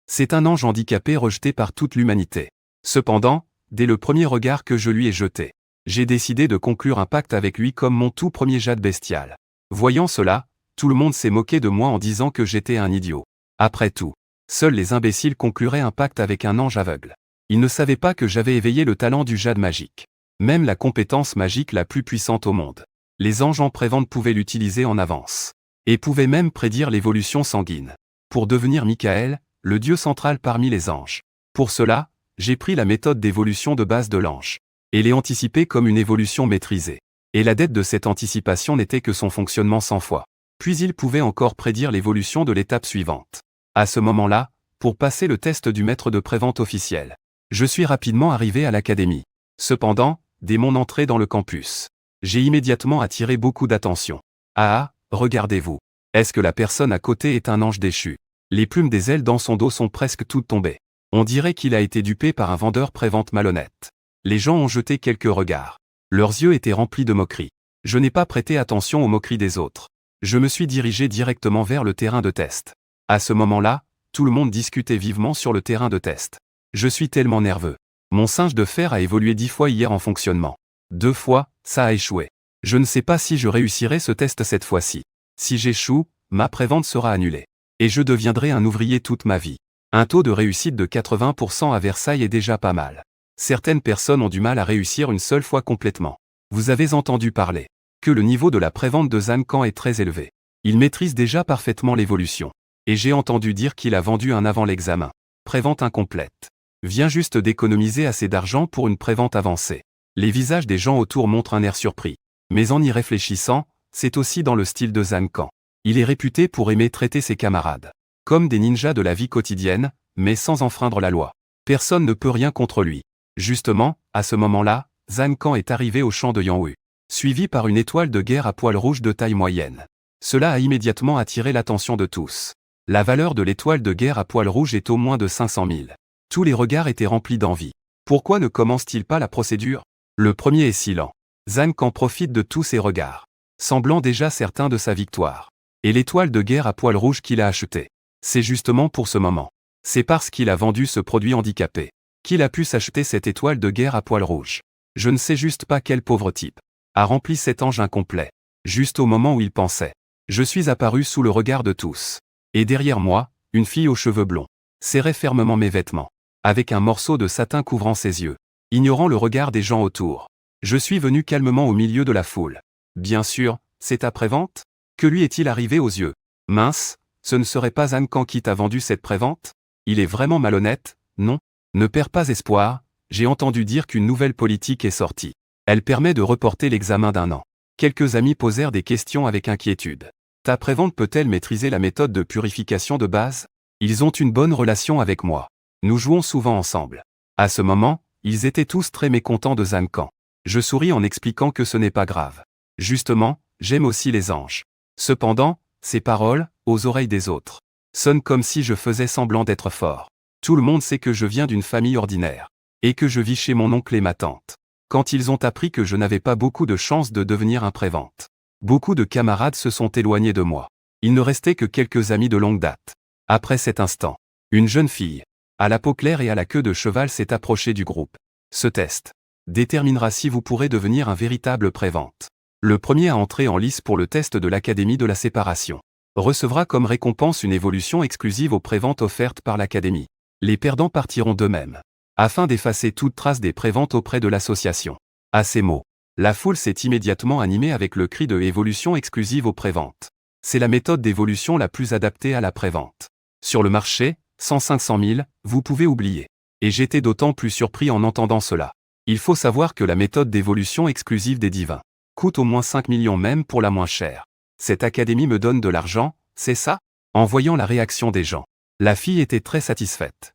C'est un ange handicapé rejeté par toute l'humanité. Cependant, dès le premier regard que je lui ai jeté, j'ai décidé de conclure un pacte avec lui comme mon tout premier jade bestial. Voyant cela, tout le monde s'est moqué de moi en disant que j'étais un idiot. Après tout, seuls les imbéciles concluraient un pacte avec un ange aveugle. Ils ne savaient pas que j'avais éveillé le talent du jade magique. Même la compétence magique la plus puissante au monde. Les anges en prévente pouvaient l'utiliser en avance. Et pouvaient même prédire l'évolution sanguine. Pour devenir Michael, le dieu central parmi les anges. Pour cela, j'ai pris la méthode d'évolution de base de l'ange. Et l'ai anticipée comme une évolution maîtrisée. Et la dette de cette anticipation n'était que son fonctionnement 100 fois. Puis il pouvait encore prédire l'évolution de l'étape suivante. À ce moment-là, pour passer le test du maître de prévente officiel, je suis rapidement arrivé à l'académie. Cependant, dès mon entrée dans le campus, j'ai immédiatement attiré beaucoup d'attention. Ah, regardez-vous. Est-ce que la personne à côté est un ange déchu? Les plumes des ailes dans son dos sont presque toutes tombées. On dirait qu'il a été dupé par un vendeur prévente malhonnête. Les gens ont jeté quelques regards. Leurs yeux étaient remplis de moqueries. Je n'ai pas prêté attention aux moqueries des autres. Je me suis dirigé directement vers le terrain de test. À ce moment-là, tout le monde discutait vivement sur le terrain de test. Je suis tellement nerveux. Mon singe de fer a évolué 10 fois hier en fonctionnement. 2 fois, ça a échoué. Je ne sais pas si je réussirai ce test cette fois-ci. Si j'échoue, ma prévente sera annulée. Et je deviendrai un ouvrier toute ma vie. Un taux de réussite de 80% à Versailles est déjà pas mal. Certaines personnes ont du mal à réussir une seule fois complètement. Vous avez entendu parler que le niveau de la prévente de Zan Kan est très élevé. Il maîtrise déjà parfaitement l'évolution. Et j'ai entendu dire qu'il a vendu un avant l'examen. Prévente incomplète. Vient juste d'économiser assez d'argent pour une prévente avancée. Les visages des gens autour montrent un air surpris. Mais en y réfléchissant, c'est aussi dans le style de Zan Kan. Il est réputé pour aimer traiter ses camarades comme des ninjas de la vie quotidienne, mais sans enfreindre la loi. Personne ne peut rien contre lui. Justement, à ce moment-là, Zan Kan est arrivé au champ de Yanwu, suivi par une étoile de guerre à poils rouges de taille moyenne. Cela a immédiatement attiré l'attention de tous. La valeur de l'étoile de guerre à poils rouges est au moins de 500 000. Tous les regards étaient remplis d'envie. Pourquoi ne commence-t-il pas la procédure? Le premier est silent. Zan Kan profite de tous ces regards, semblant déjà certain de sa victoire. Et l'étoile de guerre à poils rouges qu'il a achetée, c'est justement pour ce moment. C'est parce qu'il a vendu ce produit handicapé qu'il a pu s'acheter cette étoile de guerre à poils rouges. Je ne sais juste pas quel pauvre type a rempli cet ange incomplet. Juste au moment où il pensait, je suis apparu sous le regard de tous. Et derrière moi, une fille aux cheveux blonds serrait fermement mes vêtements, avec un morceau de satin couvrant ses yeux. Ignorant le regard des gens autour, je suis venu calmement au milieu de la foule. Bien sûr, c'est ta prévente? Que lui est-il arrivé aux yeux? Mince, ce ne serait pas Zan Kan qui t'a vendu cette prévente? Il est vraiment malhonnête, non? Ne perds pas espoir, j'ai entendu dire qu'une nouvelle politique est sortie. Elle permet de reporter l'examen d'1 an. Quelques amis posèrent des questions avec inquiétude. Ta prévente peut-elle maîtriser la méthode de purification de base? Ils ont une bonne relation avec moi. Nous jouons souvent ensemble. À ce moment, ils étaient tous très mécontents de Zan Kan. Je souris en expliquant que ce n'est pas grave. Justement, j'aime aussi les anges. Cependant, ces paroles, aux oreilles des autres, sonnent comme si je faisais semblant d'être fort. Tout le monde sait que je viens d'une famille ordinaire, et que je vis chez mon oncle et ma tante. Quand ils ont appris que je n'avais pas beaucoup de chance de devenir un prévente, beaucoup de camarades se sont éloignés de moi. Il ne restait que quelques amis de longue date. Après cet instant, une jeune fille, à la peau claire et à la queue de cheval s'est approchée du groupe. Ce test déterminera si vous pourrez devenir un véritable prévente. Le premier à entrer en lice pour le test de l'Académie de la séparation recevra comme récompense une évolution exclusive aux préventes offertes par l'Académie. Les perdants partiront d'eux-mêmes, afin d'effacer toute trace des préventes auprès de l'association. À ces mots, la foule s'est immédiatement animée avec le cri de « évolution exclusive aux préventes ». C'est la méthode d'évolution la plus adaptée à la prévente. Sur le marché, 100-500 000, vous pouvez oublier. Et j'étais d'autant plus surpris en entendant cela. Il faut savoir que la méthode d'évolution exclusive des divins coûte au moins 5 millions même pour la moins chère. Cette académie me donne de l'argent, c'est ça? En voyant la réaction des gens, la fille était très satisfaite.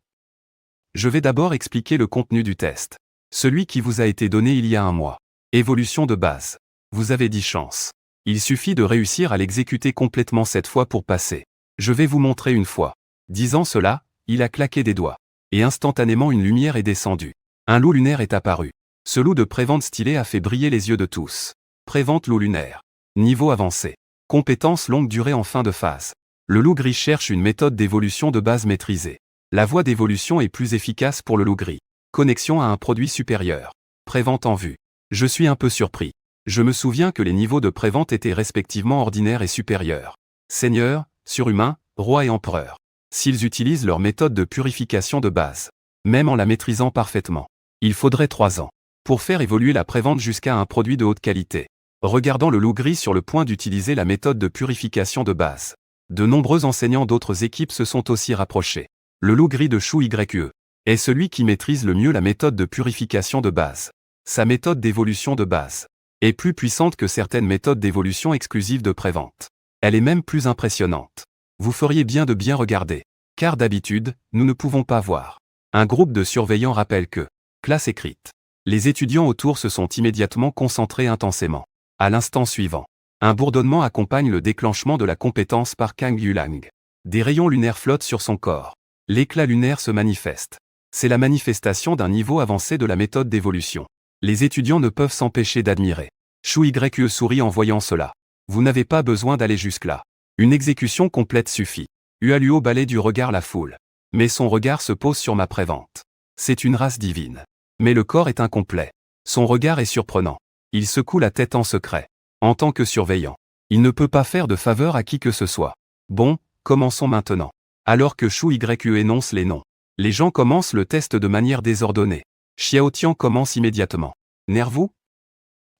Je vais d'abord expliquer le contenu du test. Celui qui vous a été donné il y a 1 mois. Évolution de base. Vous avez 10 chances. Il suffit de réussir à l'exécuter complètement cette fois pour passer. Je vais vous montrer une fois. Disant cela, il a claqué des doigts. Et instantanément une lumière est descendue. Un loup lunaire est apparu. Ce loup de prévente stylé a fait briller les yeux de tous. Prévente loup lunaire. Niveau avancé. Compétence longue durée en fin de phase. Le loup gris cherche une méthode d'évolution de base maîtrisée. La voie d'évolution est plus efficace pour le loup gris. Connexion à un produit supérieur. Prévente en vue. Je suis un peu surpris. Je me souviens que les niveaux de prévente étaient respectivement ordinaires et supérieurs. Seigneur, surhumain, roi et empereur. S'ils utilisent leur méthode de purification de base, même en la maîtrisant parfaitement, il faudrait 3 ans pour faire évoluer la prévente jusqu'à un produit de haute qualité. Regardant le loup gris sur le point d'utiliser la méthode de purification de base, de nombreux enseignants d'autres équipes se sont aussi rapprochés. Le loup gris de Shu YE est celui qui maîtrise le mieux la méthode de purification de base. Sa méthode d'évolution de base est plus puissante que certaines méthodes d'évolution exclusives de prévente. Elle est même plus impressionnante. Vous feriez bien de bien regarder, car d'habitude, nous ne pouvons pas voir. Un groupe de surveillants rappelle que, classe écrite, les étudiants autour se sont immédiatement concentrés intensément. À l'instant suivant, un bourdonnement accompagne le déclenchement de la compétence par Kang Yulang. Des rayons lunaires flottent sur son corps. L'éclat lunaire se manifeste. C'est la manifestation d'un niveau avancé de la méthode d'évolution. Les étudiants ne peuvent s'empêcher d'admirer. Shu YE sourit en voyant cela. Vous n'avez pas besoin d'aller jusque-là. Une exécution complète suffit. Hualuo balaie du regard la foule. Mais son regard se pose sur ma prévente. C'est une race divine. Mais le corps est incomplet. Son regard est surprenant. Il secoue la tête en secret. En tant que surveillant, il ne peut pas faire de faveur à qui que ce soit. Bon, commençons maintenant. Alors que Shu YE énonce les noms, les gens commencent le test de manière désordonnée. Xiaotian commence immédiatement. Nerveux?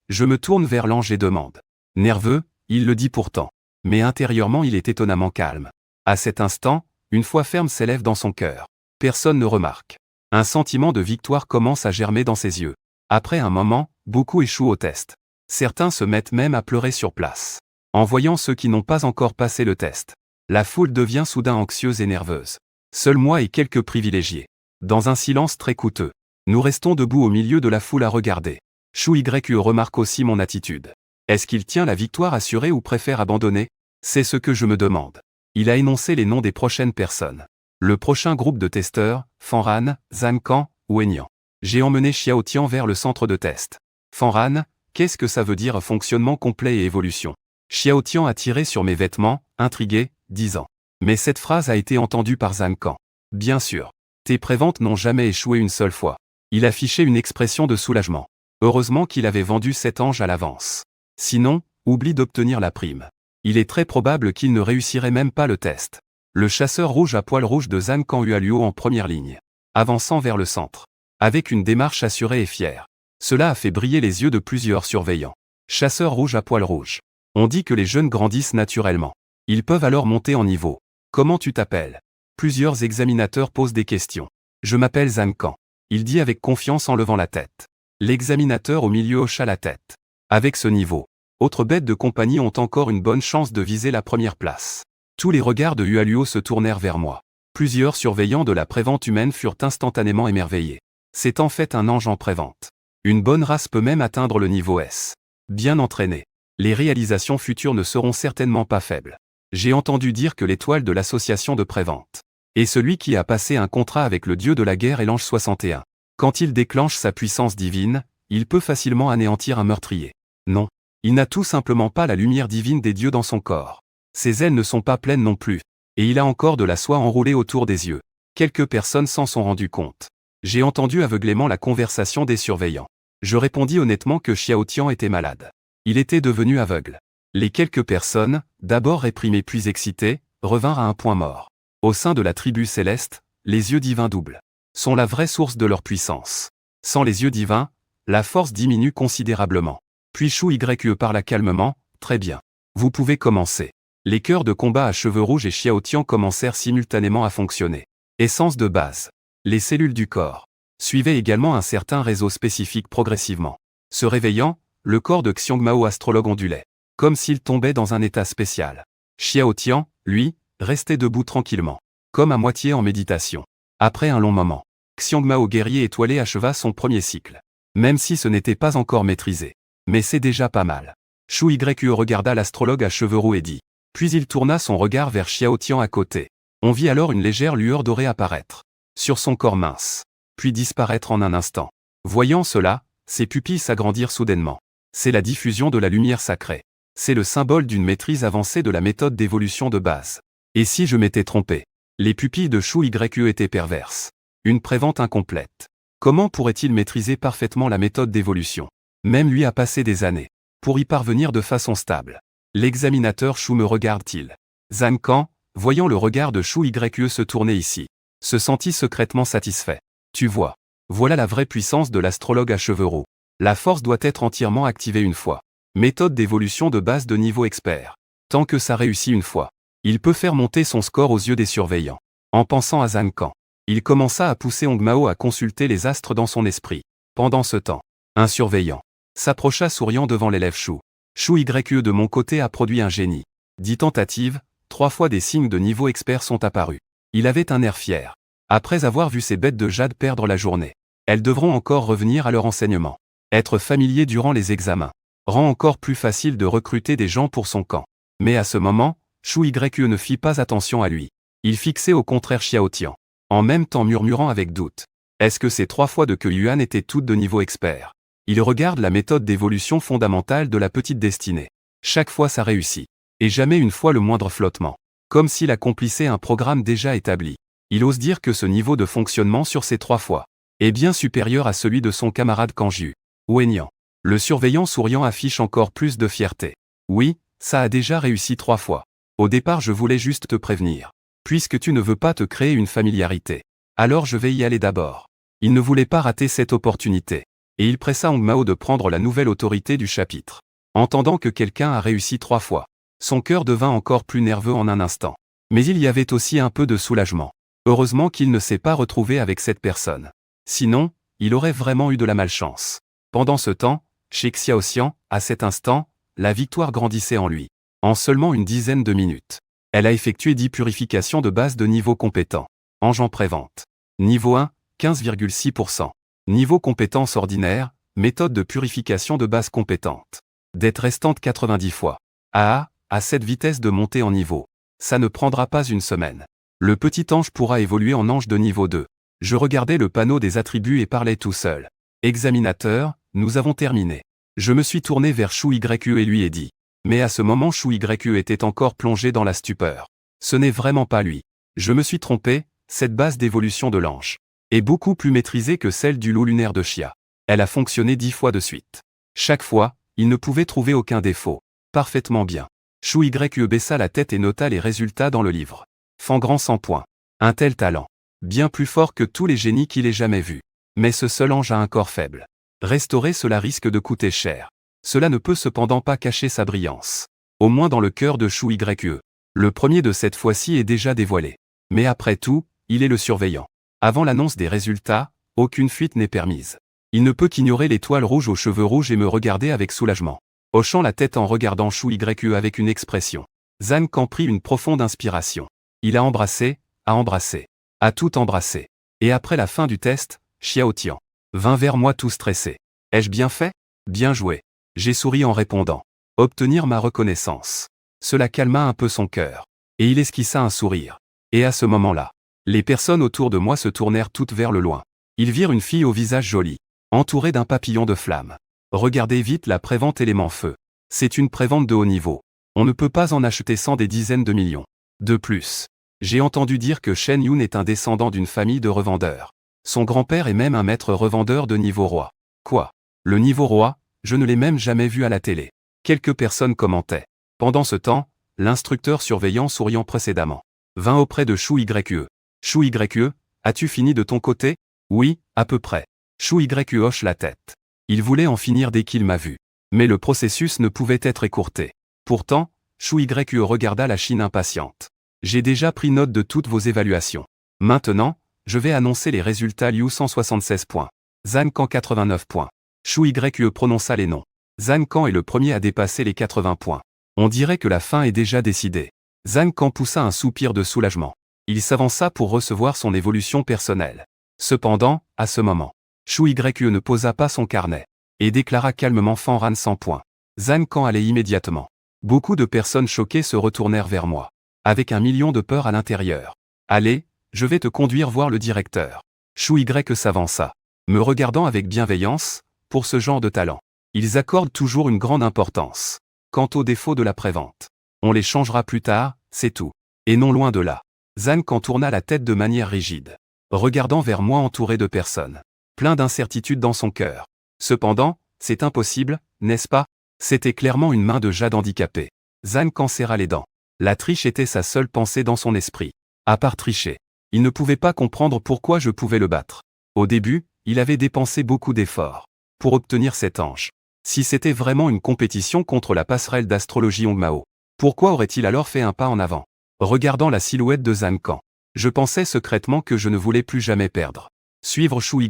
Je me tourne vers l'ange et demande. Nerveux, il le dit pourtant. Mais intérieurement il est étonnamment calme. À cet instant, une foi ferme s'élève dans son cœur. Personne ne remarque. Un sentiment de victoire commence à germer dans ses yeux. Après un moment, beaucoup échouent au test. Certains se mettent même à pleurer sur place. En voyant ceux qui n'ont pas encore passé le test, la foule devient soudain anxieuse et nerveuse. Seul moi et quelques privilégiés. Dans un silence très coûteux, nous restons debout au milieu de la foule à regarder. Shu YE remarque aussi mon attitude. Est-ce qu'il tient la victoire assurée ou préfère abandonner? C'est ce que je me demande. Il a énoncé les noms des prochaines personnes. Le prochain groupe de testeurs, Fanran, Zancan, Wenyan. J'ai emmené Xiaotian vers le centre de test. Fanran, qu'est-ce que ça veut dire fonctionnement complet et évolution? Xiaotian a tiré sur mes vêtements, intrigué, disant. Mais cette phrase a été entendue par Zancan. Bien sûr. Tes préventes n'ont jamais échoué une seule fois. Il affichait une expression de soulagement. Heureusement qu'il avait vendu cet ange à l'avance. Sinon, oublie d'obtenir la prime. Il est très probable qu'il ne réussirait même pas le test. Le chasseur rouge à poil rouge de Zancan Hualuo en première ligne, avançant vers le centre, avec une démarche assurée et fière. Cela a fait briller les yeux de plusieurs surveillants. Chasseur rouge à poil rouge. On dit que les jeunes grandissent naturellement. Ils peuvent alors monter en niveau. Comment tu t'appelles? Plusieurs examinateurs posent des questions. Je m'appelle Zancan. Il dit avec confiance en levant la tête. L'examinateur au milieu hocha la tête. Avec ce niveau, autres bêtes de compagnie ont encore une bonne chance de viser la première place. Tous les regards de Hualuo se tournèrent vers moi. Plusieurs surveillants de la prévente humaine furent instantanément émerveillés. C'est en fait un ange en prévente. Une bonne race peut même atteindre le niveau S. Bien entraîné. Les réalisations futures ne seront certainement pas faibles. J'ai entendu dire que l'étoile de l'association de prévente est celui qui a passé un contrat avec le dieu de la guerre et l'ange 61. Quand il déclenche sa puissance divine, il peut facilement anéantir un meurtrier. Non. Il n'a tout simplement pas la lumière divine des dieux dans son corps. Ses ailes ne sont pas pleines non plus. Et il a encore de la soie enroulée autour des yeux. Quelques personnes s'en sont rendues compte. J'ai entendu aveuglément la conversation des surveillants. Je répondis honnêtement que Xiaotian était malade. Il était devenu aveugle. Les quelques personnes, d'abord réprimées puis excitées, revinrent à un point mort. Au sein de la tribu céleste, les yeux divins doubles sont la vraie source de leur puissance. Sans les yeux divins, la force diminue considérablement. Puis Shu YE parla calmement, très bien. Vous pouvez commencer. Les cœurs de combat à cheveux rouges et Xiaotian commencèrent simultanément à fonctionner. Essence de base. Les cellules du corps suivaient également un certain réseau spécifique progressivement. Se réveillant, le corps de Xiongmao astrologue ondulait, comme s'il tombait dans un état spécial. Xiaotian, lui, restait debout tranquillement, comme à moitié en méditation. Après un long moment, Xiongmao guerrier étoilé acheva son premier cycle. Même si ce n'était pas encore maîtrisé. Mais c'est déjà pas mal. Shu YE regarda l'astrologue à cheveux roux et dit. Puis il tourna son regard vers Xiaotian à côté. On vit alors une légère lueur dorée apparaître sur son corps mince, puis disparaître en un instant. Voyant cela, ses pupilles s'agrandirent soudainement. C'est la diffusion de la lumière sacrée. C'est le symbole d'une maîtrise avancée de la méthode d'évolution de base. Et si je m'étais trompé? Les pupilles de Shu YE étaient perverses. Une prévente incomplète. Comment pourrait-il maîtriser parfaitement la méthode d'évolution? Même lui a passé des années pour y parvenir de façon stable. L'examinateur Shu me regarde-t-il? Zhang Kan, voyant le regard de Shu YE se tourner ici, se sentit secrètement satisfait. Tu vois. Voilà la vraie puissance de l'astrologue à cheveux roux. La force doit être entièrement activée une fois. Méthode d'évolution de base de niveau expert. Tant que ça réussit une fois, il peut faire monter son score aux yeux des surveillants. En pensant à Zhang Kan, il commença à pousser Hong Mao à consulter les astres dans son esprit. Pendant ce temps, un surveillant s'approcha souriant devant l'élève Shu. Shu YE de mon côté a produit un génie. 10 tentatives, 3 fois des signes de niveau expert sont apparus. Il avait un air fier. Après avoir vu ces bêtes de jade perdre la journée, elles devront encore revenir à leur enseignement. Être familier durant les examens rend encore plus facile de recruter des gens pour son camp. Mais à ce moment, Shu YE ne fit pas attention à lui. Il fixait au contraire Xiao Tian, en même temps murmurant avec doute. Est-ce que ces 3 fois de que Yuan étaient toutes de niveau expert? Il regarde la méthode d'évolution fondamentale de la petite destinée. Chaque fois ça réussit. Et jamais une fois le moindre flottement. Comme s'il accomplissait un programme déjà établi. Il ose dire que ce niveau de fonctionnement sur ces 3 fois est bien supérieur à celui de son camarade Kanju. Wenyan. Le surveillant souriant affiche encore plus de fierté. Oui, ça a déjà réussi 3 fois. Au départ je voulais juste te prévenir. Puisque tu ne veux pas te créer une familiarité. Alors je vais y aller d'abord. Il ne voulait pas rater cette opportunité. Et il pressa Hong Mao de prendre la nouvelle autorité du chapitre. Entendant que quelqu'un a réussi 3 fois, son cœur devint encore plus nerveux en un instant. Mais il y avait aussi un peu de soulagement. Heureusement qu'il ne s'est pas retrouvé avec cette personne. Sinon, il aurait vraiment eu de la malchance. Pendant ce temps, chez Xiaoxian, à cet instant, la victoire grandissait en lui. En seulement une dizaine de minutes, elle a effectué 10 purifications de base de niveau compétent. Ange en prévente. Niveau 1, 15,6%. Niveau compétence ordinaire, méthode de purification de base compétente. Dette restante 90 fois. À cette vitesse de montée en niveau, ça ne prendra pas une semaine. Le petit ange pourra évoluer en ange de niveau 2. Je regardais le panneau des attributs et parlais tout seul. Examinateur, nous avons terminé. Je me suis tourné vers Shu YE et lui ai dit. Mais à ce moment Shu YE était encore plongé dans la stupeur. Ce n'est vraiment pas lui. Je me suis trompé, cette base d'évolution de l'ange est beaucoup plus maîtrisée que celle du loup lunaire de Xia. Elle a fonctionné 10 fois de suite. Chaque fois, il ne pouvait trouver aucun défaut. Parfaitement bien. Shu YE baissa la tête et nota les résultats dans le livre. Fangrand 100 points. Un tel talent. Bien plus fort que tous les génies qu'il ait jamais vus. Mais ce seul ange a un corps faible. Restaurer cela risque de coûter cher. Cela ne peut cependant pas cacher sa brillance. Au moins dans le cœur de Shu YE. Le premier de cette fois-ci est déjà dévoilé. Mais après tout, il est le surveillant. Avant l'annonce des résultats, aucune fuite n'est permise. Il ne peut qu'ignorer l'étoile rouge aux cheveux rouges et me regarder avec soulagement. Hochant la tête en regardant Shu YE avec une expression. Zhang Kan prit une profonde inspiration. Il a embrassé, a tout embrassé. Et après la fin du test, Xiao Tian vint vers moi tout stressé. Ai-je bien fait? Bien joué. J'ai souri en répondant. Obtenir ma reconnaissance. Cela calma un peu son cœur. Et il esquissa un sourire. Et à ce moment-là, les personnes autour de moi se tournèrent toutes vers le loin. Ils virent une fille au visage joli, entourée d'un papillon de flammes. Regardez vite la prévente élément feu. C'est une prévente de haut niveau. On ne peut pas en acheter sans des dizaines de millions. De plus, j'ai entendu dire que Shen Yun est un descendant d'une famille de revendeurs. Son grand-père est même un maître revendeur de niveau roi. Quoi? Le niveau roi? Je ne l'ai même jamais vu à la télé. Quelques personnes commentaient. Pendant ce temps, l'instructeur surveillant souriant précédemment vint auprès de Shu YE. Shu YE, as-tu fini de ton côté? Oui, à peu près. Shu YE hoche la tête. Il voulait en finir dès qu'il m'a vu. Mais le processus ne pouvait être écourté. Pourtant, Shu YE regarda la Chine impatiente. J'ai déjà pris note de toutes vos évaluations. Maintenant, je vais annoncer les résultats. Liu 176 points. Zhang Kan 89 points. Shu YE prononça les noms. Zhang Kan est le premier à dépasser les 80 points. On dirait que la fin est déjà décidée. Zhang Kan poussa un soupir de soulagement. Il s'avança pour recevoir son évolution personnelle. Cependant, à ce moment, Shu YE ne posa pas son carnet et déclara calmement Fanran 100 points. Zhang Kan allait immédiatement. Beaucoup de personnes choquées se retournèrent vers moi, avec un million de peurs à l'intérieur. Allez, je vais te conduire voir le directeur. Shu YE s'avança, me regardant avec bienveillance. Pour ce genre de talent, ils accordent toujours une grande importance. Quant aux défauts de la prévente, on les changera plus tard, c'est tout. Et non loin de là. Zan Kan tourna la tête de manière rigide, regardant vers moi entouré de personnes. Plein d'incertitudes dans son cœur. Cependant, c'est impossible, n'est-ce pas? C'était clairement une main de Jade handicapée. Zan Kan serra les dents. La triche était sa seule pensée dans son esprit. À part tricher, il ne pouvait pas comprendre pourquoi je pouvais le battre. Au début, il avait dépensé beaucoup d'efforts pour obtenir cet ange. Si c'était vraiment une compétition contre la passerelle d'astrologie Hongmao, pourquoi aurait-il alors fait un pas en avant? Regardant la silhouette de Zan Kan, je pensais secrètement que je ne voulais plus jamais perdre. Suivre Shu Ye.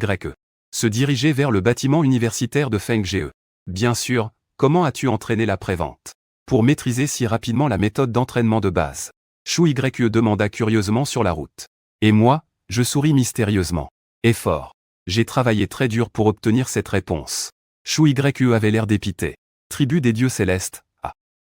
Se diriger vers le bâtiment universitaire de Feng Ge. Bien sûr, comment as-tu entraîné la prévente pour maîtriser si rapidement la méthode d'entraînement de base? Shu Ye demanda curieusement sur la route. Et moi, je souris mystérieusement. Et fort. J'ai travaillé très dur pour obtenir cette réponse. Shu Ye avait l'air dépité. Tribu des dieux célestes,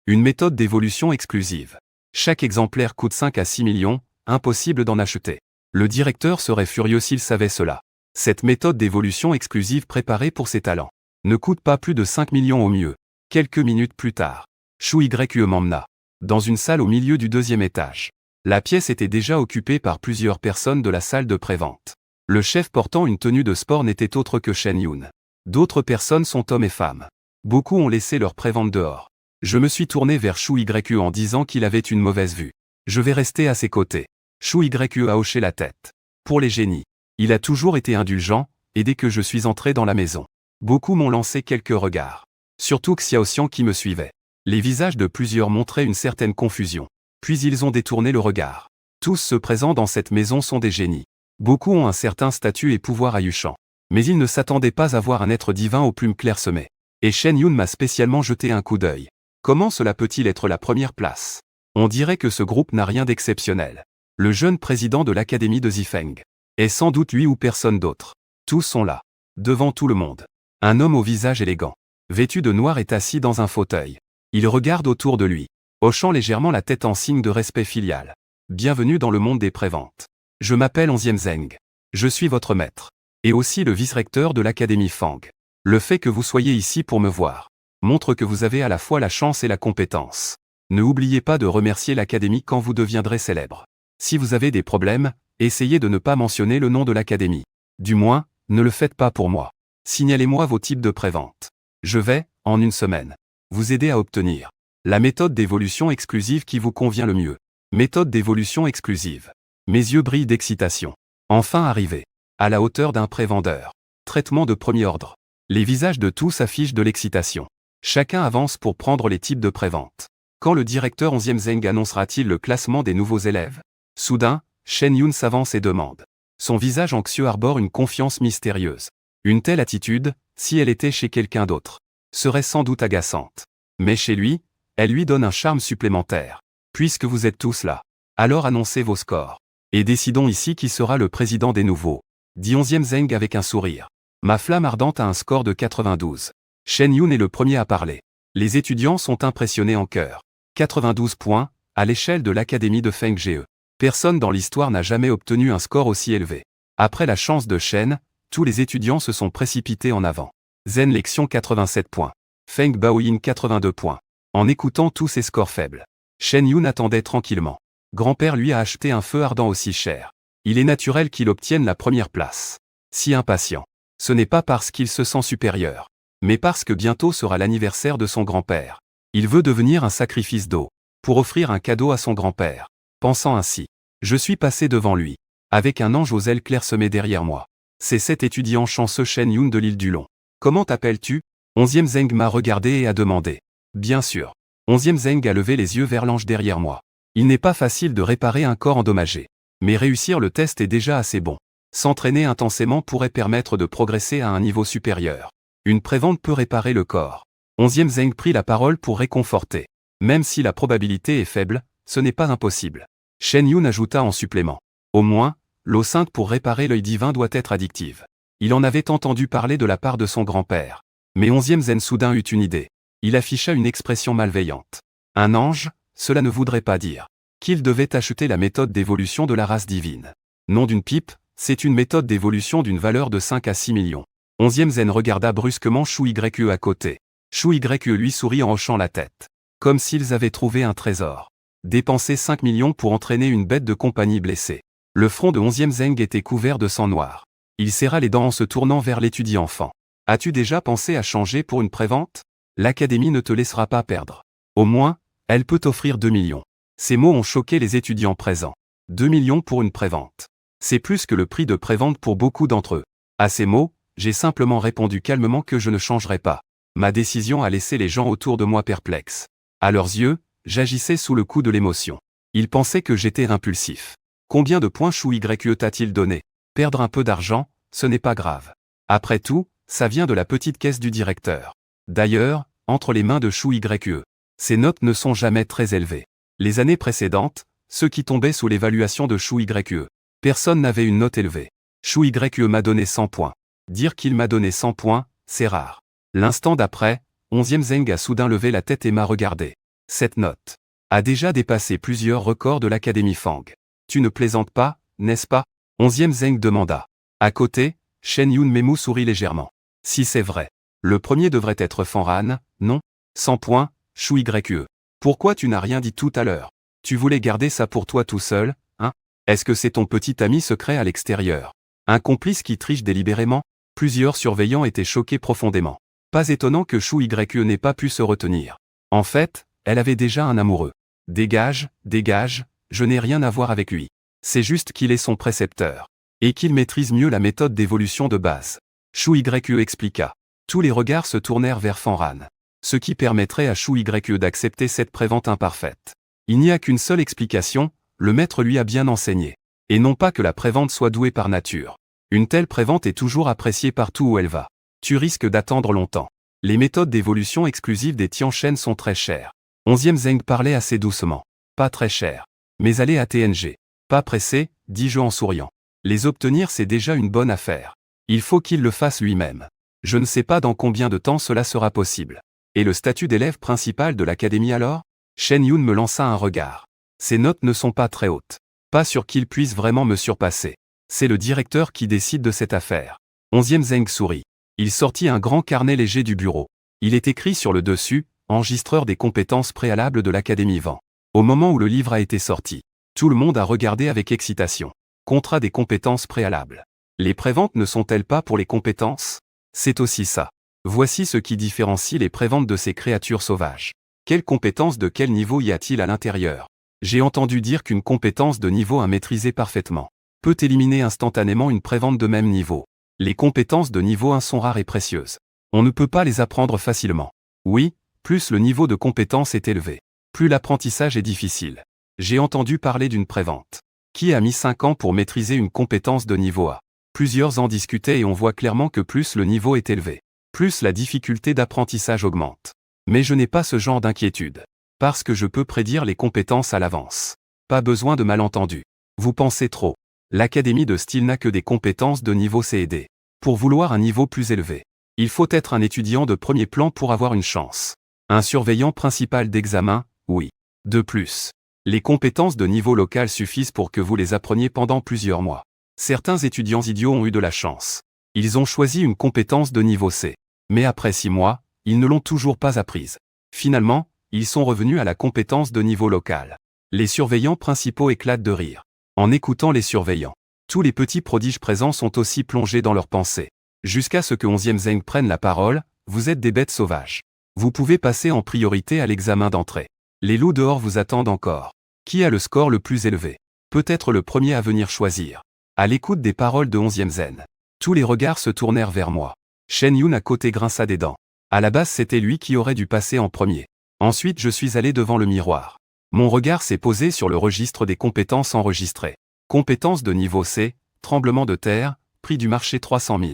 une méthode d'évolution exclusive. Chaque exemplaire coûte 5 à 6 millions, impossible d'en acheter. Le directeur serait furieux s'il savait cela. Cette méthode d'évolution exclusive préparée pour ses talents ne coûte pas plus de 5 millions au mieux. Quelques minutes plus tard, Shu Ye m'emmena dans une salle au milieu du 2e étage. La pièce était déjà occupée par plusieurs personnes de la salle de prévente. Le chef portant une tenue de sport n'était autre que Shen Yun. D'autres personnes sont hommes et femmes. Beaucoup ont laissé leur prévente dehors. Je me suis tourné vers Shu Ye en disant qu'il avait une mauvaise vue. Je vais rester à ses côtés. Shu Ye a hoché la tête. Pour les génies, il a toujours été indulgent, et dès que je suis entré dans la maison, beaucoup m'ont lancé quelques regards. Surtout Xiaoxian qui me suivait. Les visages de plusieurs montraient une certaine confusion. Puis ils ont détourné le regard. Tous ceux présents dans cette maison sont des génies. Beaucoup ont un certain statut et pouvoir ahurissant. Mais ils ne s'attendaient pas à voir un être divin aux plumes clairsemées. Et Shen Yun m'a spécialement jeté un coup d'œil. Comment cela peut-il être la première place? On dirait que ce groupe n'a rien d'exceptionnel. Le jeune président de l'académie de Zifeng est sans doute lui ou personne d'autre. Tous sont là, devant tout le monde. Un homme au visage élégant, vêtu de noir est assis dans un fauteuil. Il regarde autour de lui, hochant légèrement la tête en signe de respect filial. Bienvenue dans le monde des préventes. Je m'appelle 11e Zeng. Je suis votre maître. Et aussi le vice-recteur de l'académie Fang. Le fait que vous soyez ici pour me voir montre que vous avez à la fois la chance et la compétence. Ne oubliez pas de remercier l'académie quand vous deviendrez célèbre. Si vous avez des problèmes, essayez de ne pas mentionner le nom de l'académie. Du moins, ne le faites pas pour moi. Signalez-moi vos types de prévente. Je vais, en une semaine, vous aider à obtenir la méthode d'évolution exclusive qui vous convient le mieux. Méthode d'évolution exclusive. Mes yeux brillent d'excitation. Enfin arrivé à la hauteur d'un prévendeur. Traitement de premier ordre. Les visages de tous affichent de l'excitation. Chacun avance pour prendre les types de prévente. Quand le directeur 11e Zeng annoncera-t-il le classement des nouveaux élèves? Soudain, Shen Yun s'avance et demande. Son visage anxieux arbore une confiance mystérieuse. Une telle attitude, si elle était chez quelqu'un d'autre, serait sans doute agaçante. Mais chez lui, elle lui donne un charme supplémentaire. Puisque vous êtes tous là, alors annoncez vos scores. Et décidons ici qui sera le président des nouveaux. Dit 11e Zeng avec un sourire. Ma flamme ardente a un score de 92. Shen Yun est le premier à parler. Les étudiants sont impressionnés en chœur. 92 points, à l'échelle de l'académie de Feng Ge. Personne dans l'histoire n'a jamais obtenu un score aussi élevé. Après la chance de Shen, tous les étudiants se sont précipités en avant. Zen Lexion 87 points. Feng Baoyin 82 points. En écoutant tous ces scores faibles, Shen Yun attendait tranquillement. Grand-père lui a acheté un feu ardent aussi cher. Il est naturel qu'il obtienne la première place. Si impatient, ce n'est pas parce qu'il se sent supérieur, mais parce que bientôt sera l'anniversaire de son grand-père. Il veut devenir un sacrifice d'eau, pour offrir un cadeau à son grand-père. Pensant ainsi, je suis passé devant lui, avec un ange aux ailes clairsemées derrière moi. C'est cet étudiant chanceux Shen Yun de l'île du Long. Comment t'appelles-tu? 11e Zeng m'a regardé et a demandé. Bien sûr. 11e Zeng a levé les yeux vers l'ange derrière moi. Il n'est pas facile de réparer un corps endommagé. Mais réussir le test est déjà assez bon. S'entraîner intensément pourrait permettre de progresser à un niveau supérieur. Une prévente peut réparer le corps. 11e Zeng prit la parole pour réconforter. Même si la probabilité est faible, ce n'est pas impossible. Shen Yun ajouta en supplément. Au moins, l'eau sainte pour réparer l'œil divin doit être addictive. Il en avait entendu parler de la part de son grand-père. Mais 11e Zen soudain eut une idée. Il afficha une expression malveillante. Un ange, cela ne voudrait pas dire qu'il devait acheter la méthode d'évolution de la race divine. Nom d'une pipe, c'est une méthode d'évolution d'une valeur de 5 à 6 millions. 11e Zen regarda brusquement Shu Ye à côté. Shu Ye lui sourit en hochant la tête. Comme s'ils avaient trouvé un trésor. Dépenser 5 millions pour entraîner une bête de compagnie blessée. Le front de 11e Zeng était couvert de sang noir. Il serra les dents en se tournant vers l'étudiant enfant. As-tu déjà pensé à changer pour une prévente? L'académie ne te laissera pas perdre. Au moins, elle peut t'offrir 2 millions. Ces mots ont choqué les étudiants présents. 2 millions pour une prévente. C'est plus que le prix de prévente pour beaucoup d'entre eux. À ces mots, j'ai simplement répondu calmement que je ne changerai pas. Ma décision a laissé les gens autour de moi perplexes. À leurs yeux, j'agissais sous le coup de l'émotion. Ils pensaient que j'étais impulsif. Combien de points Chou YE t'a-t-il donné? Perdre un peu d'argent, ce n'est pas grave. Après tout, ça vient de la petite caisse du directeur. D'ailleurs, entre les mains de Chou YE, ces notes ne sont jamais très élevées. Les années précédentes, ceux qui tombaient sous l'évaluation de Chou YE, personne n'avait une note élevée. Chou YE m'a donné 100 points. Dire qu'il m'a donné 100 points, c'est rare. L'instant d'après, 11e Zeng a soudain levé la tête et m'a regardé. Cette note a déjà dépassé plusieurs records de l'Académie Fang. Tu ne plaisantes pas, n'est-ce pas? 11e Zeng demanda. À côté, Shen Yun Memu sourit légèrement. Si c'est vrai. Le premier devrait être Fanran, non? 100 points, Chou YE. Pourquoi tu n'as rien dit tout à l'heure? Tu voulais garder ça pour toi tout seul, hein? Est-ce que c'est ton petit ami secret à l'extérieur? Un complice qui triche délibérément? Plusieurs surveillants étaient choqués profondément. Pas étonnant que Chou YE n'ait pas pu se retenir. En fait, elle avait déjà un amoureux. Dégage, dégage, je n'ai rien à voir avec lui. C'est juste qu'il est son précepteur. Et qu'il maîtrise mieux la méthode d'évolution de base. Chou YE expliqua. Tous les regards se tournèrent vers Fanran. Ce qui permettrait à Chou YE d'accepter cette prévente imparfaite. Il n'y a qu'une seule explication, le maître lui a bien enseigné. Et non pas que la prévente soit douée par nature. Une telle prévente est toujours appréciée partout où elle va. Tu risques d'attendre longtemps. Les méthodes d'évolution exclusives des Tianchen sont très chères. 11e Zeng parlait assez doucement. Pas très cher. Mais allez à TNG. Pas pressé, dis-je en souriant. Les obtenir c'est déjà une bonne affaire. Il faut qu'il le fasse lui-même. Je ne sais pas dans combien de temps cela sera possible. Et le statut d'élève principal de l'académie alors? Shen Yun me lança un regard. Ses notes ne sont pas très hautes. Pas sûr qu'il puisse vraiment me surpasser. C'est le directeur qui décide de cette affaire. 11e Zeng sourit. Il sortit un grand carnet léger du bureau. Il est écrit sur le dessus, enregistreur des compétences préalables de l'Académie Vent. Au moment où le livre a été sorti, tout le monde a regardé avec excitation. Contrat des compétences préalables. Les préventes ne sont-elles pas pour les compétences? C'est aussi ça. Voici ce qui différencie les préventes de ces créatures sauvages. Quelles compétences de quel niveau y a-t-il à l'intérieur? J'ai entendu dire qu'une compétence de niveau 1 maîtrisée parfaitement peut éliminer instantanément une prévente de même niveau. Les compétences de niveau 1 sont rares et précieuses. On ne peut pas les apprendre facilement. Oui, plus le niveau de compétence est élevé, plus l'apprentissage est difficile. J'ai entendu parler d'une prévente qui a mis 5 ans pour maîtriser une compétence de niveau A. Plusieurs en discutaient et on voit clairement que plus le niveau est élevé, plus la difficulté d'apprentissage augmente. Mais je n'ai pas ce genre d'inquiétude. Parce que je peux prédire les compétences à l'avance. Pas besoin de malentendus. Vous pensez trop. L'académie de style n'a que des compétences de niveau C et D. Pour vouloir un niveau plus élevé, il faut être un étudiant de premier plan pour avoir une chance. Un surveillant principal d'examen, oui. De plus, les compétences de niveau local suffisent pour que vous les appreniez pendant plusieurs mois. Certains étudiants idiots ont eu de la chance. Ils ont choisi une compétence de niveau C. Mais après 6 mois, ils ne l'ont toujours pas apprise. Finalement, ils sont revenus à la compétence de niveau local. Les surveillants principaux éclatent de rire. En écoutant les surveillants, tous les petits prodiges présents sont aussi plongés dans leurs pensées. Jusqu'à ce que 11e Zeng prenne la parole, vous êtes des bêtes sauvages. Vous pouvez passer en priorité à l'examen d'entrée. Les loups dehors vous attendent encore. Qui a le score le plus élevé? Peut-être le premier à venir choisir. À l'écoute des paroles de 11e Zeng, tous les regards se tournèrent vers moi. Shen Yun à côté grinça des dents. À la base c'était lui qui aurait dû passer en premier. Ensuite je suis allé devant le miroir. Mon regard s'est posé sur le registre des compétences enregistrées. Compétences de niveau C, tremblement de terre, prix du marché 300 000.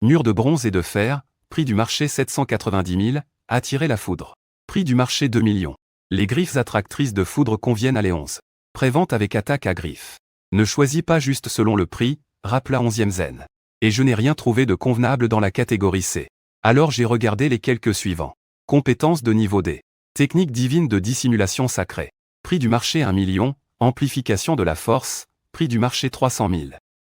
Mur de bronze et de fer, prix du marché 790 000, attirer la foudre. Prix du marché 2 millions. Les griffes attractrices de foudre conviennent à les 11. Prévente avec attaque à griffes. Ne choisis pas juste selon le prix, rappela 11e Zeng. Et je n'ai rien trouvé de convenable dans la catégorie C. Alors j'ai regardé les quelques suivants. Compétences de niveau D. Technique divine de dissimulation sacrée. Prix du marché 1 million, amplification de la force, prix du marché 300 000.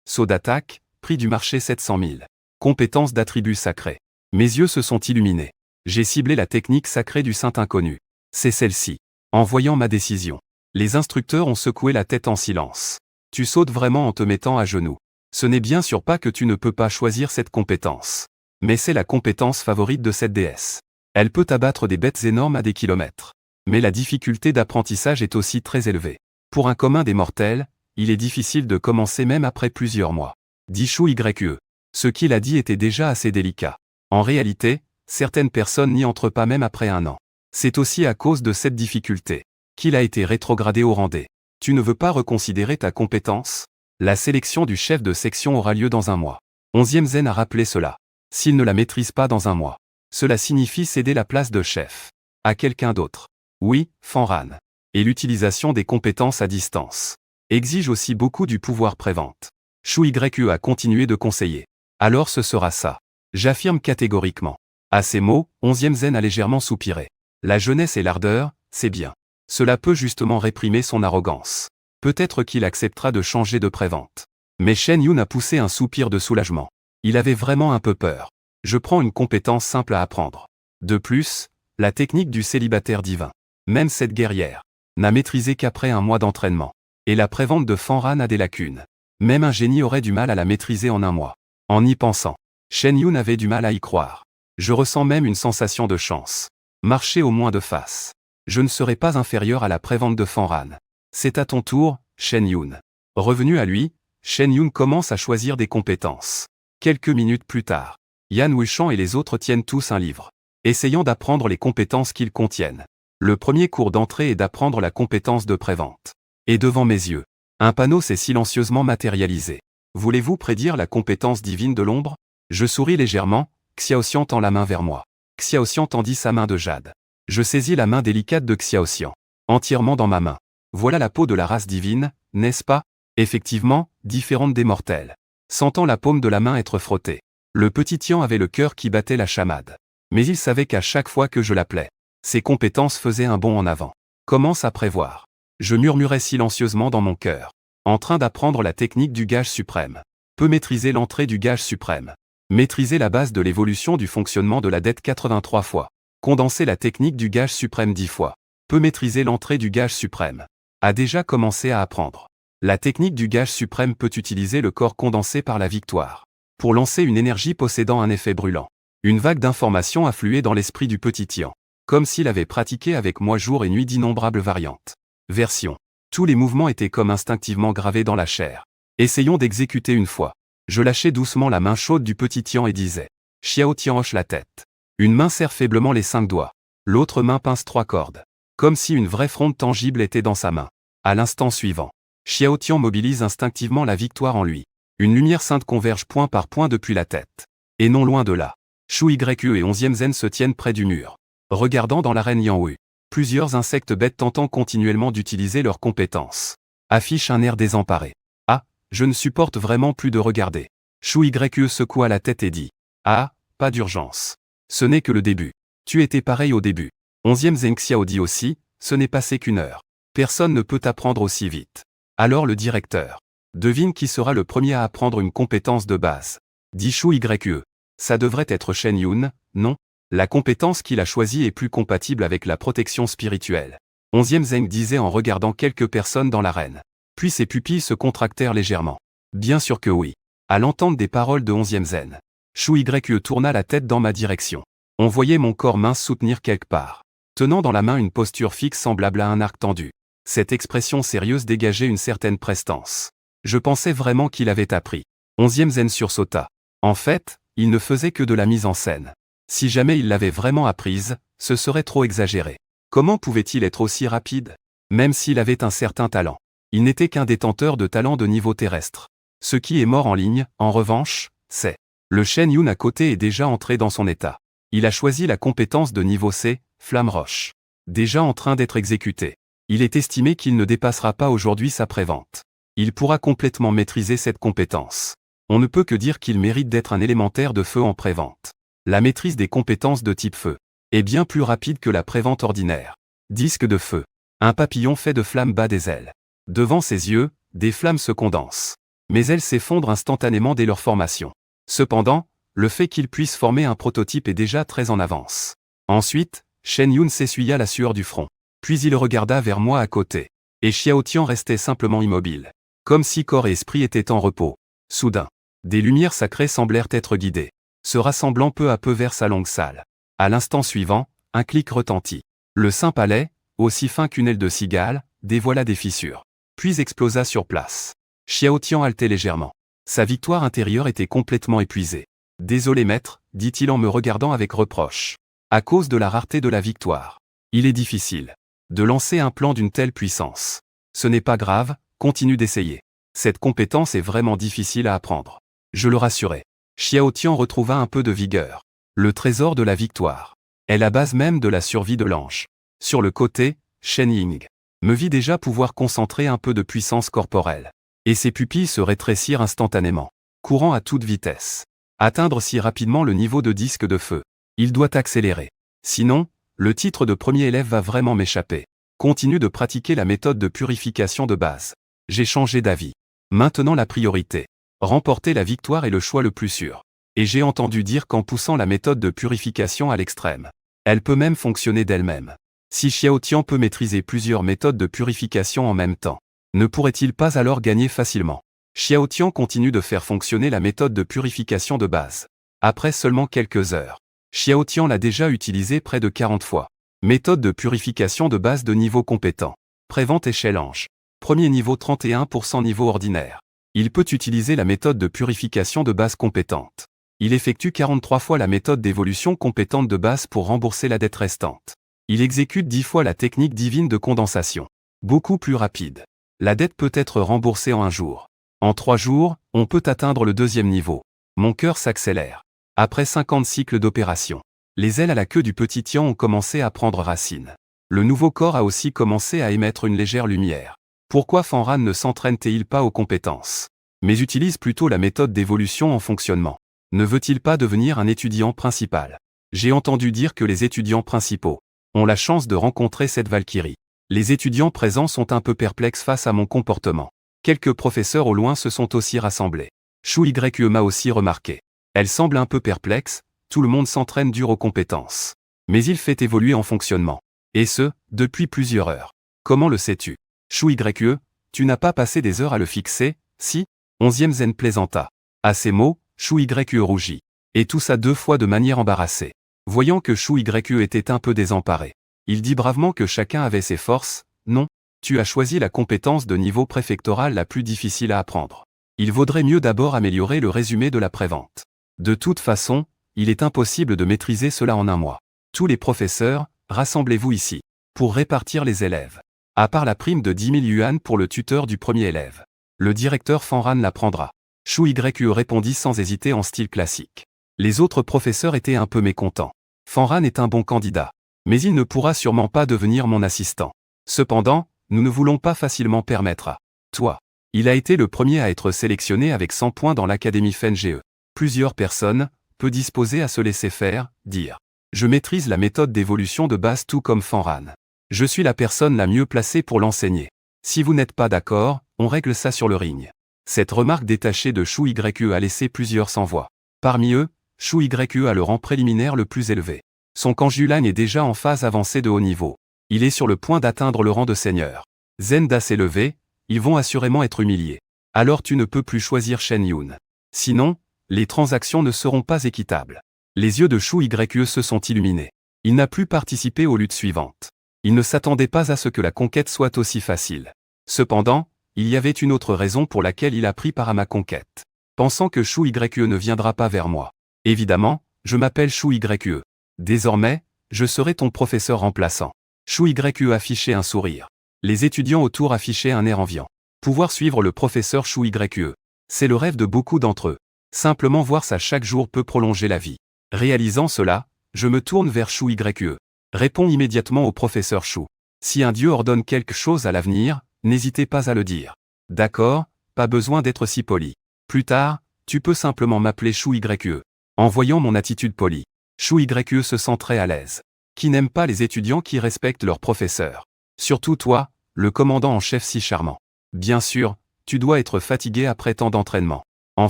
Saut d'attaque, prix du marché 700 000. Compétences d'attributs sacrés. Mes yeux se sont illuminés. J'ai ciblé la technique sacrée du Saint Inconnu. C'est celle-ci. En voyant ma décision, Les instructeurs ont secoué la tête en silence. Tu sautes vraiment en te mettant à genoux. Ce n'est bien sûr pas que tu ne peux pas choisir cette compétence. Mais c'est la compétence favorite de cette déesse. Elle peut abattre des bêtes énormes à des kilomètres. Mais la difficulté d'apprentissage est aussi très élevée. Pour un commun des mortels, il est difficile de commencer même après plusieurs mois. Dit Shu Ye. Ce qu'il a dit était déjà assez délicat. En réalité, certaines personnes n'y entrent pas même après 1 an. C'est aussi à cause de cette difficulté qu'il a été rétrogradé au rang D. Tu ne veux pas reconsidérer ta compétence? La sélection du chef de section aura lieu dans 1 mois. 11e Zen a rappelé cela. S'il ne la maîtrise pas dans 1 mois, cela signifie céder la place de chef à quelqu'un d'autre. Oui, Fanran. Et l'utilisation des compétences à distance exige aussi beaucoup du pouvoir prévente. Shu Ye a continué de conseiller. Alors ce sera ça. J'affirme catégoriquement. À ces mots, 11e Zen a légèrement soupiré. La jeunesse et l'ardeur, c'est bien. Cela peut justement réprimer son arrogance. Peut-être qu'il acceptera de changer de prévente. Mais Shen Yun a poussé un soupir de soulagement. Il avait vraiment un peu peur. Je prends une compétence simple à apprendre. De plus, la technique du célibataire divin. Même cette guerrière n'a maîtrisé qu'après 1 mois d'entraînement. Et la prévente de Fanran a des lacunes. Même un génie aurait du mal à la maîtriser en 1 mois. En y pensant, Shen Yun avait du mal à y croire. Je ressens même une sensation de chance. Marcher au moins de face. Je ne serai pas inférieur à la prévente de Fanran. C'est à ton tour, Shen Yun. Revenu à lui, Shen Yun commence à choisir des compétences. Quelques minutes plus tard, Yan Wuishan et les autres tiennent tous un livre, essayant d'apprendre les compétences qu'ils contiennent. Le premier cours d'entrée est d'apprendre la compétence de prévente. Et devant mes yeux, un panneau s'est silencieusement matérialisé. Voulez-vous prédire la compétence divine de l'ombre? Je souris légèrement, Xiaoxian tend la main vers moi. Xiaoxian tendit sa main de jade. Je saisis la main délicate de Xiaoxian, entièrement dans ma main. Voilà la peau de la race divine, n'est-ce pas? Effectivement, différente des mortels. Sentant la paume de la main être frottée, le petit Tian avait le cœur qui battait la chamade. Mais il savait qu'à chaque fois que je l'appelais, ses compétences faisaient un bond en avant. Commence à prévoir. Je murmurais silencieusement dans mon cœur. En train d'apprendre la technique du gage suprême. Peut maîtriser l'entrée du gage suprême. Maîtriser la base de l'évolution du fonctionnement de la dette 83 fois. Condenser la technique du gage suprême 10 fois. Peut maîtriser l'entrée du gage suprême. A déjà commencé à apprendre. La technique du gage suprême peut utiliser le corps condensé par la victoire. Pour lancer une énergie possédant un effet brûlant. Une vague d'informations affluait dans l'esprit du petit Tian. Comme s'il avait pratiqué avec moi jour et nuit d'innombrables variantes. Version. Tous les mouvements étaient comme instinctivement gravés dans la chair. Essayons d'exécuter une fois. Je lâchais doucement la main chaude du petit Tian et disais. Xiao Tian hoche la tête. Une main serre faiblement les 5 doigts. L'autre main pince 3 cordes. Comme si une vraie fronde tangible était dans sa main. À l'instant suivant, Xiao Tian mobilise instinctivement la victoire en lui. Une lumière sainte converge point par point depuis la tête. Et non loin de là, Shu Ye et 11e Zen se tiennent près du mur. Regardant dans l'arène Yanwu. Plusieurs insectes bêtes tentant continuellement d'utiliser leurs compétences. Affichent un air désemparé. Ah, je ne supporte vraiment plus de regarder. Shu Ye secoua la tête et dit. Ah, pas d'urgence. Ce n'est que le début. Tu étais pareil au début. 11e Zen Xiao dit aussi, ce n'est passé qu'1 heure. Personne ne peut apprendre aussi vite. Alors le directeur. Devine qui sera le premier à apprendre une compétence de base. Dit Shu Ye. Ça devrait être Shen Yun, non? La compétence qu'il a choisie est plus compatible avec la protection spirituelle. 11e Zen disait en regardant quelques personnes dans l'arène. Puis ses pupilles se contractèrent légèrement. Bien sûr que oui. À l'entente des paroles de 11e Zen, Shu Ye tourna la tête dans ma direction. On voyait mon corps mince soutenir quelque part, tenant dans la main une posture fixe semblable à un arc tendu. Cette expression sérieuse dégageait une certaine prestance. Je pensais vraiment qu'il avait appris. 11e Zen sursauta. En fait, il ne faisait que de la mise en scène. Si jamais il l'avait vraiment apprise, ce serait trop exagéré. Comment pouvait-il être aussi rapide? Même s'il avait un certain talent. Il n'était qu'un détenteur de talent de niveau terrestre. Ce qui est mort en ligne, en revanche, c'est. Le Shen Yun à côté est déjà entré dans son état. Il a choisi la compétence de niveau C, Flamme Roche. Déjà en train d'être exécuté. Il est estimé qu'il ne dépassera pas aujourd'hui sa prévente. Il pourra complètement maîtriser cette compétence. On ne peut que dire qu'il mérite d'être un élémentaire de feu en prévente. La maîtrise des compétences de type feu est bien plus rapide que la prévente ordinaire. Disque de feu. Un papillon fait de flammes bat des ailes. Devant ses yeux, des flammes se condensent. Mais elles s'effondrent instantanément dès leur formation. Cependant, le fait qu'il puisse former un prototype est déjà très en avance. Ensuite, Shen Yun s'essuya la sueur du front. Puis il regarda vers moi à côté. Et Xiao Tian restait simplement immobile. Comme si corps et esprit étaient en repos. Soudain, des lumières sacrées semblèrent être guidées, se rassemblant peu à peu vers sa longue salle. À l'instant suivant, un clic retentit. Le saint palais, aussi fin qu'une aile de cigale, dévoila des fissures. Puis explosa sur place. Xiao Tian haletait légèrement. Sa victoire intérieure était complètement épuisée. « Désolé maître, dit-il en me regardant avec reproche. À cause de la rareté de la victoire. Il est difficile de lancer un plan d'une telle puissance. Ce n'est pas grave, continue d'essayer. Cette compétence est vraiment difficile à apprendre. Je le rassurai. Xiao Tian retrouva un peu de vigueur. Le trésor de la victoire est la base même de la survie de l'ange. Sur le côté, Shen Ying me vit déjà pouvoir concentrer un peu de puissance corporelle. Et ses pupilles se rétrécirent instantanément, courant à toute vitesse. Atteindre si rapidement le niveau de disque de feu. Il doit accélérer. Sinon, le titre de premier élève va vraiment m'échapper. Continue de pratiquer la méthode de purification de base. J'ai changé d'avis. Maintenant la priorité. Remporter la victoire est le choix le plus sûr. Et j'ai entendu dire qu'en poussant la méthode de purification à l'extrême, elle peut même fonctionner d'elle-même. Si Xiao Tian peut maîtriser plusieurs méthodes de purification en même temps, ne pourrait-il pas alors gagner facilement? Xiao Tian continue de faire fonctionner la méthode de purification de base. Après seulement quelques heures, Xiao Tian l'a déjà utilisée près de 40 fois. Méthode de purification de base de niveau compétent. Prévente échelle ange. Premier niveau 31% niveau ordinaire. Il peut utiliser la méthode de purification de base compétente. Il effectue 43 fois la méthode d'évolution compétente de base pour rembourser la dette restante. Il exécute 10 fois la technique divine de condensation. Beaucoup plus rapide. La dette peut être remboursée en un jour. En 3 jours, on peut atteindre le deuxième niveau. Mon cœur s'accélère. Après 50 cycles d'opération, les ailes à la queue du petit Tian ont commencé à prendre racine. Le nouveau corps a aussi commencé à émettre une légère lumière. Pourquoi Fanran ne s'entraîne-t-il pas aux compétences, mais utilise plutôt la méthode d'évolution en fonctionnement? Ne veut-il pas devenir un étudiant principal? J'ai entendu dire que les étudiants principaux ont la chance de rencontrer cette Valkyrie. Les étudiants présents sont un peu perplexes face à mon comportement. Quelques professeurs au loin se sont aussi rassemblés. Shu Yue m'a aussi remarqué. Elle semble un peu perplexe, tout le monde s'entraîne dur aux compétences. Mais il fait évoluer en fonctionnement. Et ce, depuis plusieurs heures. Comment le sais-tu? Shu Yue, tu n'as pas passé des heures à le fixer, si? 11e Zen plaisanta. À ces mots, Shu Yue rougit. Et toussa 2 fois de manière embarrassée. Voyant que Shu Yue était un peu désemparé. Il dit bravement que chacun avait ses forces. Non, tu as choisi la compétence de niveau préfectoral la plus difficile à apprendre. Il vaudrait mieux d'abord améliorer le résumé de la prévente. De toute façon, il est impossible de maîtriser cela en un mois. Tous les professeurs, rassemblez-vous ici, pour répartir les élèves. À part la prime de 10 000 yuan pour le tuteur du premier élève. Le directeur Fanran la prendra. Shu Yue répondit sans hésiter en style classique. Les autres professeurs étaient un peu mécontents. Fanran est un bon candidat. Mais il ne pourra sûrement pas devenir mon assistant. Cependant, nous ne voulons pas facilement permettre à toi. Il a été le premier à être sélectionné avec 100 points dans l'académie FNGE. Plusieurs personnes, peu disposées à se laisser faire, dire. Je maîtrise la méthode d'évolution de base tout comme Fanran. Je suis la personne la mieux placée pour l'enseigner. Si vous n'êtes pas d'accord, on règle ça sur le ring. Cette remarque détachée de Shu Yue a laissé plusieurs sans voix. Parmi eux, Shu Yue a le rang préliminaire le plus élevé. Son Kanjulan est déjà en phase avancée de haut niveau. Il est sur le point d'atteindre le rang de seigneur. Zenda s'est levé, ils vont assurément être humiliés. Alors tu ne peux plus choisir Shen Yun. Sinon, les transactions ne seront pas équitables. Les yeux de Shu Yue se sont illuminés. Il n'a plus participé aux luttes suivantes. Il ne s'attendait pas à ce que la conquête soit aussi facile. Cependant, il y avait une autre raison pour laquelle il a pris part à ma conquête. Pensant que Shu Yue ne viendra pas vers moi. Évidemment, je m'appelle Shu Yue. Désormais, je serai ton professeur remplaçant. Shu Yue affichait un sourire. Les étudiants autour affichaient un air enviant. Pouvoir suivre le professeur Shu Yue. C'est le rêve de beaucoup d'entre eux. Simplement voir ça chaque jour peut prolonger la vie. Réalisant cela, je me tourne vers Shu Yue. Réponds immédiatement au professeur Shu. Si un dieu ordonne quelque chose à l'avenir, n'hésitez pas à le dire. D'accord, pas besoin d'être si poli. Plus tard, tu peux simplement m'appeler Shu Yue. En voyant mon attitude polie, Shu Yue se sent très à l'aise. Qui n'aime pas les étudiants qui respectent leurs professeurs? Surtout toi, le commandant en chef si charmant. Bien sûr, tu dois être fatigué après tant d'entraînement. En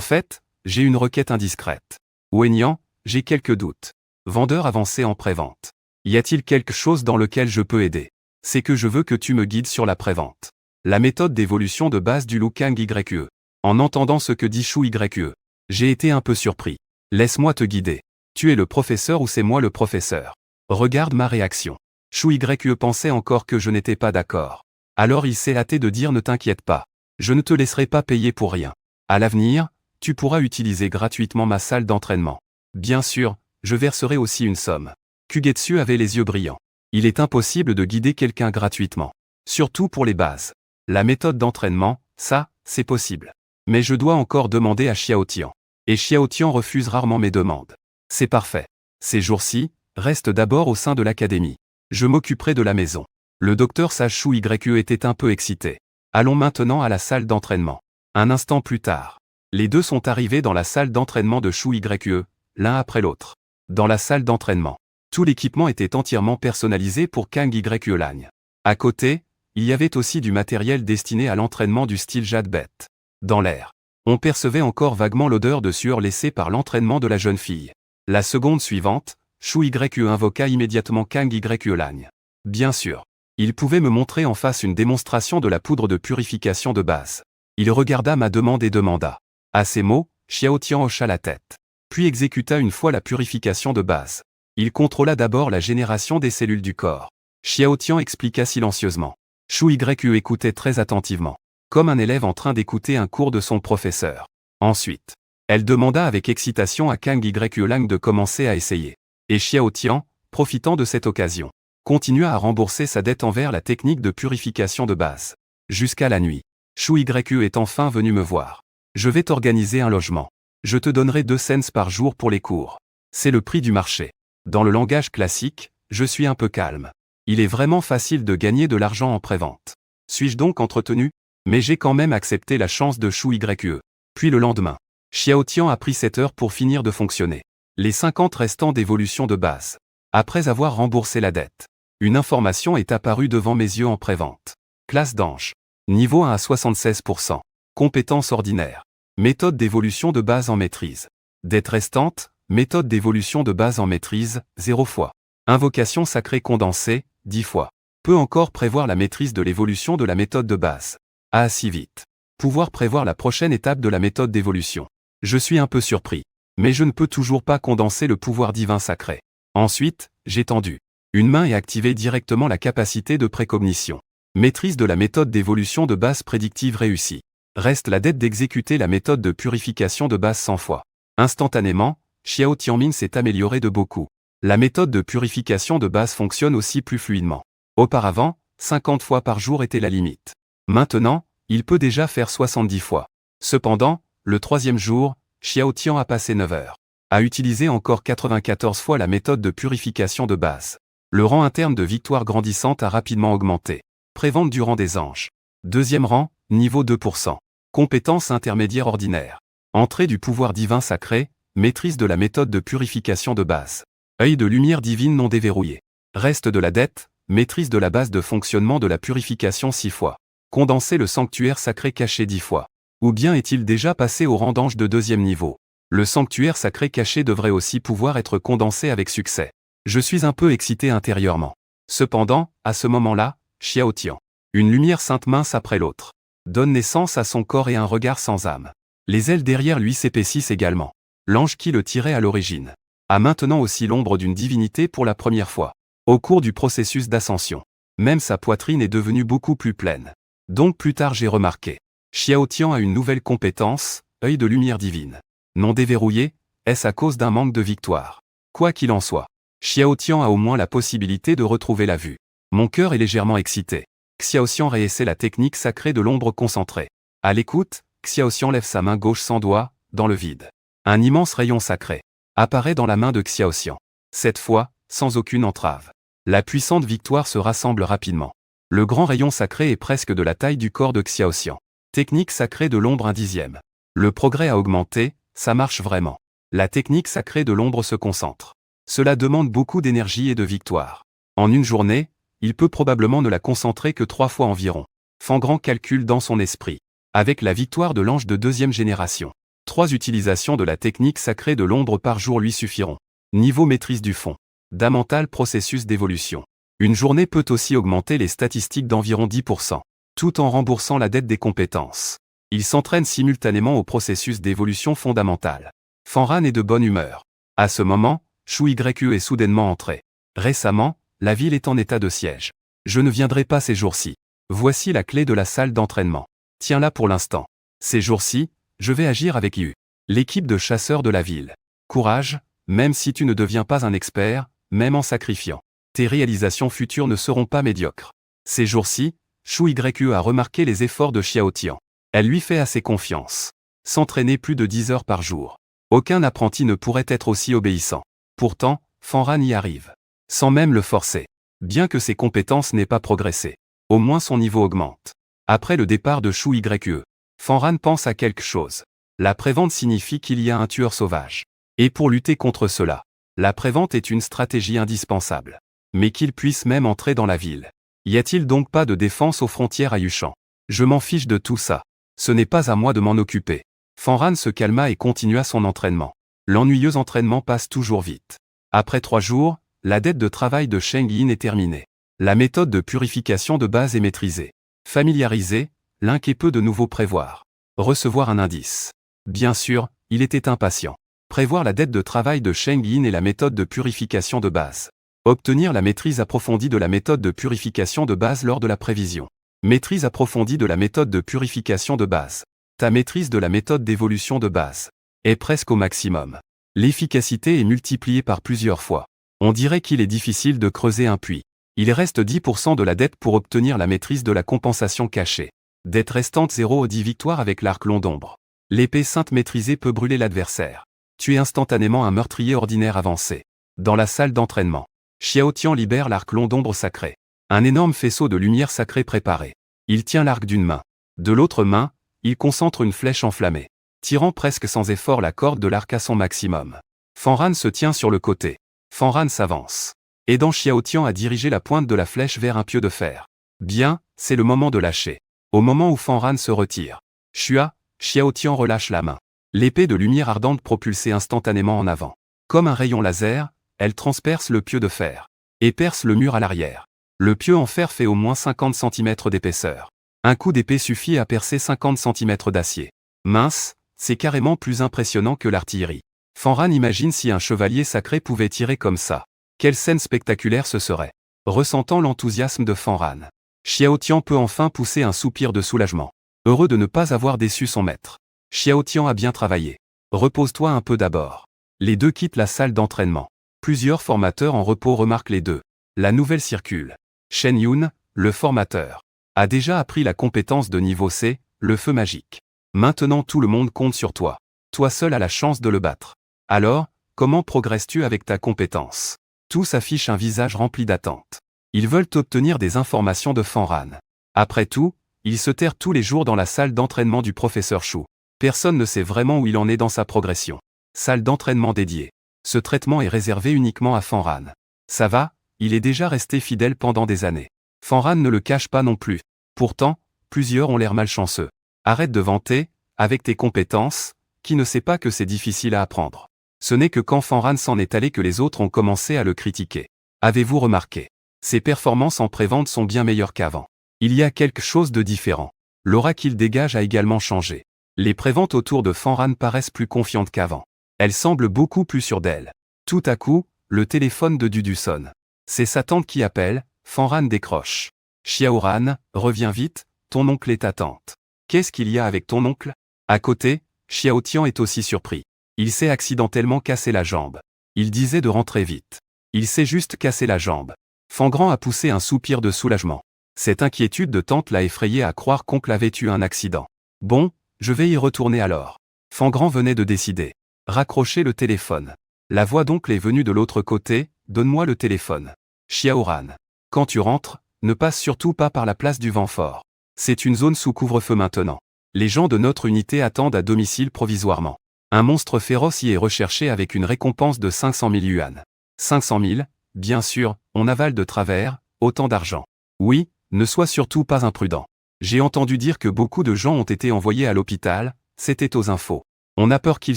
fait, j'ai une requête indiscrète. Wenyan, j'ai quelques doutes. Vendeur avancé en prévente. Y a-t-il quelque chose dans lequel je peux aider? C'est que je veux que tu me guides sur la prévente. La méthode d'évolution de base du Lu Kang YE. En entendant ce que dit Shu YE, j'ai été un peu surpris. Laisse-moi te guider. Tu es le professeur ou c'est moi le professeur? Regarde ma réaction. Shu YE pensait encore que je n'étais pas d'accord. Alors il s'est hâté de dire ne t'inquiète pas. Je ne te laisserai pas payer pour rien. À l'avenir, tu pourras utiliser gratuitement ma salle d'entraînement. Bien sûr, je verserai aussi une somme. Kugetsu avait les yeux brillants. Il est impossible de guider quelqu'un gratuitement. Surtout pour les bases. La méthode d'entraînement, ça, c'est possible. Mais je dois encore demander à Xiaotian. Et Xiaotian refuse rarement mes demandes. C'est parfait. Ces jours-ci, reste d'abord au sein de l'académie. Je m'occuperai de la maison. Le docteur sage Shu YE était un peu excité. Allons maintenant à la salle d'entraînement. Un instant plus tard. Les deux sont arrivés dans la salle d'entraînement de Shu YE, l'un après l'autre. Dans la salle d'entraînement, tout l'équipement était entièrement personnalisé pour Kang YE Lang. À côté, il y avait aussi du matériel destiné à l'entraînement du style Jade Bête. Dans l'air, on percevait encore vaguement l'odeur de sueur laissée par l'entraînement de la jeune fille. La seconde suivante, Shu YE invoqua immédiatement Kang YE Lang. Bien sûr, il pouvait me montrer en face une démonstration de la poudre de purification de base. Il regarda ma demande et demanda. À ces mots, Xiaotian hocha la tête. Puis exécuta une fois la purification de base. Il contrôla d'abord la génération des cellules du corps. Xiaotian expliqua silencieusement. Shu YE écoutait très attentivement, comme un élève en train d'écouter un cours de son professeur. Ensuite, elle demanda avec excitation à Kang YE Lang de commencer à essayer. Et Xiaotian, profitant de cette occasion, continua à rembourser sa dette envers la technique de purification de base. Jusqu'à la nuit, Shu YE est enfin venu me voir. Je vais t'organiser un logement. Je te donnerai 2 cents par jour pour les cours. C'est le prix du marché. Dans le langage classique, je suis un peu calme. Il est vraiment facile de gagner de l'argent en prévente. Suis-je donc entretenu? Mais j'ai quand même accepté la chance de Shu YE. Puis le lendemain, Xiaotian a pris 7 heures pour finir de fonctionner. Les 50 restants d'évolution de base. Après avoir remboursé la dette, une information est apparue devant mes yeux en prévente. Classe d'ange. Niveau 1 à 76%. Compétence ordinaire. Méthode d'évolution de base en maîtrise. Dette restante, méthode d'évolution de base en maîtrise, 0 fois. Invocation sacrée condensée, 10 fois. Peut encore prévoir la maîtrise de l'évolution de la méthode de base. Ah si vite. Pouvoir prévoir la prochaine étape de la méthode d'évolution. Je suis un peu surpris. Mais je ne peux toujours pas condenser le pouvoir divin sacré. Ensuite, j'ai tendu une main et activé directement la capacité de précognition. Maîtrise de la méthode d'évolution de base prédictive réussie. Reste la dette d'exécuter la méthode de purification de base 100 fois. Instantanément, Xiao Tianmin s'est amélioré de beaucoup. La méthode de purification de base fonctionne aussi plus fluidement. Auparavant, 50 fois par jour était la limite. Maintenant, il peut déjà faire 70 fois. Cependant, le 3e jour, Xiao Tian a passé 9 heures. A utilisé encore 94 fois la méthode de purification de base. Le rang interne de victoire grandissante a rapidement augmenté. Prévente du rang des anges. 2e rang, niveau 2%. Compétence intermédiaire ordinaire. Entrée du pouvoir divin sacré, maîtrise de la méthode de purification de base. Œil de lumière divine non déverrouillé. Reste de la dette, maîtrise de la base de fonctionnement de la purification 6 fois. Condenser le sanctuaire sacré caché 10 fois. Ou bien est-il déjà passé au rang d'ange de 2e niveau? Le sanctuaire sacré caché devrait aussi pouvoir être condensé avec succès. Je suis un peu excité intérieurement. Cependant, à ce moment-là, Xiao Tian, une lumière sainte mince après l'autre, donne naissance à son corps et un regard sans âme. Les ailes derrière lui s'épaississent également. L'ange qui le tirait à l'origine a maintenant aussi l'ombre d'une divinité pour la première fois. Au cours du processus d'ascension, même sa poitrine est devenue beaucoup plus pleine. Donc plus tard j'ai remarqué. Xiao Tian a une nouvelle compétence, œil de lumière divine. Non déverrouillé, est-ce à cause d'un manque de victoire? Quoi qu'il en soit, Xiao Tian a au moins la possibilité de retrouver la vue. Mon cœur est légèrement excité. Xiaoxian réessaie la technique sacrée de l'ombre concentrée. À l'écoute, Xiaoxian lève sa main gauche sans doigt, dans le vide. Un immense rayon sacré apparaît dans la main de Xiaoxian. Cette fois, sans aucune entrave. La puissante victoire se rassemble rapidement. Le grand rayon sacré est presque de la taille du corps de Xiaoxian. Technique sacrée de l'ombre 1/10. Le progrès a augmenté, ça marche vraiment. La technique sacrée de l'ombre se concentre. Cela demande beaucoup d'énergie et de victoire. En une journée, il peut probablement ne la concentrer que 3 fois environ. Fangrand calcule dans son esprit. Avec la victoire de l'ange de 2e génération, 3 utilisations de la technique sacrée de l'ombre par jour lui suffiront. Niveau maîtrise du fondamental processus d'évolution. Une journée peut aussi augmenter les statistiques d'environ 10%. tout en remboursant la dette des compétences. Il s'entraîne simultanément au processus d'évolution fondamentale. Fanran est de bonne humeur. À ce moment, Shu Yu est soudainement entré. Récemment, la ville est en état de siège. Je ne viendrai pas ces jours-ci. Voici la clé de la salle d'entraînement. Tiens-la pour l'instant. Ces jours-ci, je vais agir avec Yu. L'équipe de chasseurs de la ville. Courage, même si tu ne deviens pas un expert, même en sacrifiant. Tes réalisations futures ne seront pas médiocres. Ces jours-ci, Shu Yu a remarqué les efforts de Xiao Tian. Elle lui fait assez confiance. S'entraîner plus de 10 heures par jour. Aucun apprenti ne pourrait être aussi obéissant. Pourtant, Fanran y arrive. Sans même le forcer. Bien que ses compétences n'aient pas progressé. Au moins son niveau augmente. Après le départ de Shu Yu, Fanran pense à quelque chose. La prévente signifie qu'il y a un tueur sauvage. Et pour lutter contre cela, la prévente est une stratégie indispensable. Mais qu'il puisse même entrer dans la ville. Y a-t-il donc pas de défense aux frontières à Yushan? Je m'en fiche de tout ça. Ce n'est pas à moi de m'en occuper. Fanran se calma et continua son entraînement. L'ennuyeux entraînement passe toujours vite. Après 3 jours, la dette de travail de Sheng Yin est terminée. La méthode de purification de base est maîtrisée. Familiarisé, Link est peu de nouveau prévoir. Recevoir un indice. Bien sûr, il était impatient. Prévoir la dette de travail de Sheng Yin et la méthode de purification de base. Obtenir la maîtrise approfondie de la méthode de purification de base lors de la prévision. Maîtrise approfondie de la méthode de purification de base. Ta maîtrise de la méthode d'évolution de base est presque au maximum. L'efficacité est multipliée par plusieurs fois. On dirait qu'il est difficile de creuser un puits. Il reste 10% de la dette pour obtenir la maîtrise de la compensation cachée. Dette restante 0 aux 10 victoires avec l'arc long d'ombre. L'épée sainte maîtrisée peut brûler l'adversaire. Tuer instantanément un meurtrier ordinaire avancé. Dans la salle d'entraînement, Xiao Tian libère l'arc long d'ombre sacré. Un énorme faisceau de lumière sacrée préparé. Il tient l'arc d'une main. De l'autre main, il concentre une flèche enflammée, tirant presque sans effort la corde de l'arc à son maximum. Fanran se tient sur le côté. Fanran s'avance, aidant Xiao Tian à diriger la pointe de la flèche vers un pieu de fer. Bien, c'est le moment de lâcher. Au moment où Fanran se retire, Xiao Tian relâche la main. L'épée de lumière ardente propulsée instantanément en avant. Comme un rayon laser, elle transperce le pieu de fer et perce le mur à l'arrière. Le pieu en fer fait au moins 50 cm d'épaisseur. Un coup d'épée suffit à percer 50 cm d'acier. Mince, c'est carrément plus impressionnant que l'artillerie. Fanran imagine si un chevalier sacré pouvait tirer comme ça. Quelle scène spectaculaire ce serait. Ressentant l'enthousiasme de Fanran, Xiao Tian peut enfin pousser un soupir de soulagement. Heureux de ne pas avoir déçu son maître. Xiao Tian a bien travaillé. Repose-toi un peu d'abord. Les deux quittent la salle d'entraînement. Plusieurs formateurs en repos remarquent les deux. La nouvelle circule. Shen Yun, le formateur, a déjà appris la compétence de niveau C, le feu magique. Maintenant tout le monde compte sur toi. Toi seul as la chance de le battre. Alors, comment progresses-tu avec ta compétence? Tous affichent un visage rempli d'attente. Ils veulent obtenir des informations de Fanran. Après tout, ils se terrent tous les jours dans la salle d'entraînement du professeur Shu. Personne ne sait vraiment où il en est dans sa progression. Salle d'entraînement dédiée. Ce traitement est réservé uniquement à Fanran. Ça va, il est déjà resté fidèle pendant des années. Fanran ne le cache pas non plus. Pourtant, plusieurs ont l'air malchanceux. Arrête de vanter, avec tes compétences, qui ne sait pas que c'est difficile à apprendre. Ce n'est que quand Fanran s'en est allé que les autres ont commencé à le critiquer. Avez-vous remarqué? Ses performances en prévente sont bien meilleures qu'avant. Il y a quelque chose de différent. L'aura qu'il dégage a également changé. Les préventes autour de Fanran paraissent plus confiantes qu'avant. Elle semble beaucoup plus sûre d'elle. Tout à coup, le téléphone de Dudu sonne. C'est sa tante qui appelle, Fanran décroche. Xiaoran, reviens vite, ton oncle est ta tante. Qu'est-ce qu'il y a avec ton oncle? À côté, Xiao Tian est aussi surpris. Il s'est accidentellement cassé la jambe. Il disait de rentrer vite. Il s'est juste cassé la jambe. Fangran a poussé un soupir de soulagement. Cette inquiétude de tante l'a effrayé à croire qu'oncle avait eu un accident. Bon, je vais y retourner alors. Fangran venait de décider. Raccrocher le téléphone. La voix d'oncle est venue de l'autre côté, donne-moi le téléphone. Xiaoran. Quand tu rentres, ne passe surtout pas par la place du vent fort. C'est une zone sous couvre-feu maintenant. Les gens de notre unité attendent à domicile provisoirement. Un monstre féroce y est recherché avec une récompense de 500 000 yuan. 500 000, bien sûr, on avale de travers, autant d'argent. Oui, ne sois surtout pas imprudent. J'ai entendu dire que beaucoup de gens ont été envoyés à l'hôpital, c'était aux infos. On a peur qu'il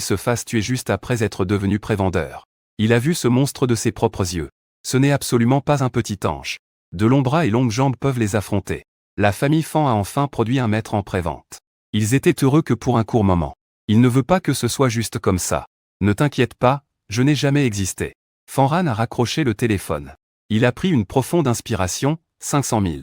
se fasse tuer juste après être devenu prévendeur. Il a vu ce monstre de ses propres yeux. Ce n'est absolument pas un petit ange. De longs bras et longues jambes peuvent les affronter. La famille Fan a enfin produit un maître en prévente. Ils étaient heureux que pour un court moment. Il ne veut pas que ce soit juste comme ça. Ne t'inquiète pas, je n'ai jamais existé. Fanran a raccroché le téléphone. Il a pris une profonde inspiration, 500 000.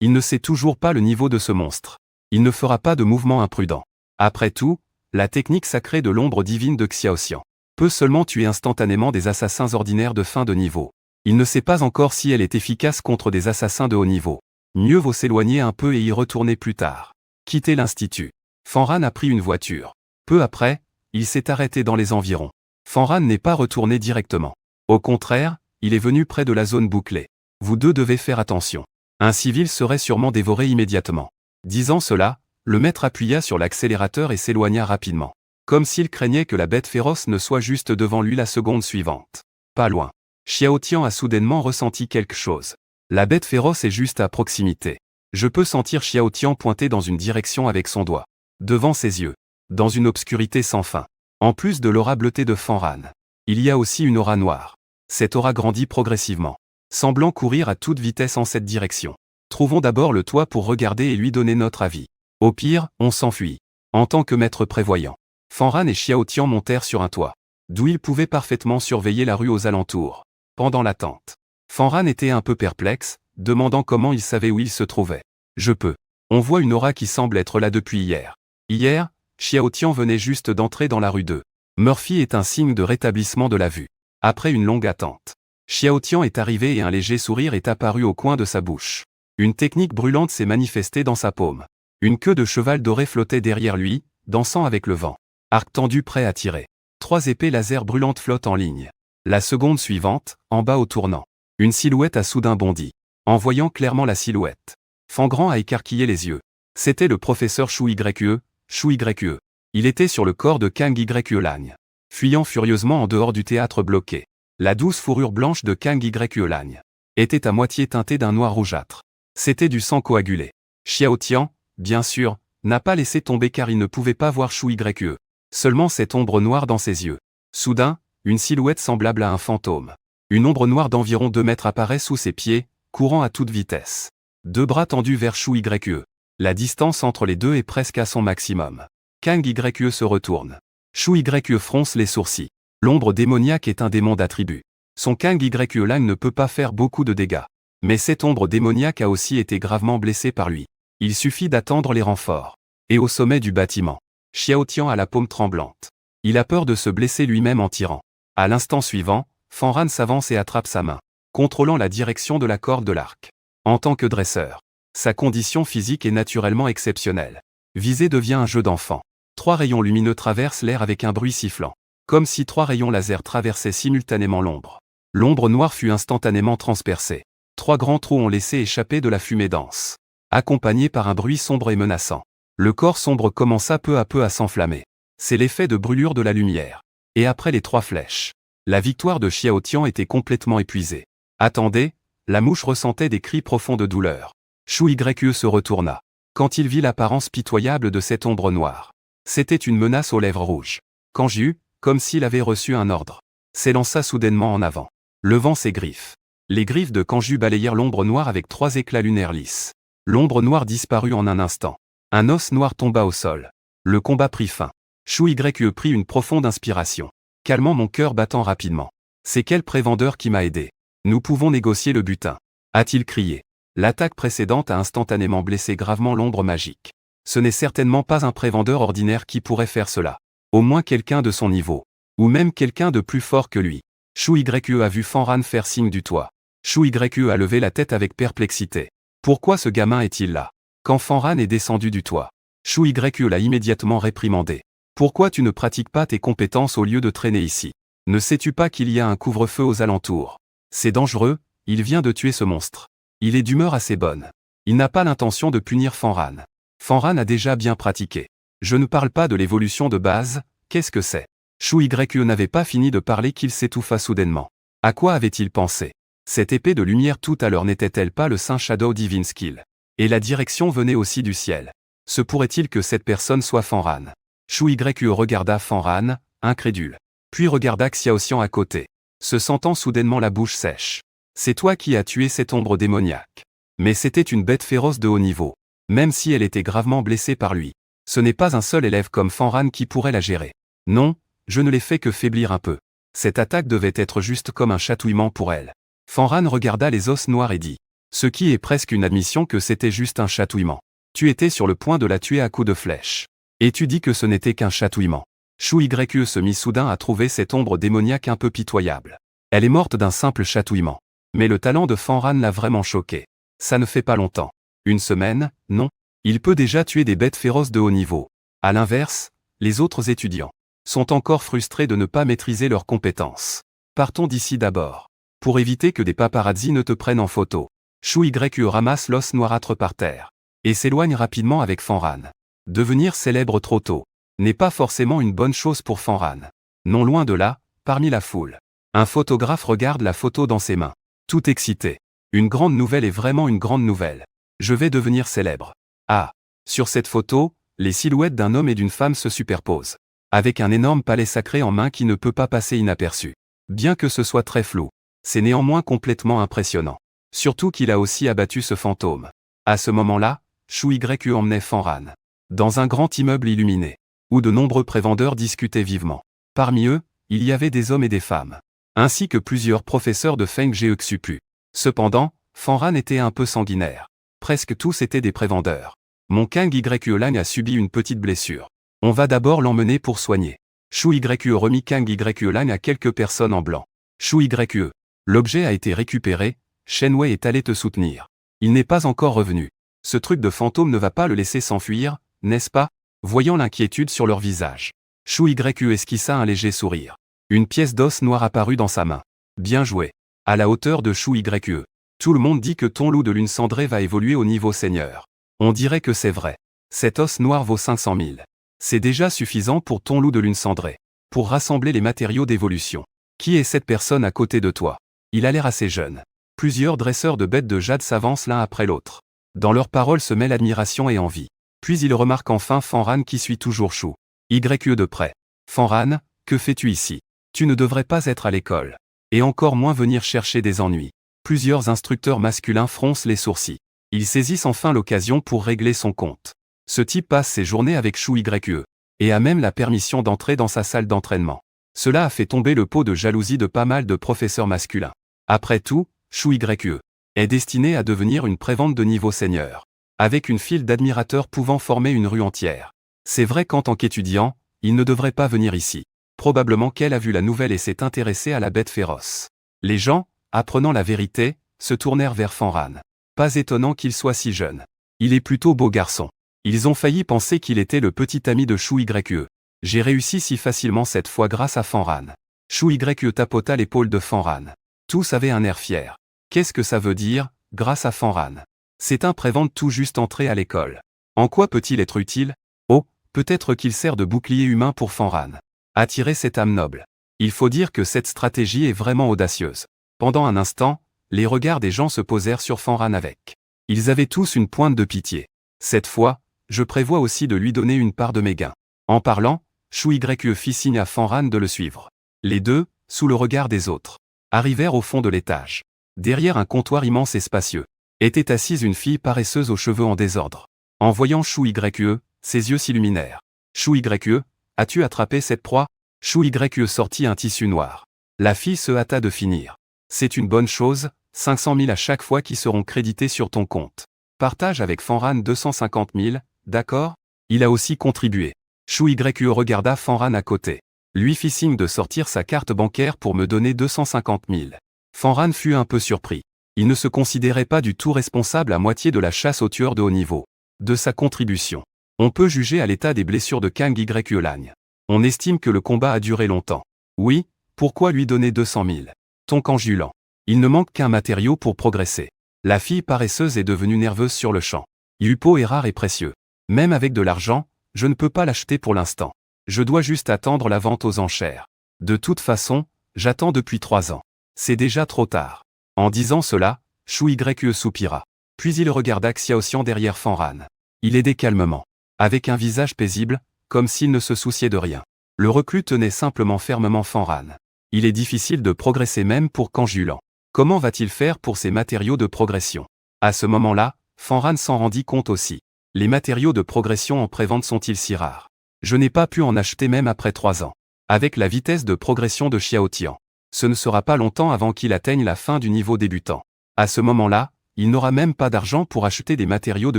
Il ne sait toujours pas le niveau de ce monstre. Il ne fera pas de mouvement imprudent. Après tout, la technique sacrée de l'ombre divine de Xiaoxian peut seulement tuer instantanément des assassins ordinaires de fin de niveau. Il ne sait pas encore si elle est efficace contre des assassins de haut niveau. Mieux vaut s'éloigner un peu et y retourner plus tard. Quitter l'institut. Fanran a pris une voiture. Peu après, il s'est arrêté dans les environs. Fanran n'est pas retourné directement. Au contraire, il est venu près de la zone bouclée. Vous deux devez faire attention. Un civil serait sûrement dévoré immédiatement. Disant cela, le maître appuya sur l'accélérateur et s'éloigna rapidement. Comme s'il craignait que la bête féroce ne soit juste devant lui la seconde suivante. Pas loin. Xiaotian a soudainement ressenti quelque chose. La bête féroce est juste à proximité. Je peux sentir Xiaotian pointer dans une direction avec son doigt. Devant ses yeux. Dans une obscurité sans fin. En plus de l'aura bleutée de Fanran, il y a aussi une aura noire. Cette aura grandit progressivement, semblant courir à toute vitesse en cette direction. Trouvons d'abord le toit pour regarder et lui donner notre avis. Au pire, on s'enfuit. En tant que maître prévoyant, Fanran et Xiaotian montèrent sur un toit, d'où ils pouvaient parfaitement surveiller la rue aux alentours. Pendant l'attente, Fanran était un peu perplexe, demandant comment il savait où il se trouvait. Je peux. On voit une aura qui semble être là depuis hier. Hier, Xiaotian venait juste d'entrer dans la rue 2. Murphy est un signe de rétablissement de la vue. Après une longue attente, Xiaotian est arrivé et un léger sourire est apparu au coin de sa bouche. Une technique brûlante s'est manifestée dans sa paume. Une queue de cheval doré flottait derrière lui, dansant avec le vent. Arc tendu prêt à tirer. 3 épées laser brûlantes flottent en ligne. La seconde suivante, en bas au tournant. Une silhouette a soudain bondi. En voyant clairement la silhouette, Fangran a écarquillé les yeux. C'était le professeur Shu Yue. Il était sur le corps de Kang Yue Lang. Fuyant furieusement en dehors du théâtre bloqué. La douce fourrure blanche de Kang Yue Lang était à moitié teintée d'un noir rougeâtre. C'était du sang coagulé. Xiaotian, bien sûr, n'a pas laissé tomber car il ne pouvait pas voir Shu Yue. Seulement cette ombre noire dans ses yeux. Soudain, une silhouette semblable à un fantôme. Une ombre noire d'environ 2 mètres apparaît sous ses pieds, courant à toute vitesse. 2 bras tendus vers Shu Yue. La distance entre les deux est presque à son maximum. Kang Yue se retourne. Shu Yue fronce les sourcils. L'ombre démoniaque est un démon d'attribut. Son Kang Yue Lang ne peut pas faire beaucoup de dégâts. Mais cette ombre démoniaque a aussi été gravement blessée par lui. Il suffit d'attendre les renforts. Et au sommet du bâtiment, Xiaotian a la paume tremblante. Il a peur de se blesser lui-même en tirant. À l'instant suivant, Fanran s'avance et attrape sa main, contrôlant la direction de la corde de l'arc. En tant que dresseur, sa condition physique est naturellement exceptionnelle. Viser devient un jeu d'enfant. 3 rayons lumineux traversent l'air avec un bruit sifflant. Comme si 3 rayons laser traversaient simultanément l'ombre. L'ombre noire fut instantanément transpercée. 3 grands trous ont laissé échapper de la fumée dense. Accompagné par un bruit sombre et menaçant. Le corps sombre commença peu à peu à s'enflammer. C'est l'effet de brûlure de la lumière. Et après les 3 flèches, la victoire de Xiaotian était complètement épuisée. Attendez, la mouche ressentait des cris profonds de douleur. Shu Yue se retourna. Quand il vit l'apparence pitoyable de cette ombre noire. C'était une menace aux lèvres rouges. Kanju, comme s'il avait reçu un ordre, s'élança soudainement en avant, levant ses griffes. Les griffes de Kanju balayèrent l'ombre noire avec 3 éclats lunaires lisses. L'ombre noire disparut en un instant. Un os noir tomba au sol. Le combat prit fin. Shu Yue prit une profonde inspiration, calmant mon cœur battant rapidement. C'est quel prévendeur qui m'a aidé. Nous pouvons négocier le butin, a-t-il crié. L'attaque précédente a instantanément blessé gravement l'ombre magique. Ce n'est certainement pas un prévendeur ordinaire qui pourrait faire cela. Au moins quelqu'un de son niveau. Ou même quelqu'un de plus fort que lui. Shu Yue a vu Fanran faire signe du toit. Shu Yue a levé la tête avec perplexité. Pourquoi ce gamin est-il là? Quand Fanran est descendu du toit, Shu Yue l'a immédiatement réprimandé. Pourquoi tu ne pratiques pas tes compétences au lieu de traîner ici? Ne sais-tu pas qu'il y a un couvre-feu aux alentours? C'est dangereux, il vient de tuer ce monstre. Il est d'humeur assez bonne. Il n'a pas l'intention de punir Fanran. Fanran a déjà bien pratiqué. Je ne parle pas de l'évolution de base, qu'est-ce que c'est? Shu Yue n'avait pas fini de parler qu'il s'étouffa soudainement. À quoi avait-il pensé? Cette épée de lumière tout à l'heure n'était-elle pas le Saint Shadow Divine Skill? Et la direction venait aussi du ciel. Se pourrait-il que cette personne soit Fanran? Shu Yue regarda Fanran, incrédule. Puis regarda Xiaoxian à côté, se sentant soudainement la bouche sèche. C'est toi qui as tué cette ombre démoniaque. Mais c'était une bête féroce de haut niveau. Même si elle était gravement blessée par lui. Ce n'est pas un seul élève comme Fanran qui pourrait la gérer. Non, je ne l'ai fait que faiblir un peu. Cette attaque devait être juste comme un chatouillement pour elle. Fanran regarda les os noirs et dit. Ce qui est presque une admission que c'était juste un chatouillement. Tu étais sur le point de la tuer à coups de flèche. Et tu dis que ce n'était qu'un chatouillement. Shu Yue se mit soudain à trouver cette ombre démoniaque un peu pitoyable. Elle est morte d'un simple chatouillement. Mais le talent de Fanran l'a vraiment choqué. Ça ne fait pas longtemps. Une semaine, non. Il peut déjà tuer des bêtes féroces de haut niveau. À l'inverse, les autres étudiants sont encore frustrés de ne pas maîtriser leurs compétences. Partons d'ici d'abord. Pour éviter que des paparazzis ne te prennent en photo. Shu Yue ramasse l'os noirâtre par terre. Et s'éloigne rapidement avec Fanran. Devenir célèbre trop tôt n'est pas forcément une bonne chose pour Fanran. Non loin de là, parmi la foule. Un photographe regarde la photo dans ses mains. Tout excité. Une grande nouvelle est vraiment une grande nouvelle. Je vais devenir célèbre. Ah. Sur cette photo, les silhouettes d'un homme et d'une femme se superposent. Avec un énorme palais sacré en main qui ne peut pas passer inaperçu. Bien que ce soit très flou, c'est néanmoins complètement impressionnant. Surtout qu'il a aussi abattu ce fantôme. À ce moment-là, Shu Yue emmenait Fanran dans un grand immeuble illuminé, où de nombreux prévendeurs discutaient vivement. Parmi eux, il y avait des hommes et des femmes, ainsi que plusieurs professeurs de Feng Zhexupu. Cependant, Fanran était un peu sanguinaire. Presque tous étaient des prévendeurs. Mon Kang Yue Lang a subi une petite blessure. On va d'abord l'emmener pour soigner. Shu Yue remit Kang Yue Lang à quelques personnes en blanc. Shu Yue, l'objet a été récupéré, Shen Wei est allé te soutenir. Il n'est pas encore revenu. Ce truc de fantôme ne va pas le laisser s'enfuir, n'est-ce pas? Voyant l'inquiétude sur leur visage. Shu Yue esquissa un léger sourire. Une pièce d'os noir apparut dans sa main. Bien joué. À la hauteur de Shu Yue. Tout le monde dit que ton loup de lune cendrée va évoluer au niveau seigneur. On dirait que c'est vrai. Cet os noir vaut 500 000. C'est déjà suffisant pour ton loup de lune cendrée. Pour rassembler les matériaux d'évolution. Qui est cette personne à côté de toi? Il a l'air assez jeune. Plusieurs dresseurs de bêtes de jade s'avancent l'un après l'autre. Dans leurs paroles se mêlent admiration et envie. Puis il remarque enfin Fanran qui suit toujours Shu Yue de près. Fanran, que fais-tu ici? Tu ne devrais pas être à l'école. Et encore moins venir chercher des ennuis. Plusieurs instructeurs masculins froncent les sourcils. Ils saisissent enfin l'occasion pour régler son compte. Ce type passe ses journées avec Shu Yue. Et a même la permission d'entrer dans sa salle d'entraînement. Cela a fait tomber le pot de jalousie de pas mal de professeurs masculins. Après tout, Shu Yue est destiné à devenir une prévente de niveau seigneur. Avec une file d'admirateurs pouvant former une rue entière. C'est vrai qu'en tant qu'étudiant, il ne devrait pas venir ici. Probablement qu'elle a vu la nouvelle et s'est intéressée à la bête féroce. Les gens, apprenant la vérité, se tournèrent vers Fanran. Pas étonnant qu'il soit si jeune. Il est plutôt beau garçon. Ils ont failli penser qu'il était le petit ami de Shu Yue. J'ai réussi si facilement cette fois grâce à Fanran. Shu Yue tapota l'épaule de Fanran. Tous avaient un air fier. Qu'est-ce que ça veut dire, grâce à Fanran? C'est un prévente tout juste entré à l'école. En quoi peut-il être utile? Oh, peut-être qu'il sert de bouclier humain pour Fanran. Attirer cette âme noble. Il faut dire que cette stratégie est vraiment audacieuse. Pendant un instant, les regards des gens se posèrent sur Fanran avec. Ils avaient tous une pointe de pitié. Cette fois, je prévois aussi de lui donner une part de mes gains. En parlant, Shu Yue fit signe à Fanran de le suivre. Les deux, sous le regard des autres, arrivèrent au fond de l'étage. Derrière un comptoir immense et spacieux, était assise une fille paresseuse aux cheveux en désordre. En voyant Shu Yue, ses yeux s'illuminèrent. Shu Yue, as-tu attrapé cette proie? Shu Yue sortit un tissu noir. La fille se hâta de finir. C'est une bonne chose, 500 000 à chaque fois qui seront crédités sur ton compte. Partage avec Fanran 250 000, d'accord? Il a aussi contribué. Shu Yue regarda Fanran à côté. Lui fit signe de sortir sa carte bancaire pour me donner 250 000. Fanran fut un peu surpris. Il ne se considérait pas du tout responsable à moitié de la chasse aux tueurs de haut niveau. De sa contribution. On peut juger à l'état des blessures de Kang Yue Lang. On estime que le combat a duré longtemps. Oui, pourquoi lui donner 200 000? Ton canjulant. Il ne manque qu'un matériau pour progresser. La fille paresseuse est devenue nerveuse sur le champ. Yupo est rare et précieux. Même avec de l'argent, je ne peux pas l'acheter pour l'instant. Je dois juste attendre la vente aux enchères. De toute façon, j'attends depuis 3 ans. C'est déjà trop tard. En disant cela, Shu Yue soupira. Puis il regarda Xiaoxian derrière Fanran. Il aidait calmement. Avec un visage paisible, comme s'il ne se souciait de rien. Le reclus tenait simplement fermement Fanran. Il est difficile de progresser même pour Kanjulan. Comment va-t-il faire pour ses matériaux de progression? À ce moment-là, Fanran s'en rendit compte aussi. Les matériaux de progression en prévente sont-ils si rares? Je n'ai pas pu en acheter même après 3 ans. Avec la vitesse de progression de Xiao Tian, ce ne sera pas longtemps avant qu'il atteigne la fin du niveau débutant. À ce moment-là, il n'aura même pas d'argent pour acheter des matériaux de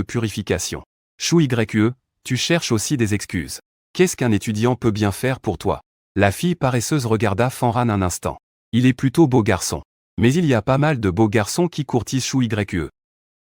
purification. Chou Yue, tu cherches aussi des excuses. Qu'est-ce qu'un étudiant peut bien faire pour toi? La fille paresseuse regarda Fanran un instant. Il est plutôt beau garçon. Mais il y a pas mal de beaux garçons qui courtisent Chou Yue.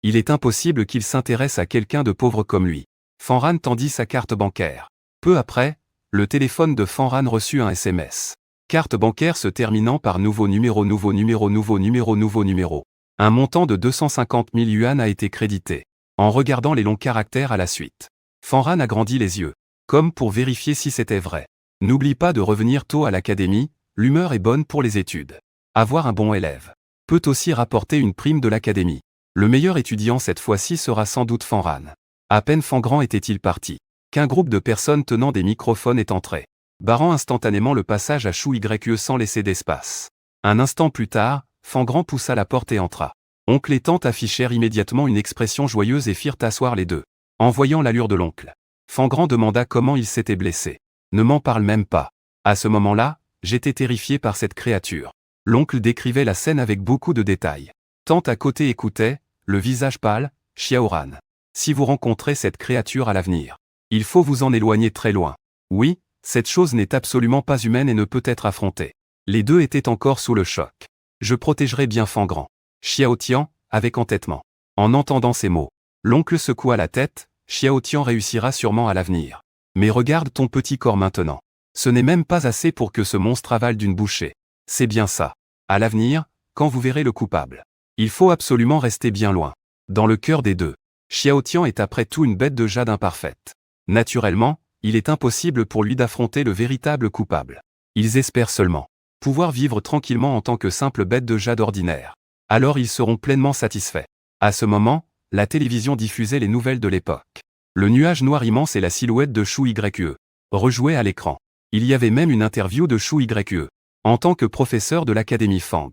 Il est impossible qu'il s'intéresse à quelqu'un de pauvre comme lui. Fanran tendit sa carte bancaire. Peu après, le téléphone de Fanran reçut un SMS. Carte bancaire se terminant par nouveau numéro, nouveau numéro, nouveau numéro, nouveau numéro. Un montant de 250 000 yuan a été crédité. En regardant les longs caractères à la suite, Fanran agrandit les yeux, comme pour vérifier si c'était vrai. N'oublie pas de revenir tôt à l'académie, l'humeur est bonne pour les études. Avoir un bon élève peut aussi rapporter une prime de l'académie. Le meilleur étudiant cette fois-ci sera sans doute Fanran. À peine Fangrand était-il parti, qu'un groupe de personnes tenant des microphones est entré, barrant instantanément le passage à Chou Yue sans laisser d'espace. Un instant plus tard, Fangrand poussa la porte et entra. Oncle et tante affichèrent immédiatement une expression joyeuse et firent asseoir les deux. En voyant l'allure de l'oncle, Fangrand demanda comment il s'était blessé. Ne m'en parle même pas. À ce moment-là, j'étais terrifié par cette créature. L'oncle décrivait la scène avec beaucoup de détails. Tante à côté écoutait, le visage pâle, Xiaoran. Si vous rencontrez cette créature à l'avenir, il faut vous en éloigner très loin. Oui, cette chose n'est absolument pas humaine et ne peut être affrontée. Les deux étaient encore sous le choc. Je protégerai bien Fangrand. Xiao Tian, avec entêtement. En entendant ces mots, l'oncle secoua la tête, Xiao Tian réussira sûrement à l'avenir. Mais regarde ton petit corps maintenant. Ce n'est même pas assez pour que ce monstre avale d'une bouchée. C'est bien ça. À l'avenir, quand vous verrez le coupable, il faut absolument rester bien loin. Dans le cœur des deux, Xiao Tian est après tout une bête de jade imparfaite. Naturellement, il est impossible pour lui d'affronter le véritable coupable. Ils espèrent seulement pouvoir vivre tranquillement en tant que simple bête de jade ordinaire. Alors ils seront pleinement satisfaits. À ce moment, la télévision diffusait les nouvelles de l'époque. Le nuage noir immense et la silhouette de Chou Yue rejouaient à l'écran. Il y avait même une interview de Chou Yue en tant que professeur de l'Académie Fang.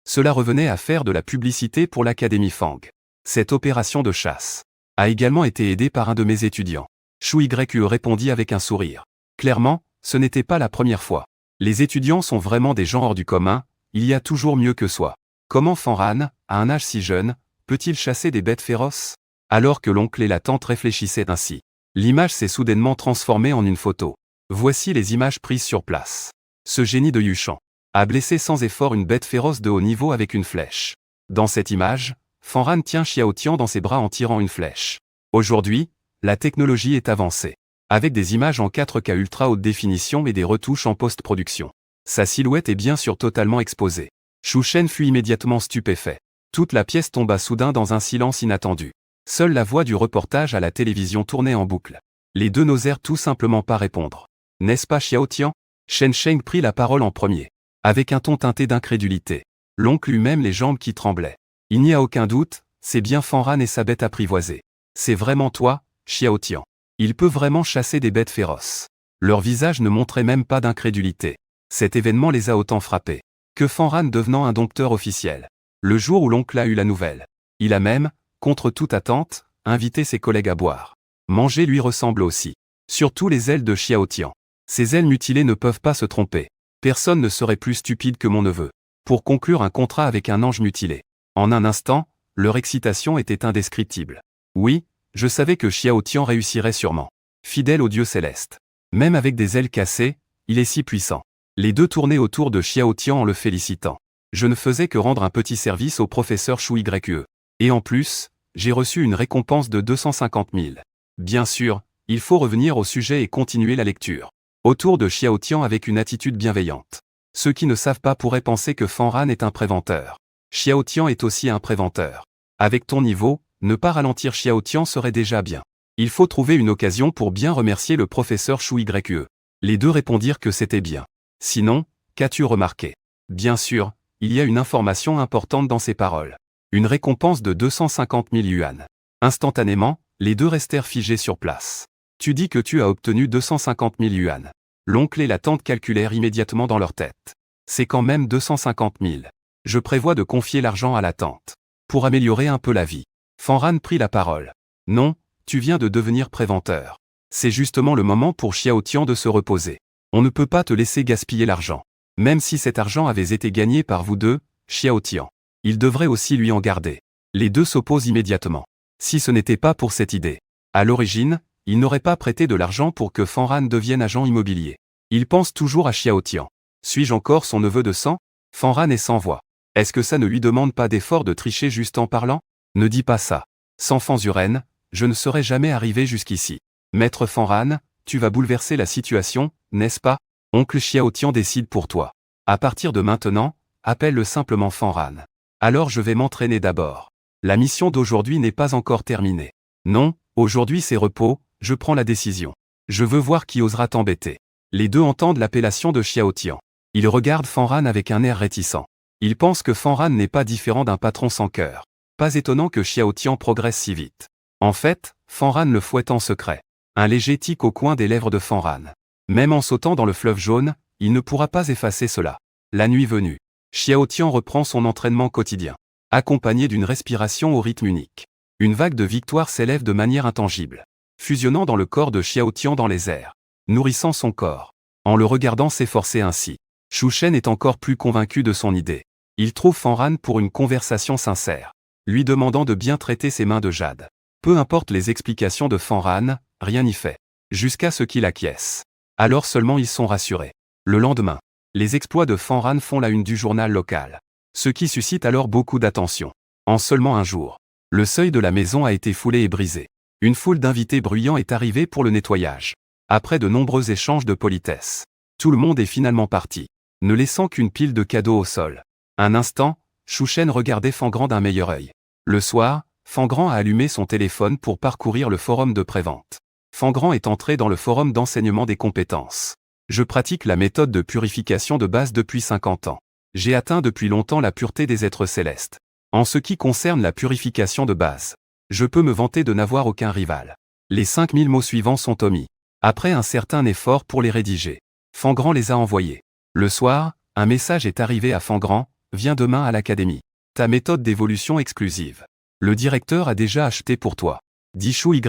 Cela revenait à faire de la publicité pour l'Académie Fang. Cette opération de chasse a également été aidée par un de mes étudiants. Chou Yue répondit avec un sourire. Clairement, ce n'était pas la première fois. Les étudiants sont vraiment des gens hors du commun, il y a toujours mieux que soi. Comment Fanran, à un âge si jeune, peut-il chasser des bêtes féroces? Alors que l'oncle et la tante réfléchissaient ainsi, l'image s'est soudainement transformée en une photo. Voici les images prises sur place. Ce génie de Yushan a blessé sans effort une bête féroce de haut niveau avec une flèche. Dans cette image, Fanran tient Xiao Tian dans ses bras en tirant une flèche. Aujourd'hui, la technologie est avancée, avec des images en 4K ultra haute définition et des retouches en post-production. Sa silhouette est bien sûr totalement exposée. Shu Shen fut immédiatement stupéfait. Toute la pièce tomba soudain dans un silence inattendu. Seule la voix du reportage à la télévision tournait en boucle. Les deux n'osèrent tout simplement pas répondre. N'est-ce pas Xiao Tian? Shen Sheng prit la parole en premier, avec un ton teinté d'incrédulité. L'oncle eut même les jambes qui tremblaient. Il n'y a aucun doute, c'est bien Fanran et sa bête apprivoisée. C'est vraiment toi, Xiao Tian. Il peut vraiment chasser des bêtes féroces. Leur visage ne montrait même pas d'incrédulité. Cet événement les a autant frappés que Fanran devenant un dompteur officiel. Le jour où l'oncle a eu la nouvelle, il a même, contre toute attente, invité ses collègues à boire. Manger lui ressemble aussi. Surtout les ailes de Xiao Tian. Ces ailes mutilées ne peuvent pas se tromper. Personne ne serait plus stupide que mon neveu pour conclure un contrat avec un ange mutilé. En un instant, leur excitation était indescriptible. Oui, je savais que Xiao Tian réussirait sûrement. Fidèle au dieu céleste. Même avec des ailes cassées, il est si puissant. Les deux tournaient autour de Xiao Tian en le félicitant. Je ne faisais que rendre un petit service au professeur Chou Yue. Et en plus, j'ai reçu une récompense de 250 000. Bien sûr, il faut revenir au sujet et continuer la lecture. Autour de Xiao Tian avec une attitude bienveillante. Ceux qui ne savent pas pourraient penser que Fanran est un préventeur. Xiao Tian est aussi un préventeur. Avec ton niveau, ne pas ralentir Xiao Tian serait déjà bien. Il faut trouver une occasion pour bien remercier le professeur Chou Yue. Les deux répondirent que c'était bien. Sinon, qu'as-tu remarqué? Bien sûr, il y a une information importante dans ces paroles. Une récompense de 250 000 yuan. Instantanément, les deux restèrent figés sur place. Tu dis que tu as obtenu 250 000 yuan. L'oncle et la tante calculèrent immédiatement dans leur tête. C'est quand même 250 000. Je prévois de confier l'argent à la tante pour améliorer un peu la vie Fanran prit la parole. Non, tu viens de devenir préventeur. C'est justement le moment pour Xiao Tian de se reposer. On ne peut pas te laisser gaspiller l'argent. Même si cet argent avait été gagné par vous deux, Xiao Tian. Il devrait aussi lui en garder. Les deux s'opposent immédiatement. Si ce n'était pas pour cette idée. À l'origine, il n'aurait pas prêté de l'argent pour que Fanran devienne agent immobilier. Il pense toujours à Xiao Tian. Suis-je encore son neveu de sang? Fanran est sans voix. Est-ce que ça ne lui demande pas d'effort de tricher juste en parlant? Ne dis pas ça. Sans Fanzuren, je ne serais jamais arrivé jusqu'ici. Maître Fanran, tu vas bouleverser la situation, n'est-ce pas? Oncle Xiao Tian décide pour toi. À partir de maintenant, appelle-le simplement Fanran. Alors je vais m'entraîner d'abord. La mission d'aujourd'hui n'est pas encore terminée. Non, aujourd'hui c'est repos, je prends la décision. Je veux voir qui osera t'embêter. Les deux entendent l'appellation de Xiao Tian. Ils regardent Fanran avec un air réticent. Ils pensent que Fanran n'est pas différent d'un patron sans cœur. Pas étonnant que Xiao Tian progresse si vite. En fait, Fanran le fouette en secret. Un léger tic au coin des lèvres de Fanran. Même en sautant dans le fleuve jaune, il ne pourra pas effacer cela. La nuit venue, Xiao Tian reprend son entraînement quotidien. Accompagné d'une respiration au rythme unique. Une vague de victoire s'élève de manière intangible. Fusionnant dans le corps de Xiao Tian dans les airs. Nourrissant son corps. En le regardant s'efforcer ainsi. Shu Shen est encore plus convaincu de son idée. Il trouve Fanran pour une conversation sincère. Lui demandant de bien traiter ses mains de jade. Peu importe les explications de Fanran, rien n'y fait. Jusqu'à ce qu'il acquiesce. Alors seulement ils sont rassurés. Le lendemain, les exploits de Fanran font la une du journal local. Ce qui suscite alors beaucoup d'attention. En seulement un jour, le seuil de la maison a été foulé et brisé. Une foule d'invités bruyants est arrivée pour le nettoyage. Après de nombreux échanges de politesse, tout le monde est finalement parti, ne laissant qu'une pile de cadeaux au sol. Un instant, Shu Shen regardait Fangrand d'un meilleur œil. Le soir, Fangrand a allumé son téléphone pour parcourir le forum de prévente. Fangrand est entré dans le forum d'enseignement des compétences. Je pratique la méthode de purification de base depuis 50 ans. J'ai atteint depuis longtemps la pureté des êtres célestes. En ce qui concerne la purification de base, je peux me vanter de n'avoir aucun rival. Les 5000 mots suivants sont omis. Après un certain effort pour les rédiger, Fangrand les a envoyés. Le soir, un message est arrivé à Fangrand, viens demain à l'académie. Ta méthode d'évolution exclusive. Le directeur a déjà acheté pour toi. Dit Shu Ye.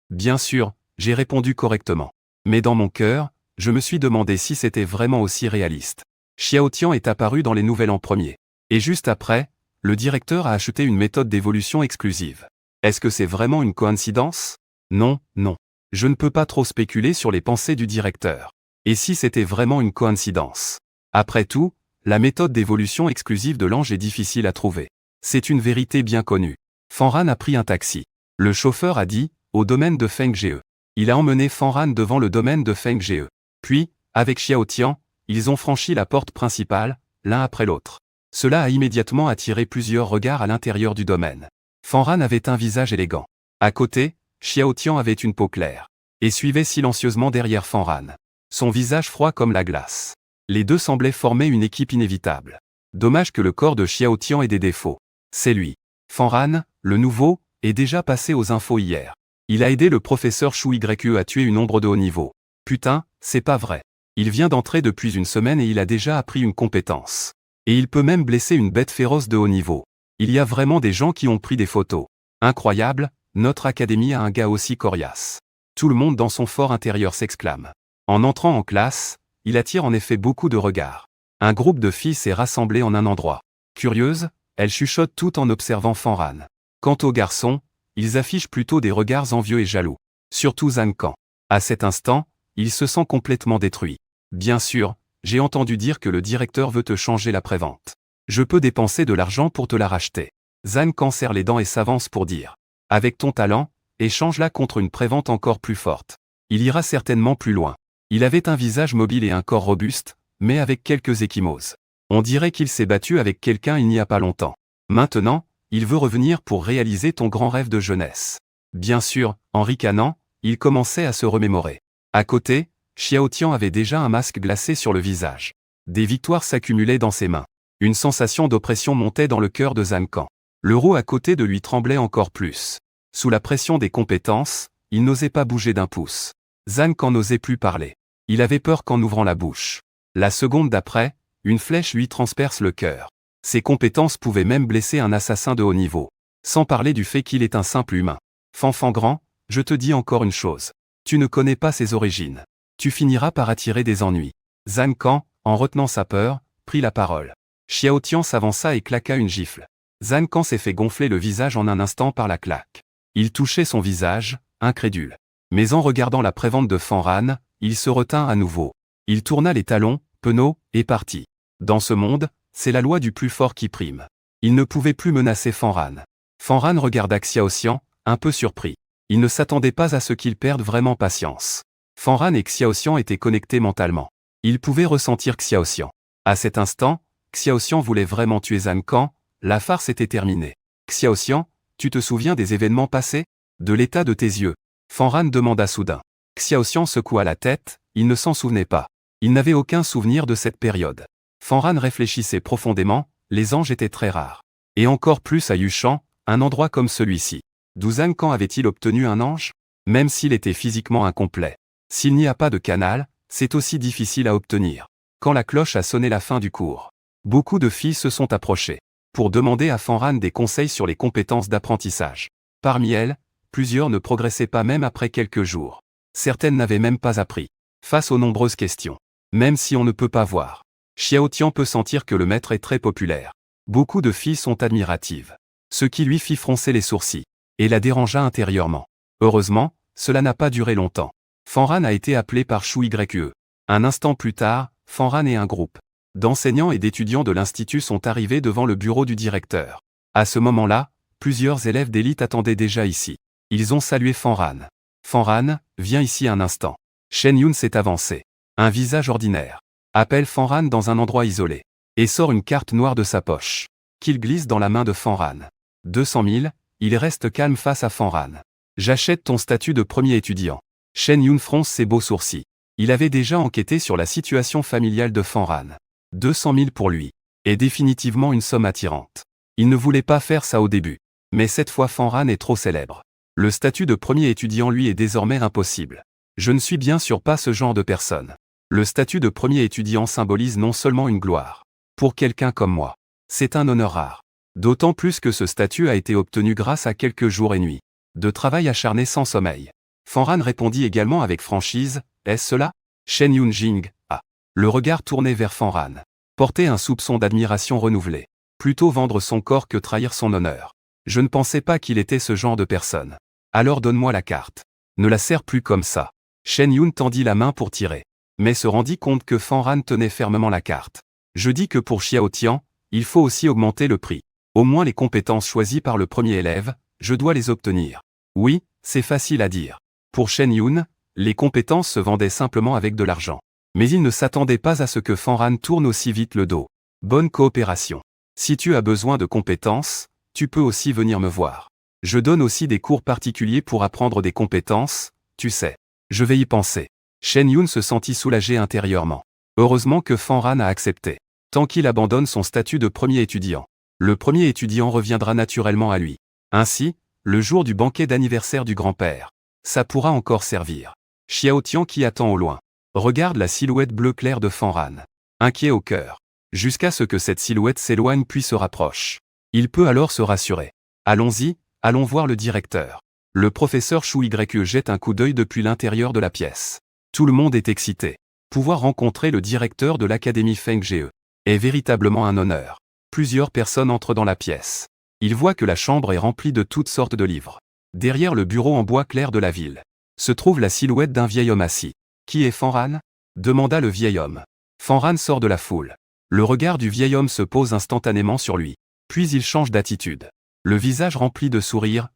Bien sûr, j'ai répondu correctement. Mais dans mon cœur, je me suis demandé si c'était vraiment aussi réaliste. Xiao Tian est apparu dans les nouvelles en premier. Et juste après, le directeur a acheté une méthode d'évolution exclusive. Est-ce que c'est vraiment une coïncidence? Non, non. Je ne peux pas trop spéculer sur les pensées du directeur. Et si c'était vraiment une coïncidence? Après tout, la méthode d'évolution exclusive de l'ange est difficile à trouver. C'est une vérité bien connue. Fanran a pris un taxi. Le chauffeur a dit, au domaine de Feng Ge. Il a emmené Fanran devant le domaine de Feng Ge. Puis, avec Xiao Tian, ils ont franchi la porte principale, l'un après l'autre. Cela a immédiatement attiré plusieurs regards à l'intérieur du domaine. Fanran avait un visage élégant. À côté, Xiao Tian avait une peau claire. Et suivait silencieusement derrière Fanran. Son visage froid comme la glace. Les deux semblaient former une équipe inévitable. Dommage que le corps de Xiao Tian ait des défauts. C'est lui. Fanran, le nouveau, est déjà passé aux infos hier. Il a aidé le professeur Shu Ye à tuer une ombre de haut niveau. Putain, c'est pas vrai. Il vient d'entrer depuis une semaine et il a déjà appris une compétence. Et il peut même blesser une bête féroce de haut niveau. Il y a vraiment des gens qui ont pris des photos. Incroyable, notre académie a un gars aussi coriace. Tout le monde dans son fort intérieur s'exclame. En entrant en classe, il attire en effet beaucoup de regards. Un groupe de filles s'est rassemblé en un endroit. Curieuses, elles chuchotent tout en observant Fanran. Quant aux garçons, ils affichent plutôt des regards envieux et jaloux. Surtout Zhang Kan. À cet instant, il se sent complètement détruit. Bien sûr, j'ai entendu dire que le directeur veut te changer la prévente. Je peux dépenser de l'argent pour te la racheter. Zhang Kan serre les dents et s'avance pour dire. Avec ton talent, échange-la contre une prévente encore plus forte. Il ira certainement plus loin. Il avait un visage mobile et un corps robuste, mais avec quelques ecchymoses. On dirait qu'il s'est battu avec quelqu'un il n'y a pas longtemps. Maintenant, il veut revenir pour réaliser ton grand rêve de jeunesse. Bien sûr, en ricanant, il commençait à se remémorer. À côté, Xiao Tian avait déjà un masque glacé sur le visage. Des victoires s'accumulaient dans ses mains. Une sensation d'oppression montait dans le cœur de Zhang Kan. L'euro à côté de lui tremblait encore plus. Sous la pression des compétences, il n'osait pas bouger d'un pouce. Zhang Kan n'osait plus parler. Il avait peur qu'en ouvrant la bouche. La seconde d'après, une flèche lui transperce le cœur. Ses compétences pouvaient même blesser un assassin de haut niveau. Sans parler du fait qu'il est un simple humain. Fanfan grand, je te dis encore une chose. Tu ne connais pas ses origines. Tu finiras par attirer des ennuis. Zhang Kan, en retenant sa peur, prit la parole. Xiao Tian s'avança et claqua une gifle. Zhang Kan s'est fait gonfler le visage en un instant par la claque. Il touchait son visage, incrédule. Mais en regardant la prévente de Fanran, il se retint à nouveau. Il tourna les talons, penaud, et partit. Dans ce monde, c'est la loi du plus fort qui prime. Il ne pouvait plus menacer Fanran. Fanran regarda Xiao Xian, un peu surpris. Il ne s'attendait pas à ce qu'il perde vraiment patience. Fanran et Xiao Xian étaient connectés mentalement. Il pouvait ressentir Xiao Xian. À cet instant, Xiao Xian voulait vraiment tuer Zhang Kan, la farce était terminée. Xiao Xian, tu te souviens des événements passés? De l'état de tes yeux? Fanran demanda soudain. Xiao Xian secoua la tête, il ne s'en souvenait pas. Il n'avait aucun souvenir de cette période. Fanran réfléchissait profondément, les anges étaient très rares. Et encore plus à Yushan, un endroit comme celui-ci. D'où Zhang Kan avait-il obtenu un ange? Même s'il était physiquement incomplet. S'il n'y a pas de canal, c'est aussi difficile à obtenir. Quand la cloche a sonné la fin du cours, beaucoup de filles se sont approchées pour demander à Fanran des conseils sur les compétences d'apprentissage. Parmi elles, plusieurs ne progressaient pas même après quelques jours. Certaines n'avaient même pas appris. Face aux nombreuses questions, même si on ne peut pas voir, Xiao Tian peut sentir que le maître est très populaire. Beaucoup de filles sont admiratives. Ce qui lui fit froncer les sourcils et la dérangea intérieurement. Heureusement, cela n'a pas duré longtemps. Fanran a été appelé par Shu Yue. Un instant plus tard, Fanran et un groupe d'enseignants et d'étudiants de l'institut sont arrivés devant le bureau du directeur. À ce moment-là, plusieurs élèves d'élite attendaient déjà ici. Ils ont salué Fanran. Fanran, viens ici un instant. Shen Yun s'est avancé. Un visage ordinaire. Appelle Fanran dans un endroit isolé. Et sort une carte noire de sa poche. Qu'il glisse dans la main de Fanran. 200 000, il reste calme face à Fanran. J'achète ton statut de premier étudiant. Shen Yun fronce ses beaux sourcils. Il avait déjà enquêté sur la situation familiale de Fanran. 200 000 pour lui. Est définitivement une somme attirante. Il ne voulait pas faire ça au début. Mais cette fois Fanran est trop célèbre. Le statut de premier étudiant lui est désormais impossible. Je ne suis bien sûr pas ce genre de personne. Le statut de premier étudiant symbolise non seulement une gloire. Pour quelqu'un comme moi, c'est un honneur rare. D'autant plus que ce statut a été obtenu grâce à quelques jours et nuits de travail acharné sans sommeil. Fanran répondit également avec franchise, est-ce cela? Shen Yun Jing, ah. Le regard tourné vers Fanran. Portait un soupçon d'admiration renouvelé. Plutôt vendre son corps que trahir son honneur. Je ne pensais pas qu'il était ce genre de personne. Alors donne-moi la carte. Ne la serre plus comme ça. Shen Yun tendit la main pour tirer. Mais se rendit compte que Fanran tenait fermement la carte. Je dis que pour Xiao Tian, il faut aussi augmenter le prix. Au moins les compétences choisies par le premier élève, je dois les obtenir. Oui, c'est facile à dire. Pour Shen Yun, les compétences se vendaient simplement avec de l'argent. Mais il ne s'attendait pas à ce que Fanran tourne aussi vite le dos. Bonne coopération. Si tu as besoin de compétences, tu peux aussi venir me voir. Je donne aussi des cours particuliers pour apprendre des compétences, tu sais. Je vais y penser. Shen Yun se sentit soulagé intérieurement. Heureusement que Fanran a accepté. Tant qu'il abandonne son statut de premier étudiant, le premier étudiant reviendra naturellement à lui. Ainsi, le jour du banquet d'anniversaire du grand-père, ça pourra encore servir. Xiao Tian qui attend au loin, regarde la silhouette bleu clair de Fanran. Inquiet au cœur. Jusqu'à ce que cette silhouette s'éloigne puis se rapproche. Il peut alors se rassurer. Allons-y, allons voir le directeur. Le professeur Shu Yue jette un coup d'œil depuis l'intérieur de la pièce. Tout le monde est excité. Pouvoir rencontrer le directeur de l'académie Feng Ge est véritablement un honneur. Plusieurs personnes entrent dans la pièce. Ils voient que la chambre est remplie de toutes sortes de livres. Derrière le bureau en bois clair de la ville, se trouve la silhouette d'un vieil homme assis. Qui est Fanran? Demanda le vieil homme. Fanran sort de la foule. Le regard du vieil homme se pose instantanément sur lui. Puis il change d'attitude. Le visage rempli de sourires,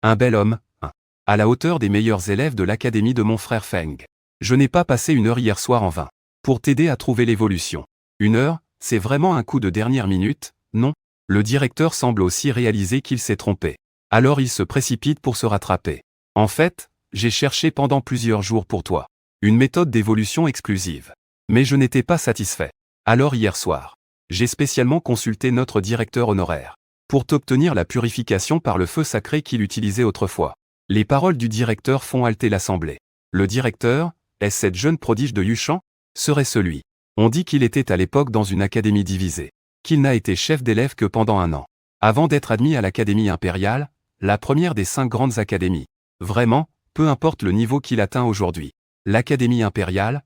un bel homme, à la hauteur des meilleurs élèves de l'académie de mon frère Feng. Je n'ai pas passé une heure hier soir en vain. Pour t'aider à trouver l'évolution. Une heure, c'est vraiment un coup de dernière minute, non? Le directeur semble aussi réaliser qu'il s'est trompé. Alors il se précipite pour se rattraper. En fait, j'ai cherché pendant plusieurs jours pour toi. Une méthode d'évolution exclusive. Mais je n'étais pas satisfait. Alors hier soir, j'ai spécialement consulté notre directeur honoraire. Pour t'obtenir la purification par le feu sacré qu'il utilisait autrefois. Les paroles du directeur font halter l'assemblée. Le directeur, est-ce cette jeune prodige de Yushan? Serait celui. On dit qu'il était à l'époque dans une académie divisée. Qu'il n'a été chef d'élève que pendant un an. avant d'être admis à l'Académie impériale, la première des 5 grandes académies. Vraiment, peu importe le niveau qu'il atteint aujourd'hui. L'Académie impériale,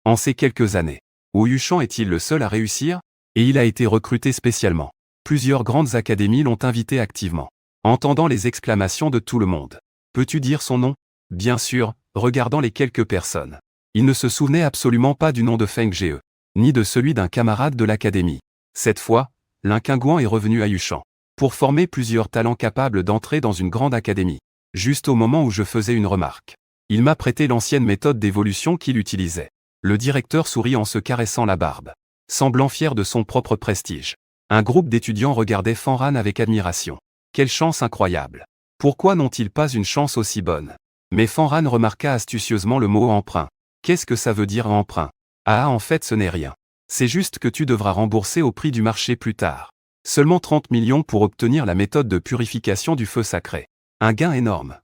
en ces quelques années. Wu Yuchang est-il le seul à réussir? Et il a été recruté spécialement. Plusieurs grandes académies l'ont invité activement. Entendant les exclamations de tout le monde. Peux-tu dire son nom? Bien sûr, regardant les quelques personnes. Il ne se souvenait absolument pas du nom de Feng Jie, ni de celui d'un camarade de l'académie. Cette fois, Lin Qingguan est revenu à Yuchang pour former plusieurs talents capables d'entrer dans une grande académie. Juste au moment où je faisais une remarque. Il m'a prêté l'ancienne méthode d'évolution qu'il utilisait. Le directeur sourit en se caressant la barbe, semblant fier de son propre prestige. Un groupe d'étudiants regardait Fanran avec admiration. Quelle chance incroyable! Pourquoi n'ont-ils pas une chance aussi bonne? Mais Fanran remarqua astucieusement le mot emprunt. Qu'est-ce que ça veut dire emprunt? Ah, en fait ce n'est rien. C'est juste que tu devras rembourser au prix du marché plus tard. Seulement 30 millions pour obtenir la méthode de purification du feu sacré. Un gain énorme.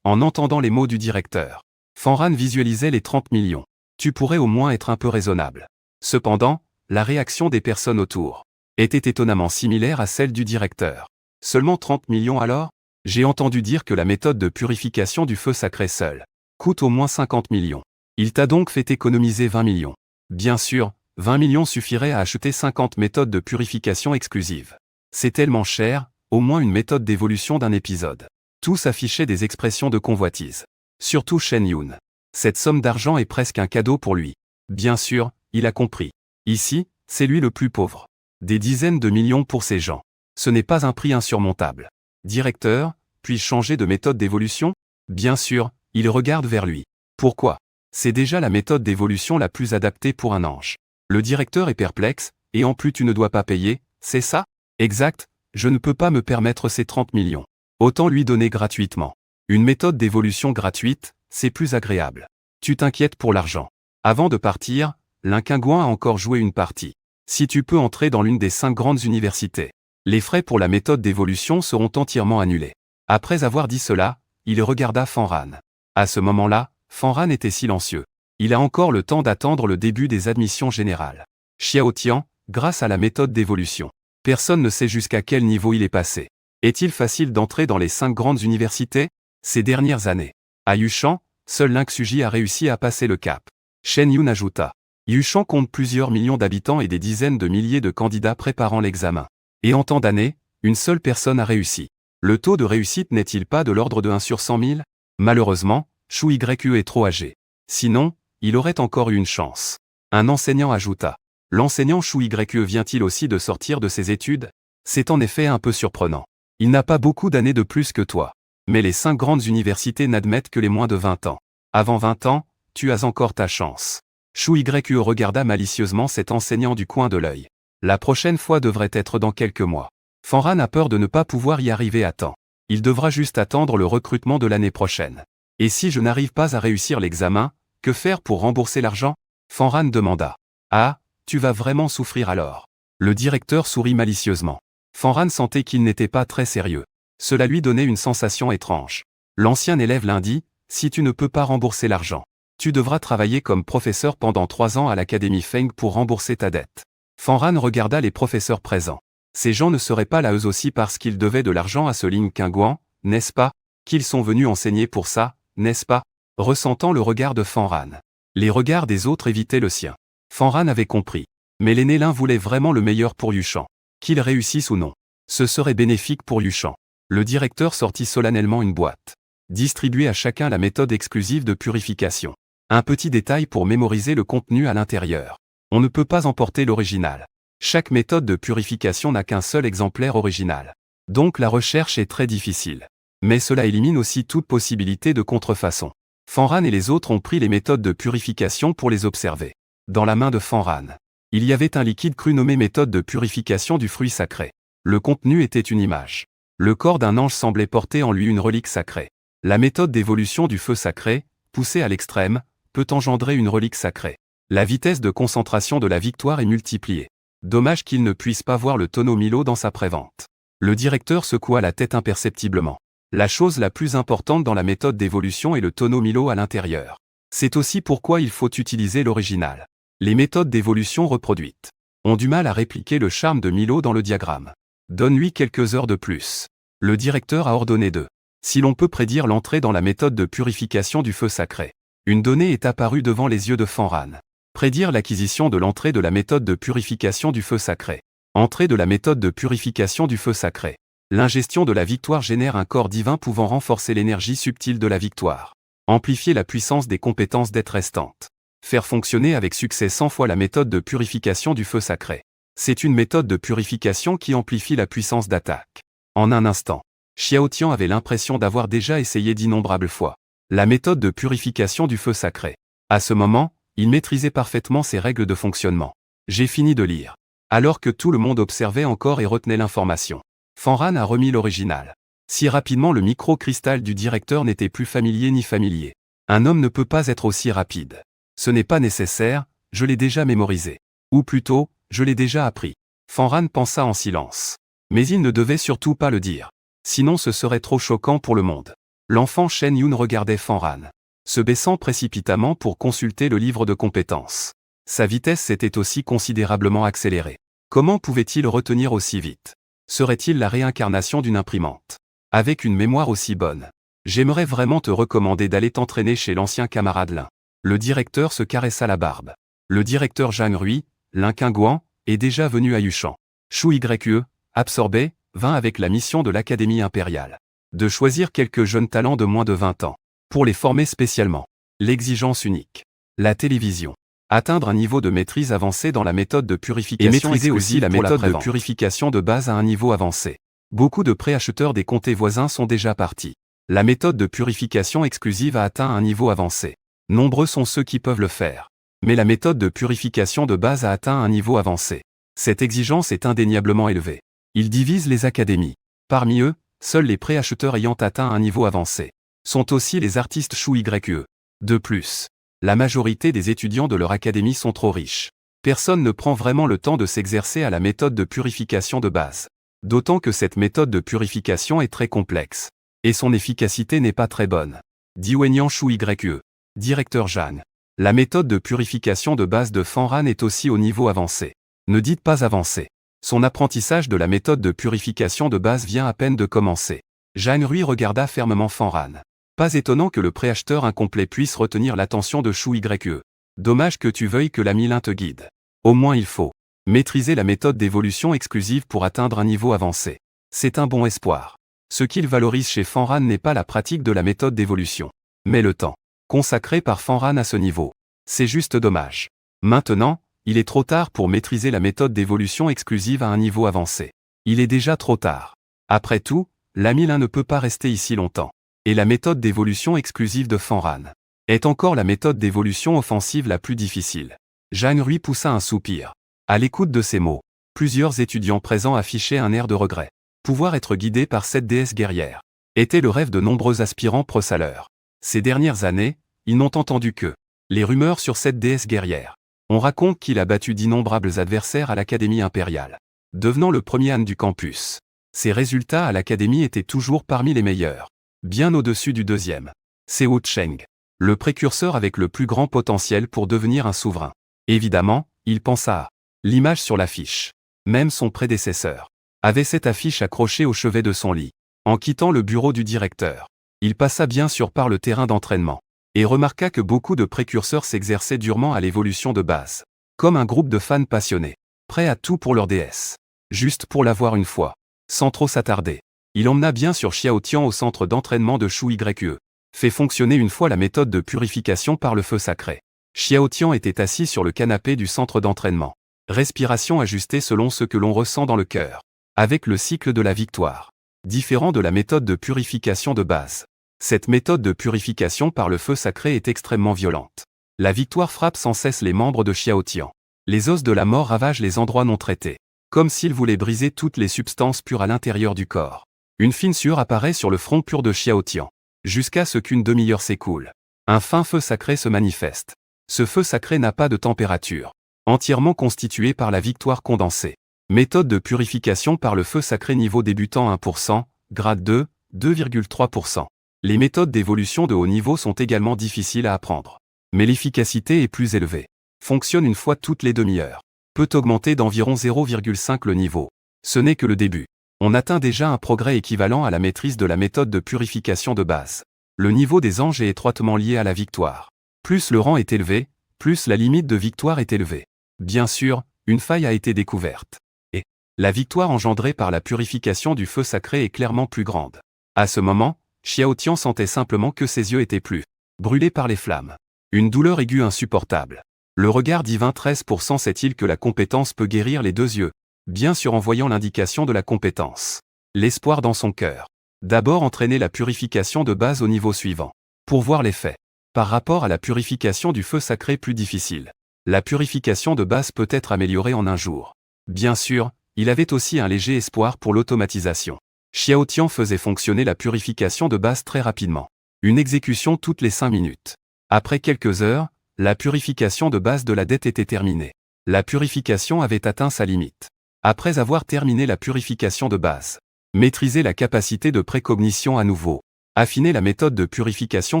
En entendant les mots du directeur, Fanran visualisait les 30 millions. Tu pourrais au moins être un peu raisonnable. Cependant, la réaction des personnes autour était étonnamment similaire à celle du directeur. Seulement 30 millions alors? J'ai entendu dire que la méthode de purification du feu sacré seule coûte au moins 50 millions. Il t'a donc fait économiser 20 millions. Bien sûr, 20 millions suffirait à acheter 50 méthodes de purification exclusives. C'est tellement cher, au moins une méthode d'évolution d'un épisode. Tous affichaient des expressions de convoitise. Surtout Shen Yun. Cette somme d'argent est presque un cadeau pour lui. Bien sûr, il a compris. Ici, c'est lui le plus pauvre. Des dizaines de millions pour ces gens. Ce n'est pas un prix insurmontable. Directeur, puis-je changer de méthode d'évolution? Bien sûr, il regarde vers lui. Pourquoi? C'est déjà la méthode d'évolution la plus adaptée pour un ange. Le directeur est perplexe, et en plus tu ne dois pas payer, c'est ça? Exact, je ne peux pas me permettre ces 30 millions. Autant lui donner gratuitement. Une méthode d'évolution gratuite, c'est plus agréable. Tu t'inquiètes pour l'argent. Avant de partir, Lin Qingguan a encore joué une partie. Si tu peux entrer dans l'une des 5 grandes universités, les frais pour la méthode d'évolution seront entièrement annulés. Après avoir dit cela, il regarda Fanran. À ce moment-là, Fanran était silencieux. Il a encore le temps d'attendre le début des admissions générales. Xiao Tian, grâce à la méthode d'évolution. Personne ne sait jusqu'à quel niveau il est passé. Est-il facile d'entrer dans les 5 grandes universités? Ces dernières années. À Yuchang, seul Lin Xuji a réussi à passer le cap. Shen Yun ajouta. Yuchang compte plusieurs millions d'habitants et des dizaines de milliers de candidats préparant l'examen. Et en tant d'années, une seule personne a réussi. Le taux de réussite n'est-il pas de l'ordre de 1 sur 100 000? Malheureusement, Shu Yu est trop âgé. Sinon, il aurait encore eu une chance. Un enseignant ajouta. L'enseignant Shu Yu vient-il aussi de sortir de ses études? C'est en effet un peu surprenant. Il n'a pas beaucoup d'années de plus que toi. Mais les 5 grandes universités n'admettent que les moins de 20 ans. Avant 20 ans, tu as encore ta chance. Shu Yu regarda malicieusement cet enseignant du coin de l'œil. La prochaine fois devrait être dans quelques mois. Fanran a peur de ne pas pouvoir y arriver à temps. Il devra juste attendre le recrutement de l'année prochaine. Et si je n'arrive pas à réussir l'examen, que faire pour rembourser l'argent? Fanran demanda. Ah, tu vas vraiment souffrir alors. Le directeur sourit malicieusement. Fanran sentait qu'il n'était pas très sérieux. Cela lui donnait une sensation étrange. L'ancien élève lundi, si tu ne peux pas rembourser l'argent, tu devras travailler comme professeur pendant 3 ans à l'Académie Feng pour rembourser ta dette. Fanran regarda les professeurs présents. Ces gens ne seraient pas là eux aussi parce qu'ils devaient de l'argent à ce Lin Qingguan, n'est-ce pas? Qu'ils sont venus enseigner pour ça, n'est-ce pas? Ressentant le regard de Fanran. Les regards des autres évitaient le sien. Fanran avait compris. Mais l'aîné Lin voulait vraiment le meilleur pour Yuchang. Qu'il réussisse ou non. Ce serait bénéfique pour Yuchang. Le directeur sortit solennellement une boîte. Distribuez à chacun la méthode exclusive de purification. Un petit détail pour mémoriser le contenu à l'intérieur. On ne peut pas emporter l'original. Chaque méthode de purification n'a qu'un seul exemplaire original. Donc la recherche est très difficile. Mais cela élimine aussi toute possibilité de contrefaçon. Fanran et les autres ont pris les méthodes de purification pour les observer. Dans la main de Fanran, il y avait un liquide cru nommé méthode de purification du fruit sacré. Le contenu était une image. Le corps d'un ange semblait porter en lui une relique sacrée. La méthode d'évolution du feu sacré, poussée à l'extrême, peut engendrer une relique sacrée. La vitesse de concentration de la victoire est multipliée. Dommage qu'il ne puisse pas voir le tonneau Milo dans sa prévente. Le directeur secoua la tête imperceptiblement. La chose la plus importante dans la méthode d'évolution est le tonneau Milo à l'intérieur. C'est aussi pourquoi il faut utiliser l'original. Les méthodes d'évolution reproduites ont du mal à répliquer le charme de Milo dans le diagramme. Donne-lui quelques heures de plus. Le directeur a ordonné de. Si l'on peut prédire l'entrée dans la méthode de purification du feu sacré. Une donnée est apparue devant les yeux de Fanran. Prédire l'acquisition de l'entrée de la méthode de purification du feu sacré. Entrée de la méthode de purification du feu sacré. L'ingestion de la victoire génère un corps divin pouvant renforcer l'énergie subtile de la victoire. Amplifier la puissance des compétences d'être restantes. Faire fonctionner avec succès 100 fois la méthode de purification du feu sacré. C'est une méthode de purification qui amplifie la puissance d'attaque. En un instant, Xiao Tian avait l'impression d'avoir déjà essayé d'innombrables fois la méthode de purification du feu sacré. À ce moment, il maîtrisait parfaitement ses règles de fonctionnement. J'ai fini de lire. Alors que tout le monde observait encore et retenait l'information. Fanran a remis l'original. Si rapidement le micro-cristal du directeur n'était plus familier ni familier. Un homme ne peut pas être aussi rapide. Ce n'est pas nécessaire, je l'ai déjà mémorisé. Ou plutôt, je l'ai déjà appris. Fanran pensa en silence. Mais il ne devait surtout pas le dire. Sinon ce serait trop choquant pour le monde. L'enfant Shen Yun regardait Fanran, se baissant précipitamment pour consulter le livre de compétences. Sa vitesse s'était aussi considérablement accélérée. Comment pouvait-il retenir aussi vite? Serait-il la réincarnation d'une imprimante? Avec une mémoire aussi bonne. J'aimerais vraiment te recommander d'aller t'entraîner chez l'ancien camarade Lin. Le directeur se caressa la barbe. Le directeur Zhang Rui, Lin Qingguan, est déjà venu à Yushan. Shu Yue, absorbé, vint avec la mission de l'Académie impériale. De choisir quelques jeunes talents de moins de 20 ans. Pour les former spécialement. L'exigence unique. La télévision. Atteindre un niveau de maîtrise avancé dans la méthode de purification et maîtriser aussi la méthode de purification de base à un niveau avancé. Beaucoup de préacheteurs des comtés voisins sont déjà partis. La méthode de purification exclusive a atteint un niveau avancé. Nombreux sont ceux qui peuvent le faire. Mais la méthode de purification de base a atteint un niveau avancé. Cette exigence est indéniablement élevée. Ils divisent les académies. Parmi eux, seuls les préacheteurs ayant atteint un niveau avancé sont aussi les artistes Shu Yue. De plus, la majorité des étudiants de leur académie sont trop riches. Personne ne prend vraiment le temps de s'exercer à la méthode de purification de base. D'autant que cette méthode de purification est très complexe. Et son efficacité n'est pas très bonne. Dit Wenyan Shu Yue. Directeur Zhang. La méthode de purification de base de Fanran est aussi au niveau avancé. Ne dites pas avancé. Son apprentissage de la méthode de purification de base vient à peine de commencer. Zhang Rui regarda fermement Fanran. Pas étonnant que le préacheteur incomplet puisse retenir l'attention de Shu Yue. Dommage que tu veuilles que l'ami Lin te guide. Au moins il faut maîtriser la méthode d'évolution exclusive pour atteindre un niveau avancé. C'est un bon espoir. Ce qu'il valorise chez Fanran n'est pas la pratique de la méthode d'évolution, mais le temps consacré par Fanran à ce niveau. C'est juste dommage. Maintenant, il est trop tard pour maîtriser la méthode d'évolution exclusive à un niveau avancé. Il est déjà trop tard. Après tout, l'ami Lin ne peut pas rester ici longtemps. Et la méthode d'évolution exclusive de Fanran est encore la méthode d'évolution offensive la plus difficile. Zhang Rui poussa un soupir. À l'écoute de ces mots, plusieurs étudiants présents affichaient un air de regret. Pouvoir être guidé par cette déesse guerrière était le rêve de nombreux aspirants pro-saleurs. Ces dernières années, ils n'ont entendu que les rumeurs sur cette déesse guerrière. On raconte qu'il a battu d'innombrables adversaires à l'Académie impériale, devenant le premier Han du campus. Ses résultats à l'Académie étaient toujours parmi les meilleurs, bien au-dessus du deuxième. Seo Cheng, le précurseur avec le plus grand potentiel pour devenir un souverain. Évidemment, il pensa à l'image sur l'affiche. Même son prédécesseur avait cette affiche accrochée au chevet de son lit. En quittant le bureau du directeur, il passa bien sûr par le terrain d'entraînement et remarqua que beaucoup de précurseurs s'exerçaient durement à l'évolution de base, comme un groupe de fans passionnés, prêts à tout pour leur déesse, juste pour la voir une fois, sans trop s'attarder. Il emmena bien sûr Xiao Tian au centre d'entraînement de Shu Yue, fait fonctionner une fois la méthode de purification par le feu sacré. Xiao Tian était assis sur le canapé du centre d'entraînement. Respiration ajustée selon ce que l'on ressent dans le cœur. Avec le cycle de la victoire. Différent de la méthode de purification de base. Cette méthode de purification par le feu sacré est extrêmement violente. La victoire frappe sans cesse les membres de Xiao Tian. Les os de la mort ravagent les endroits non traités. Comme s'ils voulaient briser toutes les substances pures à l'intérieur du corps. Une fine sueur apparaît sur le front pur de Xiao Tian. Jusqu'à ce qu'une demi-heure s'écoule. Un fin feu sacré se manifeste. Ce feu sacré n'a pas de température. Entièrement constitué par la victoire condensée. Méthode de purification par le feu sacré niveau débutant 1%, grade 2, 2,3%. Les méthodes d'évolution de haut niveau sont également difficiles à apprendre. Mais l'efficacité est plus élevée. Fonctionne une fois toutes les demi-heures. Peut augmenter d'environ 0,5 le niveau. Ce n'est que le début. On atteint déjà un progrès équivalent à la maîtrise de la méthode de purification de base. Le niveau des anges est étroitement lié à la victoire. Plus le rang est élevé, plus la limite de victoire est élevée. Bien sûr, une faille a été découverte. Et la victoire engendrée par la purification du feu sacré est clairement plus grande. À ce moment, Xiao Tian sentait simplement que ses yeux étaient plus brûlés par les flammes. Une douleur aiguë insupportable. Le regard divin 13% sait-il que la compétence peut guérir les deux yeux, bien sûr en voyant l'indication de la compétence. L'espoir dans son cœur. D'abord entraîner la purification de base au niveau suivant. Pour voir l'effet. Par rapport à la purification du feu sacré plus difficile. La purification de base peut être améliorée en un jour. Bien sûr, il avait aussi un léger espoir pour l'automatisation. Xiao Tian faisait fonctionner la purification de base très rapidement. Une exécution toutes les 5 minutes. Après quelques heures, la purification de base de la dette était terminée. La purification avait atteint sa limite. Après avoir terminé la purification de base, maîtriser la capacité de précognition à nouveau. Affiner la méthode de purification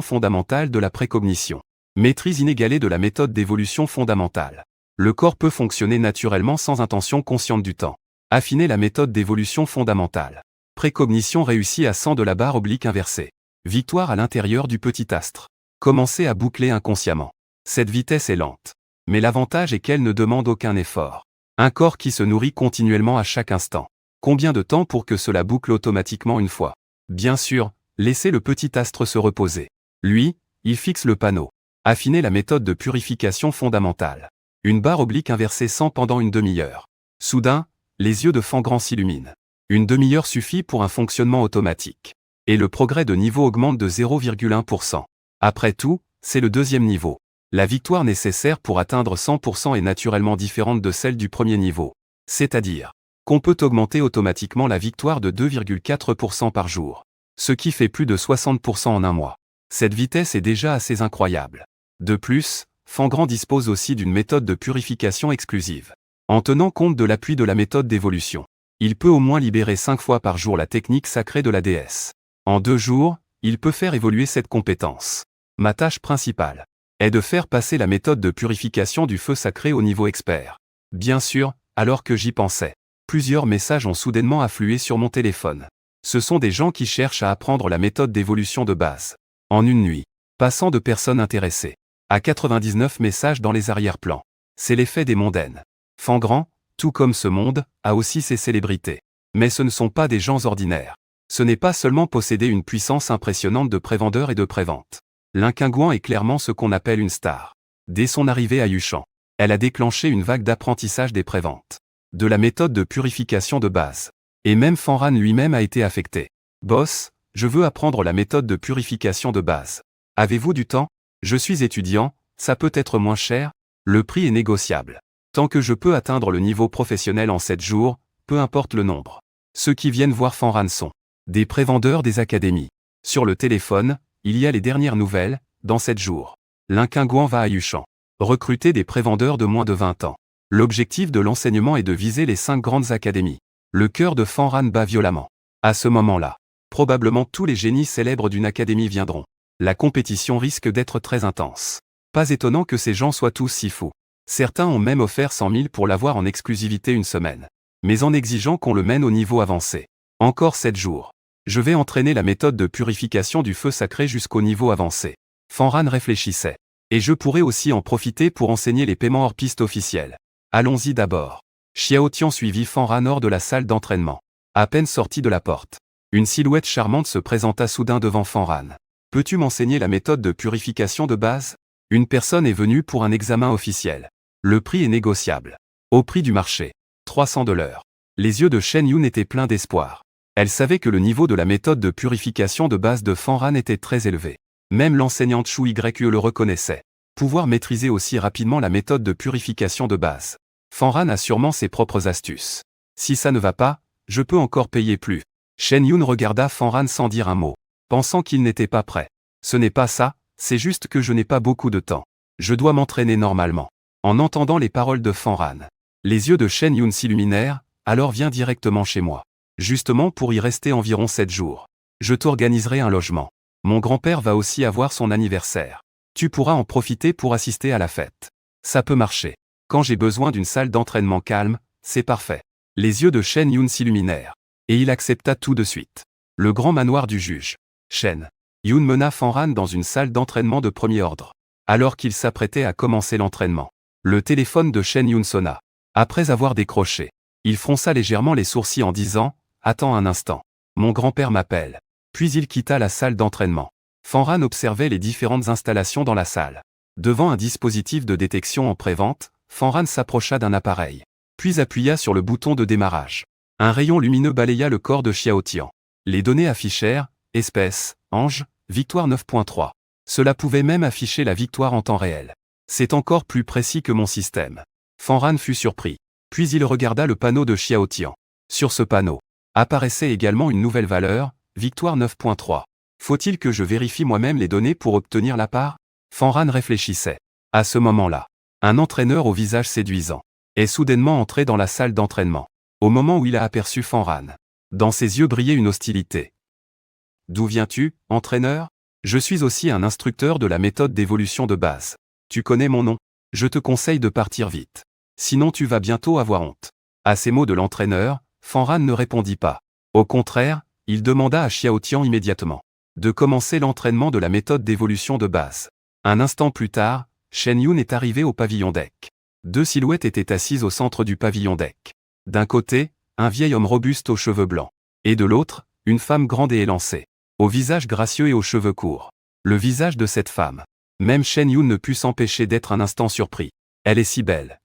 fondamentale de la précognition. Maîtrise inégalée de la méthode d'évolution fondamentale. Le corps peut fonctionner naturellement sans intention consciente du temps. Affiner la méthode d'évolution fondamentale. Précognition réussie à 100 de la barre oblique inversée. Victoire à l'intérieur du petit astre. Commencer à boucler inconsciemment. Cette vitesse est lente. Mais l'avantage est qu'elle ne demande aucun effort. Un corps qui se nourrit continuellement à chaque instant. Combien de temps pour que cela boucle automatiquement une fois? Bien sûr, laissez le petit astre se reposer. Lui, il fixe le panneau. Affiner la méthode de purification fondamentale. Une barre oblique inversée 100 pendant une demi-heure. Soudain, les yeux de Fang Ran s'illuminent. Une demi-heure suffit pour un fonctionnement automatique. Et le progrès de niveau augmente de 0,1%. Après tout, c'est le deuxième niveau. La victoire nécessaire pour atteindre 100% est naturellement différente de celle du premier niveau. C'est-à-dire qu'on peut augmenter automatiquement la victoire de 2,4% par jour. Ce qui fait plus de 60% en un mois. Cette vitesse est déjà assez incroyable. De plus, Fang Ran dispose aussi d'une méthode de purification exclusive. En tenant compte de l'appui de la méthode d'évolution, il peut au moins libérer 5 fois par jour la technique sacrée de la déesse. En 2 jours, il peut faire évoluer cette compétence. Ma tâche principale est de faire passer la méthode de purification du feu sacré au niveau expert. Bien sûr, alors que j'y pensais, plusieurs messages ont soudainement afflué sur mon téléphone. Ce sont des gens qui cherchent à apprendre la méthode d'évolution de base. En une nuit, passant de personnes intéressées à 99 messages dans les arrière-plans. C'est l'effet des mondaines. Fang Ran, tout comme ce monde, a aussi ses célébrités. Mais ce ne sont pas des gens ordinaires. Ce n'est pas seulement posséder une puissance impressionnante de prévendeur et de prévente. Lin Kingguan est clairement ce qu'on appelle une star. Dès son arrivée à Yushan, elle a déclenché une vague d'apprentissage des préventes. De la méthode de purification de base. Et même Fang Ran lui-même a été affecté. Boss, je veux apprendre la méthode de purification de base. Avez-vous du temps? Je suis étudiant, ça peut être moins cher, le prix est négociable. Tant que je peux atteindre le niveau professionnel en 7 jours, peu importe le nombre. Ceux qui viennent voir Fang Ran sont des prévendeurs des académies. Sur le téléphone, il y a les dernières nouvelles, dans 7 jours. Lin Kingguan va à Yushan. Recruter des prévendeurs de moins de 20 ans. L'objectif de l'enseignement est de viser les 5 grandes académies. Le cœur de Fang Ran bat violemment. À ce moment-là, probablement tous les génies célèbres d'une académie viendront. La compétition risque d'être très intense. Pas étonnant que ces gens soient tous si fous. Certains ont même offert 100 000 pour l'avoir en exclusivité une semaine. Mais en exigeant qu'on le mène au niveau avancé. Encore 7 jours. Je vais entraîner la méthode de purification du feu sacré jusqu'au niveau avancé. Fang Ran réfléchissait. Et je pourrais aussi en profiter pour enseigner les paiements hors piste officiels. Allons-y d'abord. Xiao Tian suivit Fang Ran hors de la salle d'entraînement. À peine sorti de la porte, une silhouette charmante se présenta soudain devant Fang Ran. Peux-tu m'enseigner la méthode de purification de base? Une personne est venue pour un examen officiel. Le prix est négociable. Au prix du marché. 300 $. Les yeux de Shen Yun étaient pleins d'espoir. Elle savait que le niveau de la méthode de purification de base de Fang Ran était très élevé. Même l'enseignante Shu Yue le reconnaissait. Pouvoir maîtriser aussi rapidement la méthode de purification de base. Fang Ran a sûrement ses propres astuces. Si ça ne va pas, je peux encore payer plus. Shen Yun regarda Fang Ran sans dire un mot, pensant qu'il n'était pas prêt. Ce n'est pas ça, c'est juste que je n'ai pas beaucoup de temps. Je dois m'entraîner normalement. En entendant les paroles de Fang Ran, les yeux de Shen Yun s'illuminèrent, alors viens directement chez moi. Justement pour y rester environ 7 jours. Je t'organiserai un logement. Mon grand-père va aussi avoir son anniversaire. Tu pourras en profiter pour assister à la fête. Ça peut marcher. Quand j'ai besoin d'une salle d'entraînement calme, c'est parfait. Les yeux de Shen Yun s'illuminèrent. Et il accepta tout de suite. Le grand manoir du juge. Shen Yun mena Fanran dans une salle d'entraînement de premier ordre. Alors qu'il s'apprêtait à commencer l'entraînement, le téléphone de Shen Yun sonna. Après avoir décroché, il fronça légèrement les sourcils en disant « Attends un instant. Mon grand-père m'appelle. » Puis il quitta la salle d'entraînement. Fanran observait les différentes installations dans la salle. Devant un dispositif de détection en prévente, Fanran s'approcha d'un appareil, puis appuya sur le bouton de démarrage. Un rayon lumineux balaya le corps de Xiao Tian. Les données affichèrent « Espèce, Ange, Victoire 9.3 ». Cela pouvait même afficher la victoire en temps réel. C'est encore plus précis que mon système. Fanran fut surpris. Puis il regarda le panneau de Xiao Tian. Sur ce panneau, apparaissait également une nouvelle valeur, Victoire 9.3. Faut-il que je vérifie moi-même les données pour obtenir la part? Fanran réfléchissait. À ce moment-là, un entraîneur au visage séduisant est soudainement entré dans la salle d'entraînement. Au moment où il a aperçu Fanran, dans ses yeux brillait une hostilité. « D'où viens-tu, entraîneur? Je suis aussi un instructeur de la méthode d'évolution de base. Tu connais mon nom? Je te conseille de partir vite. Sinon tu vas bientôt avoir honte. » À ces mots de l'entraîneur, Fanran ne répondit pas. Au contraire, il demanda à Xiao Tian immédiatement de commencer l'entraînement de la méthode d'évolution de base. Un instant plus tard, Shen Yun est arrivé au pavillon deck. Deux silhouettes étaient assises au centre du pavillon deck. D'un côté, un vieil homme robuste aux cheveux blancs. Et de l'autre, une femme grande et élancée, au visage gracieux et aux cheveux courts. Le visage de cette femme. Même Shen Yun ne put s'empêcher d'être un instant surpris. Elle est si belle.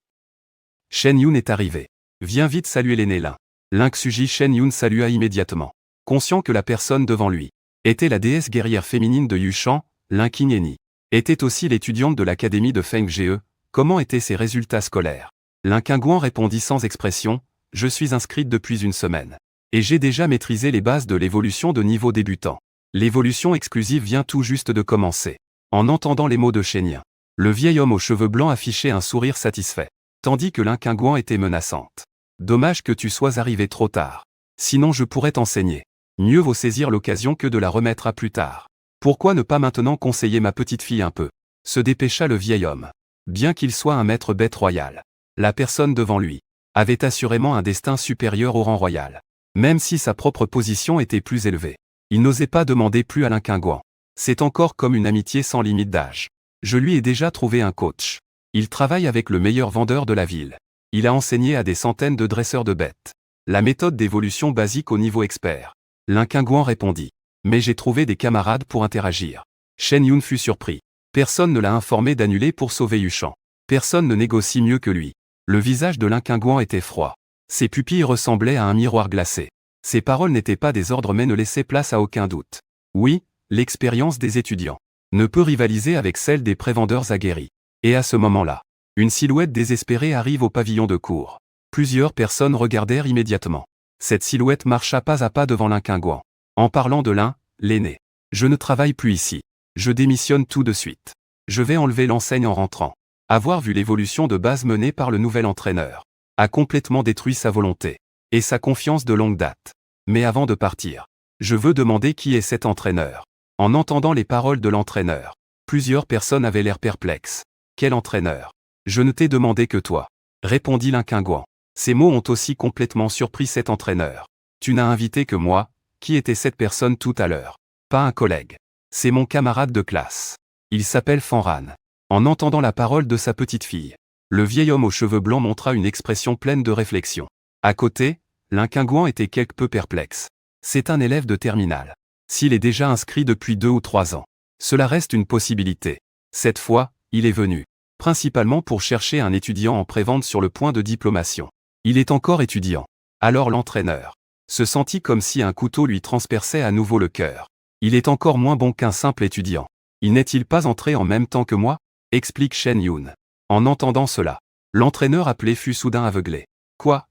Shen Yun est arrivé. Viens vite saluer l'aîné Lin. L'Inksuji Shen Yun salua immédiatement. Conscient que la personne devant lui était la déesse guerrière féminine de Yushan, Lin Qingeni. Était aussi l'étudiante de l'académie de Feng Ge. Comment étaient ses résultats scolaires? Lin Qingguan répondit sans expression, « Je suis inscrite depuis une semaine. Et j'ai déjà maîtrisé les bases de l'évolution de niveau débutant. L'évolution exclusive vient tout juste de commencer. » En entendant les mots de Shen Yun, le vieil homme aux cheveux blancs affichait un sourire satisfait, tandis que Lin Qingguan était menaçante. « Dommage que tu sois arrivé trop tard. Sinon je pourrais t'enseigner. Mieux vaut saisir l'occasion que de la remettre à plus tard. Pourquoi ne pas maintenant conseiller ma petite fille un peu ?» se dépêcha le vieil homme. Bien qu'il soit un maître bête royal, la personne devant lui avait assurément un destin supérieur au rang royal. Même si sa propre position était plus élevée, il n'osait pas demander plus à Lin Qingguan. C'est encore comme une amitié sans limite d'âge. Je lui ai déjà trouvé un coach. Il travaille avec le meilleur vendeur de la ville. Il a enseigné à des centaines de dresseurs de bêtes la méthode d'évolution basique au niveau expert. Lin Qingguan répondit. Mais j'ai trouvé des camarades pour interagir. Shen Yun fut surpris. Personne ne l'a informé d'annuler pour sauver Yushan. Personne ne négocie mieux que lui. Le visage de Lin Qingguan était froid. Ses pupilles ressemblaient à un miroir glacé. Ses paroles n'étaient pas des ordres mais ne laissaient place à aucun doute. Oui, l'expérience des étudiants ne peut rivaliser avec celle des prévendeurs aguerris. Et à ce moment-là, une silhouette désespérée arrive au pavillon de cour. Plusieurs personnes regardèrent immédiatement. Cette silhouette marcha pas à pas devant Lin Qingguan. En parlant de Lin, l'aîné. Je ne travaille plus ici. Je démissionne tout de suite. Je vais enlever l'enseigne en rentrant. Avoir vu l'évolution de base menée par le nouvel entraîneur a complètement détruit sa volonté et sa confiance de longue date. Mais avant de partir, je veux demander qui est cet entraîneur. En entendant les paroles de l'entraîneur, plusieurs personnes avaient l'air perplexes. Quel entraîneur? Je ne t'ai demandé que toi, répondit Lin Qingguan. Ces mots ont aussi complètement surpris cet entraîneur. Tu n'as invité que moi. Qui était cette personne tout à l'heure? Pas un collègue. C'est mon camarade de classe. Il s'appelle Fanran. En entendant la parole de sa petite fille, le vieil homme aux cheveux blancs montra une expression pleine de réflexion. À côté, Lin Qingguan était quelque peu perplexe. C'est un élève de terminale. S'il est déjà inscrit depuis 2 ou 3 ans, cela reste une possibilité. Cette fois, il est venu, principalement pour chercher un étudiant en prévente sur le point de diplomation. Il est encore étudiant. Alors l'entraîneur se sentit comme si un couteau lui transperçait à nouveau le cœur. Il est encore moins bon qu'un simple étudiant. Il n'est-il pas entré en même temps que moi? Explique Shen Yun. En entendant cela, l'entraîneur appelé fut soudain aveuglé. Quoi?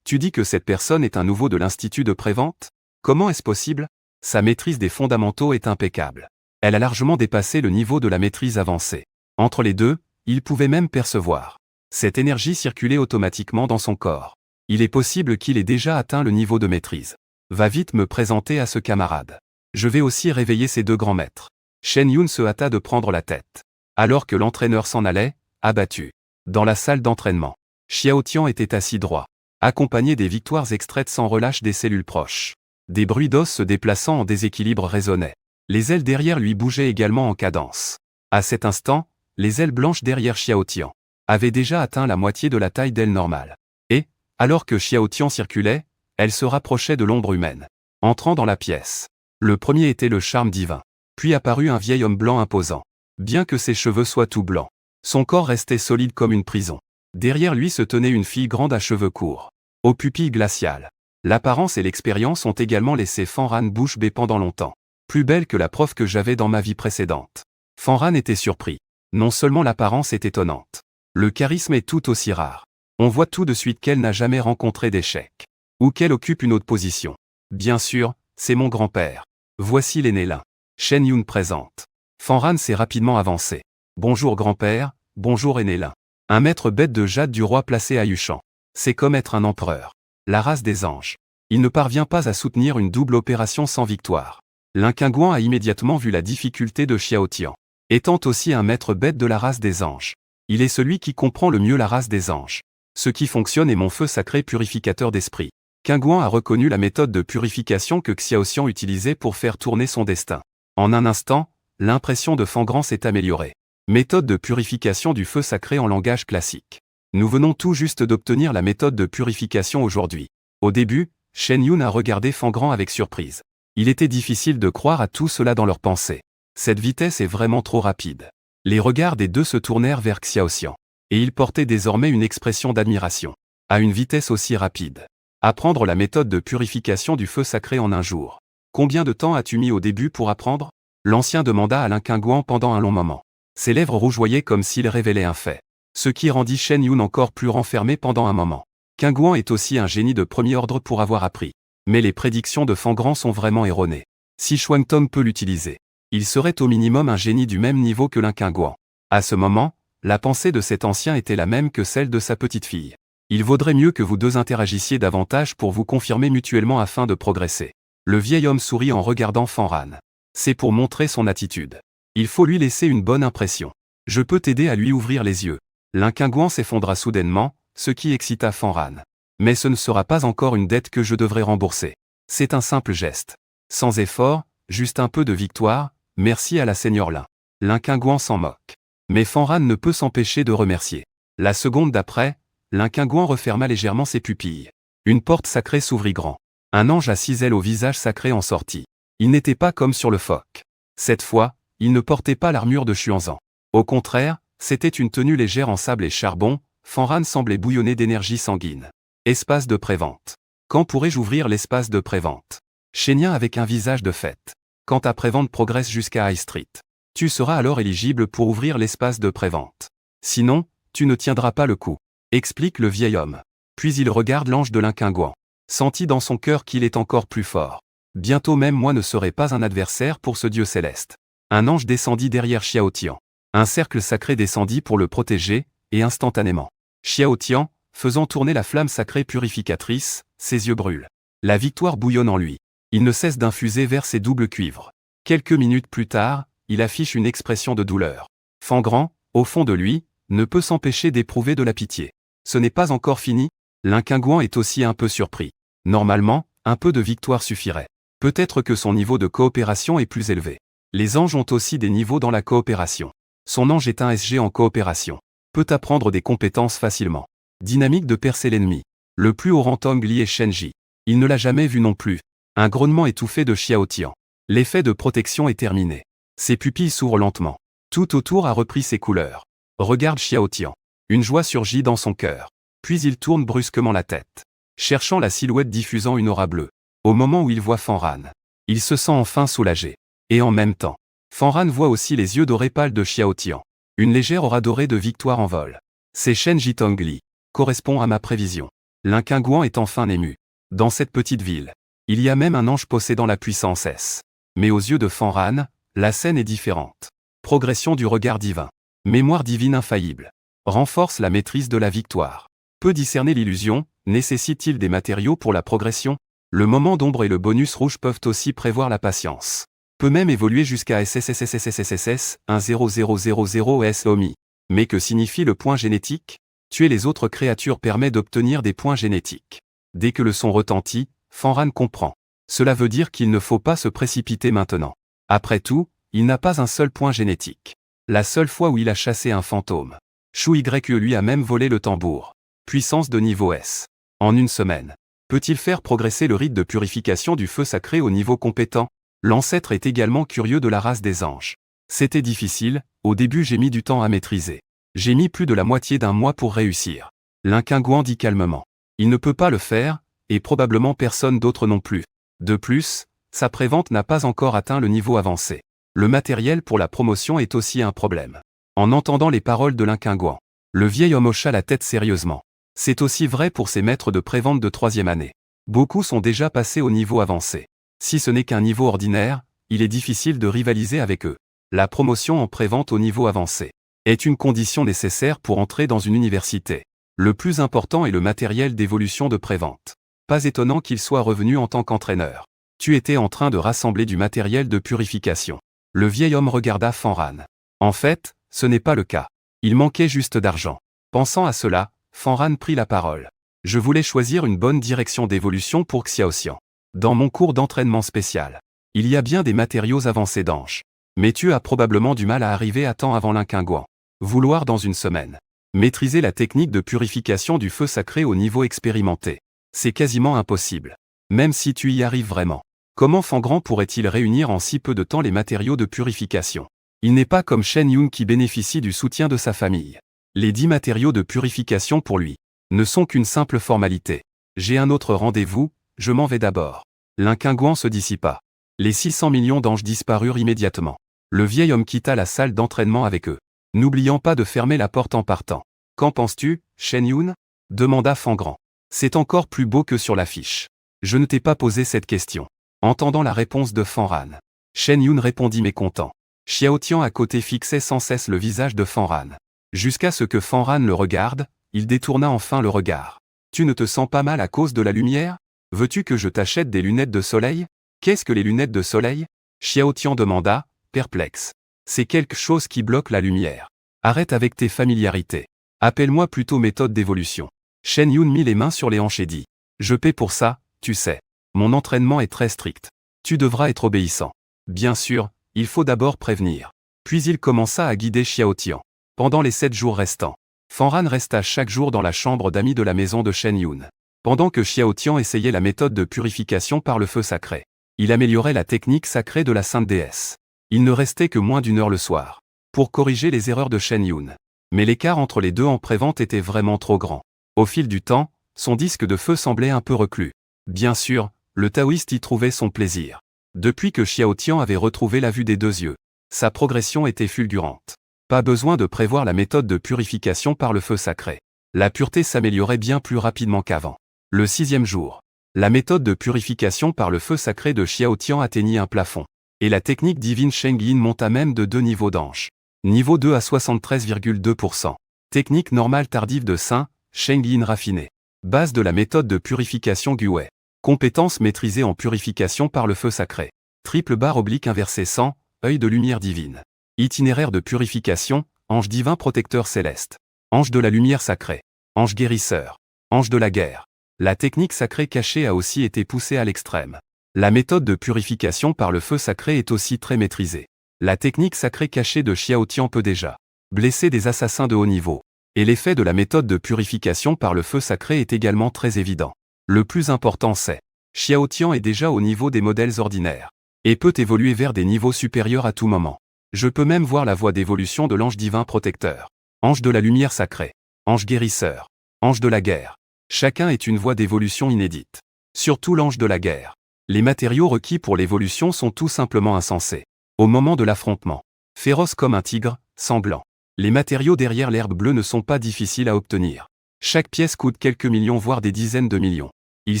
Tu dis que cette personne est un nouveau de l'Institut de prévente? Comment est-ce possible? Sa maîtrise des fondamentaux est impeccable. Elle a largement dépassé le niveau de la maîtrise avancée. Entre les deux, il pouvait même percevoir cette énergie circuler automatiquement dans son corps. Il est possible qu'il ait déjà atteint le niveau de maîtrise. Va vite me présenter à ce camarade. Je vais aussi réveiller ces 2 grands maîtres. Shen Yun se hâta de prendre la tête. Alors que l'entraîneur s'en allait, abattu, dans la salle d'entraînement, Xiao Tian était assis droit. accompagné des victoires extraites sans relâche des cellules proches. Des bruits d'os se déplaçant en déséquilibre résonnaient. Les ailes derrière lui bougeaient également en cadence. À cet instant, les ailes blanches derrière Xiao Tian avaient déjà atteint la moitié de la taille d'aile normale. Et, alors que Xiao Tian circulait, elle se rapprochait de l'ombre humaine. Entrant dans la pièce. Le premier était le charme divin. Puis apparut un vieil homme blanc imposant. Bien que ses cheveux soient tout blancs, son corps restait solide comme une prison. Derrière lui se tenait une fille grande à cheveux courts, aux pupilles glaciales. L'apparence et l'expérience ont également laissé Fanran bouche bée pendant longtemps. Plus belle que la prof que j'avais dans ma vie précédente. Fanran était surpris. Non seulement l'apparence est étonnante. Le charisme est tout aussi rare. On voit tout de suite qu'elle n'a jamais rencontré d'échec. Ou qu'elle occupe une autre position. Bien sûr, c'est mon grand-père. Voici l'aîné Lin. Shen Yun présente. Fanran s'est rapidement avancé. Bonjour grand-père, bonjour aîné Lin. Un maître bête de jade du roi placé à Yushan. C'est comme être un empereur. La race des anges. Il ne parvient pas à soutenir une double opération sans victoire. Lin Qingguan a immédiatement vu la difficulté de Xiao Tian. Étant aussi un maître bête de la race des anges. Il est celui qui comprend le mieux la race des anges. Ce qui fonctionne est mon feu sacré purificateur d'esprit. Qingguan a reconnu la méthode de purification que Xiao Xian utilisait pour faire tourner son destin. En un instant, l'impression de Fangran s'est améliorée. Méthode de purification du feu sacré en langage classique. Nous venons tout juste d'obtenir la méthode de purification aujourd'hui. Au début, Shen Yun a regardé Fangran avec surprise. Il était difficile de croire à tout cela dans leurs pensées. Cette vitesse est vraiment trop rapide. Les regards des deux se tournèrent vers Xiao Xian. Et ils portaient désormais une expression d'admiration. À une vitesse aussi rapide. Apprendre la méthode de purification du feu sacré en un jour. Combien de temps as-tu mis au début pour apprendre? L'ancien demanda à Lin Qingguan pendant un long moment. Ses lèvres rougeoyaient comme s'il révélait un fait. Ce qui rendit Shen Yun encore plus renfermé pendant un moment. Qingguan est aussi un génie de premier ordre pour avoir appris. Mais les prédictions de Fangran sont vraiment erronées. Si Shuangtong peut l'utiliser, il serait au minimum un génie du même niveau que Lin Qingguan. À ce moment, la pensée de cet ancien était la même que celle de sa petite fille. Il vaudrait mieux que vous deux interagissiez davantage pour vous confirmer mutuellement afin de progresser. Le vieil homme sourit en regardant Fanran. C'est pour montrer son attitude. Il faut lui laisser une bonne impression. Je peux t'aider à lui ouvrir les yeux. Lin Qingguan s'effondra soudainement, ce qui excita Fanran. Mais ce ne sera pas encore une dette que je devrais rembourser. C'est un simple geste. Sans effort, juste un peu de victoire, merci à la Seigneur Lin. Lin Qingguan s'en moque. Mais Fanran ne peut s'empêcher de remercier. La seconde d'après, Lin Qingguan referma légèrement ses pupilles. Une porte sacrée s'ouvrit grand. Un ange à 6 ailes au visage sacré en sortit. Il n'était pas comme sur le phoque. Cette fois, il ne portait pas l'armure de Xuanzang. Au contraire, c'était une tenue légère en sable et charbon. Fanran semblait bouillonner d'énergie sanguine. Espace de prévente. Quand pourrais-je ouvrir l'espace de prévente? Shenyan avec un visage de fête. Quand ta prévente progresse jusqu'à High Street, tu seras alors éligible pour ouvrir l'espace de prévente. Sinon, tu ne tiendras pas le coup. Explique le vieil homme. Puis il regarde l'ange de Lin Qingguan. Sentit dans son cœur qu'il est encore plus fort. Bientôt même moi ne serai pas un adversaire pour ce dieu céleste. Un ange descendit derrière Xiao Tian. Un cercle sacré descendit pour le protéger, et instantanément. Xiao Tian, faisant tourner la flamme sacrée purificatrice, ses yeux brûlent. La victoire bouillonne en lui. Il ne cesse d'infuser vers ses doubles cuivres. Quelques minutes plus tard, il affiche une expression de douleur. Fangran, au fond de lui, ne peut s'empêcher d'éprouver de la pitié. Ce n'est pas encore fini? Lin Qingguan est aussi un peu surpris. Normalement, un peu de victoire suffirait. Peut-être que son niveau de coopération est plus élevé. Les anges ont aussi des niveaux dans la coopération. Son ange est un SG en coopération. Peut apprendre des compétences facilement. Dynamique de percer l'ennemi. Le plus haut rang Tong Li est Shenji. Il ne l'a jamais vu non plus. Un grognement étouffé de Xiao Tian. L'effet de protection est terminé. Ses pupilles s'ouvrent lentement. Tout autour a repris ses couleurs. Regarde Xiao Tian. Une joie surgit dans son cœur. Puis il tourne brusquement la tête. Cherchant la silhouette diffusant une aura bleue. Au moment où il voit Fanran, il se sent enfin soulagé. Et en même temps, Fanran voit aussi les yeux dorés pâles de Xiao Tian. Une légère aura dorée de victoire en vol. C'est Shenji Tongli. Correspond à ma prévision. Lin Qingguan est enfin ému. Dans cette petite ville, il y a même un ange possédant la puissance S. Mais aux yeux de Fanran, la scène est différente. Progression du regard divin. Mémoire divine infaillible. Renforce la maîtrise de la victoire. Peut discerner l'illusion, nécessite-t-il des matériaux pour la progression? Le moment d'ombre et le bonus rouge peuvent aussi prévoir la patience. Peut même évoluer jusqu'à SSSSSSSS 10000 S OMI. Mais que signifie le point génétique? Tuer les autres créatures permet d'obtenir des points génétiques. Dès que le son retentit, Fanran comprend. Cela veut dire qu'il ne faut pas se précipiter maintenant. Après tout, il n'a pas un seul point génétique. La seule fois où il a chassé un fantôme. Shu Y lui a même volé le tambour. Puissance de niveau S. En une semaine. Peut-il faire progresser le rite de purification du feu sacré au niveau compétent? L'ancêtre est également curieux de la race des anges. C'était difficile, au début j'ai mis du temps à maîtriser. J'ai mis plus de la moitié d'un mois pour réussir. L'Incunguan dit calmement. Il ne peut pas le faire, et probablement personne d'autre non plus. De plus, sa prévente n'a pas encore atteint le niveau avancé. Le matériel pour la promotion est aussi un problème. En entendant les paroles de l'Incunguan, le vieil homme hocha la tête sérieusement. C'est aussi vrai pour ses maîtres de prévente de 3e année. Beaucoup sont déjà passés au niveau avancé. Si ce n'est qu'un niveau ordinaire, il est difficile de rivaliser avec eux. La promotion en prévente au niveau avancé est une condition nécessaire pour entrer dans une université. Le plus important est le matériel d'évolution de prévente. Pas étonnant qu'il soit revenu en tant qu'entraîneur. Tu étais en train de rassembler du matériel de purification. Le vieil homme regarda Fanran. En fait, ce n'est pas le cas. Il manquait juste d'argent. Pensant à cela, Fanran prit la parole. Je voulais choisir une bonne direction d'évolution pour Xiaoxian. Dans mon cours d'entraînement spécial, il y a bien des matériaux avancés d'ange. Mais tu as probablement du mal à arriver à temps avant l'Incunguan. Vouloir dans une semaine. Maîtriser la technique de purification du feu sacré au niveau expérimenté. C'est quasiment impossible. Même si tu y arrives vraiment. Comment Fangran pourrait-il réunir en si peu de temps les matériaux de purification? Il n'est pas comme Shen Yun qui bénéficie du soutien de sa famille. Les 10 matériaux de purification pour lui ne sont qu'une simple formalité. J'ai un autre rendez-vous, je m'en vais d'abord. L'Incunguan se dissipa. Les 600 millions d'anges disparurent immédiatement. Le vieil homme quitta la salle d'entraînement avec eux, n'oubliant pas de fermer la porte en partant. Qu'en penses-tu, Shen Yun? Demanda Fangran. C'est encore plus beau que sur l'affiche. Je ne t'ai pas posé cette question. Entendant la réponse de Fanran, Shen Yun répondit mécontent. Xiao Tian à côté fixait sans cesse le visage de Fanran. Jusqu'à ce que Fanran le regarde, il détourna enfin le regard. Tu ne te sens pas mal à cause de la lumière? Veux-tu que je t'achète des lunettes de soleil? Qu'est-ce que les lunettes de soleil? Xiao Tian demanda, perplexe. C'est quelque chose qui bloque la lumière. Arrête avec tes familiarités. Appelle-moi plutôt méthode d'évolution. Shen Yun mit les mains sur les hanches et dit. Je paie pour ça, tu sais. Mon entraînement est très strict. Tu devras être obéissant. Bien sûr, il faut d'abord prévenir. Puis il commença à guider Xiao Tian. Pendant les 7 jours restants, Fanran resta chaque jour dans la chambre d'amis de la maison de Shen Yun. Pendant que Xiao Tian essayait la méthode de purification par le feu sacré, il améliorait la technique sacrée de la Sainte Déesse. Il ne restait que moins d'1 heure le soir pour corriger les erreurs de Shen Yun. Mais l'écart entre les deux en prévente était vraiment trop grand. Au fil du temps, son disque de feu semblait un peu reclus. Bien sûr, le taoïste y trouvait son plaisir. Depuis que Xiao Tian avait retrouvé la vue des 2 yeux, sa progression était fulgurante. Pas besoin de prévoir la méthode de purification par le feu sacré. La pureté s'améliorait bien plus rapidement qu'avant. Le 6e jour, la méthode de purification par le feu sacré de Xiao Tian atteignit un plafond. Et la technique divine Sheng Yin monta même de 2 niveaux d'ange. Niveau 2 à 73,2%. Technique normale tardive de Saint, Sheng Yin raffiné. Base de la méthode de purification Guwei. Compétence maîtrisée en purification par le feu sacré. Triple barre oblique inversée 100, œil de lumière divine. Itinéraire de purification, ange divin protecteur céleste. Ange de la lumière sacrée. Ange guérisseur. Ange de la guerre. La technique sacrée cachée a aussi été poussée à l'extrême. La méthode de purification par le feu sacré est aussi très maîtrisée. La technique sacrée cachée de Xiao Tian peut déjà blesser des assassins de haut niveau. Et l'effet de la méthode de purification par le feu sacré est également très évident. Le plus important c'est, Xiao Tian est déjà au niveau des modèles ordinaires. Et peut évoluer vers des niveaux supérieurs à tout moment. Je peux même voir la voie d'évolution de l'ange divin protecteur. Ange de la lumière sacrée. Ange guérisseur. Ange de la guerre. Chacun est une voie d'évolution inédite. Surtout l'ange de la guerre. Les matériaux requis pour l'évolution sont tout simplement insensés. Au moment de l'affrontement, féroce comme un tigre, sanglant. Les matériaux derrière l'herbe bleue ne sont pas difficiles à obtenir. Chaque pièce coûte quelques millions voire des dizaines de millions. Il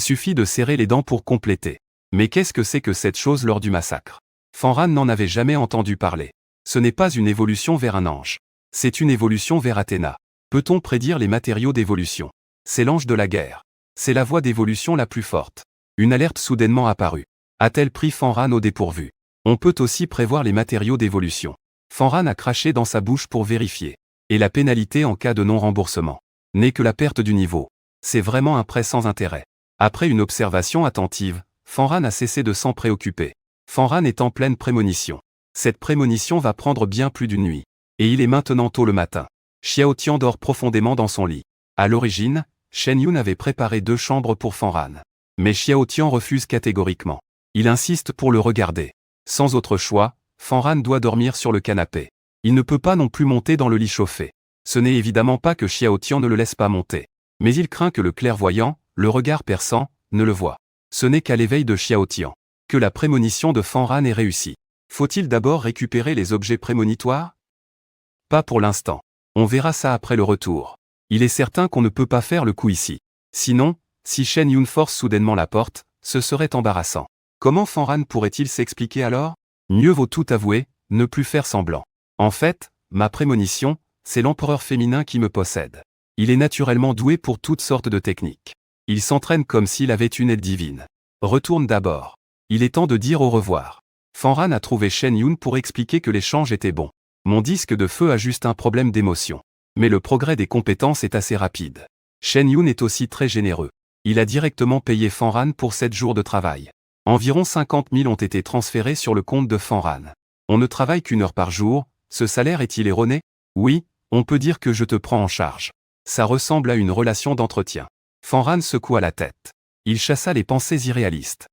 suffit de serrer les dents pour compléter. Mais qu'est-ce que c'est que cette chose lors du massacre? Fanran n'en avait jamais entendu parler. Ce n'est pas une évolution vers un ange. C'est une évolution vers Athéna. Peut-on prédire les matériaux d'évolution? C'est l'ange de la guerre. C'est la voie d'évolution la plus forte. Une alerte soudainement apparut. A-t-elle pris Fanran au dépourvu? On peut aussi prévoir les matériaux d'évolution. Fanran a craché dans sa bouche pour vérifier. Et la pénalité en cas de non-remboursement. n'est que la perte du niveau. C'est vraiment un prêt sans intérêt. Après une observation attentive, Fanran a cessé de s'en préoccuper. Fanran est en pleine prémonition. Cette prémonition va prendre bien plus d'une nuit. Et il est maintenant tôt le matin. Xiao Tian dort profondément dans son lit. À l'origine, Shen Yun avait préparé 2 chambres pour Fanran. Mais Xiao Tian refuse catégoriquement. Il insiste pour le regarder. Sans autre choix, Fanran doit dormir sur le canapé. Il ne peut pas non plus monter dans le lit chauffé. Ce n'est évidemment pas que Xiao Tian ne le laisse pas monter. Mais il craint que le clairvoyant, le regard perçant, ne le voie. Ce n'est qu'à l'éveil de Xiao Tian que la prémonition de Fanran est réussie. Faut-il d'abord récupérer les objets prémonitoires? Pas pour l'instant. On verra ça après le retour. Il est certain qu'on ne peut pas faire le coup ici. Sinon, si Shen Yun force soudainement la porte, ce serait embarrassant. Comment Fanran pourrait-il s'expliquer alors? Mieux vaut tout avouer, ne plus faire semblant. En fait, ma prémonition, c'est l'empereur féminin qui me possède. Il est naturellement doué pour toutes sortes de techniques. Il s'entraîne comme s'il avait une aide divine. Retourne d'abord. Il est temps de dire au revoir. Fanran a trouvé Shen Yun pour expliquer que l'échange était bon. Mon disque de feu a juste un problème d'émotion. Mais le progrès des compétences est assez rapide. Shen Yun est aussi très généreux. Il a directement payé Fanran pour 7 jours de travail. Environ 50 000 ont été transférés sur le compte de Fanran. On ne travaille qu'1 heure par jour, ce salaire est-il erroné? Oui, on peut dire que je te prends en charge. Ça ressemble à une relation d'entretien. Fanran secoua la tête. Il chassa les pensées irréalistes.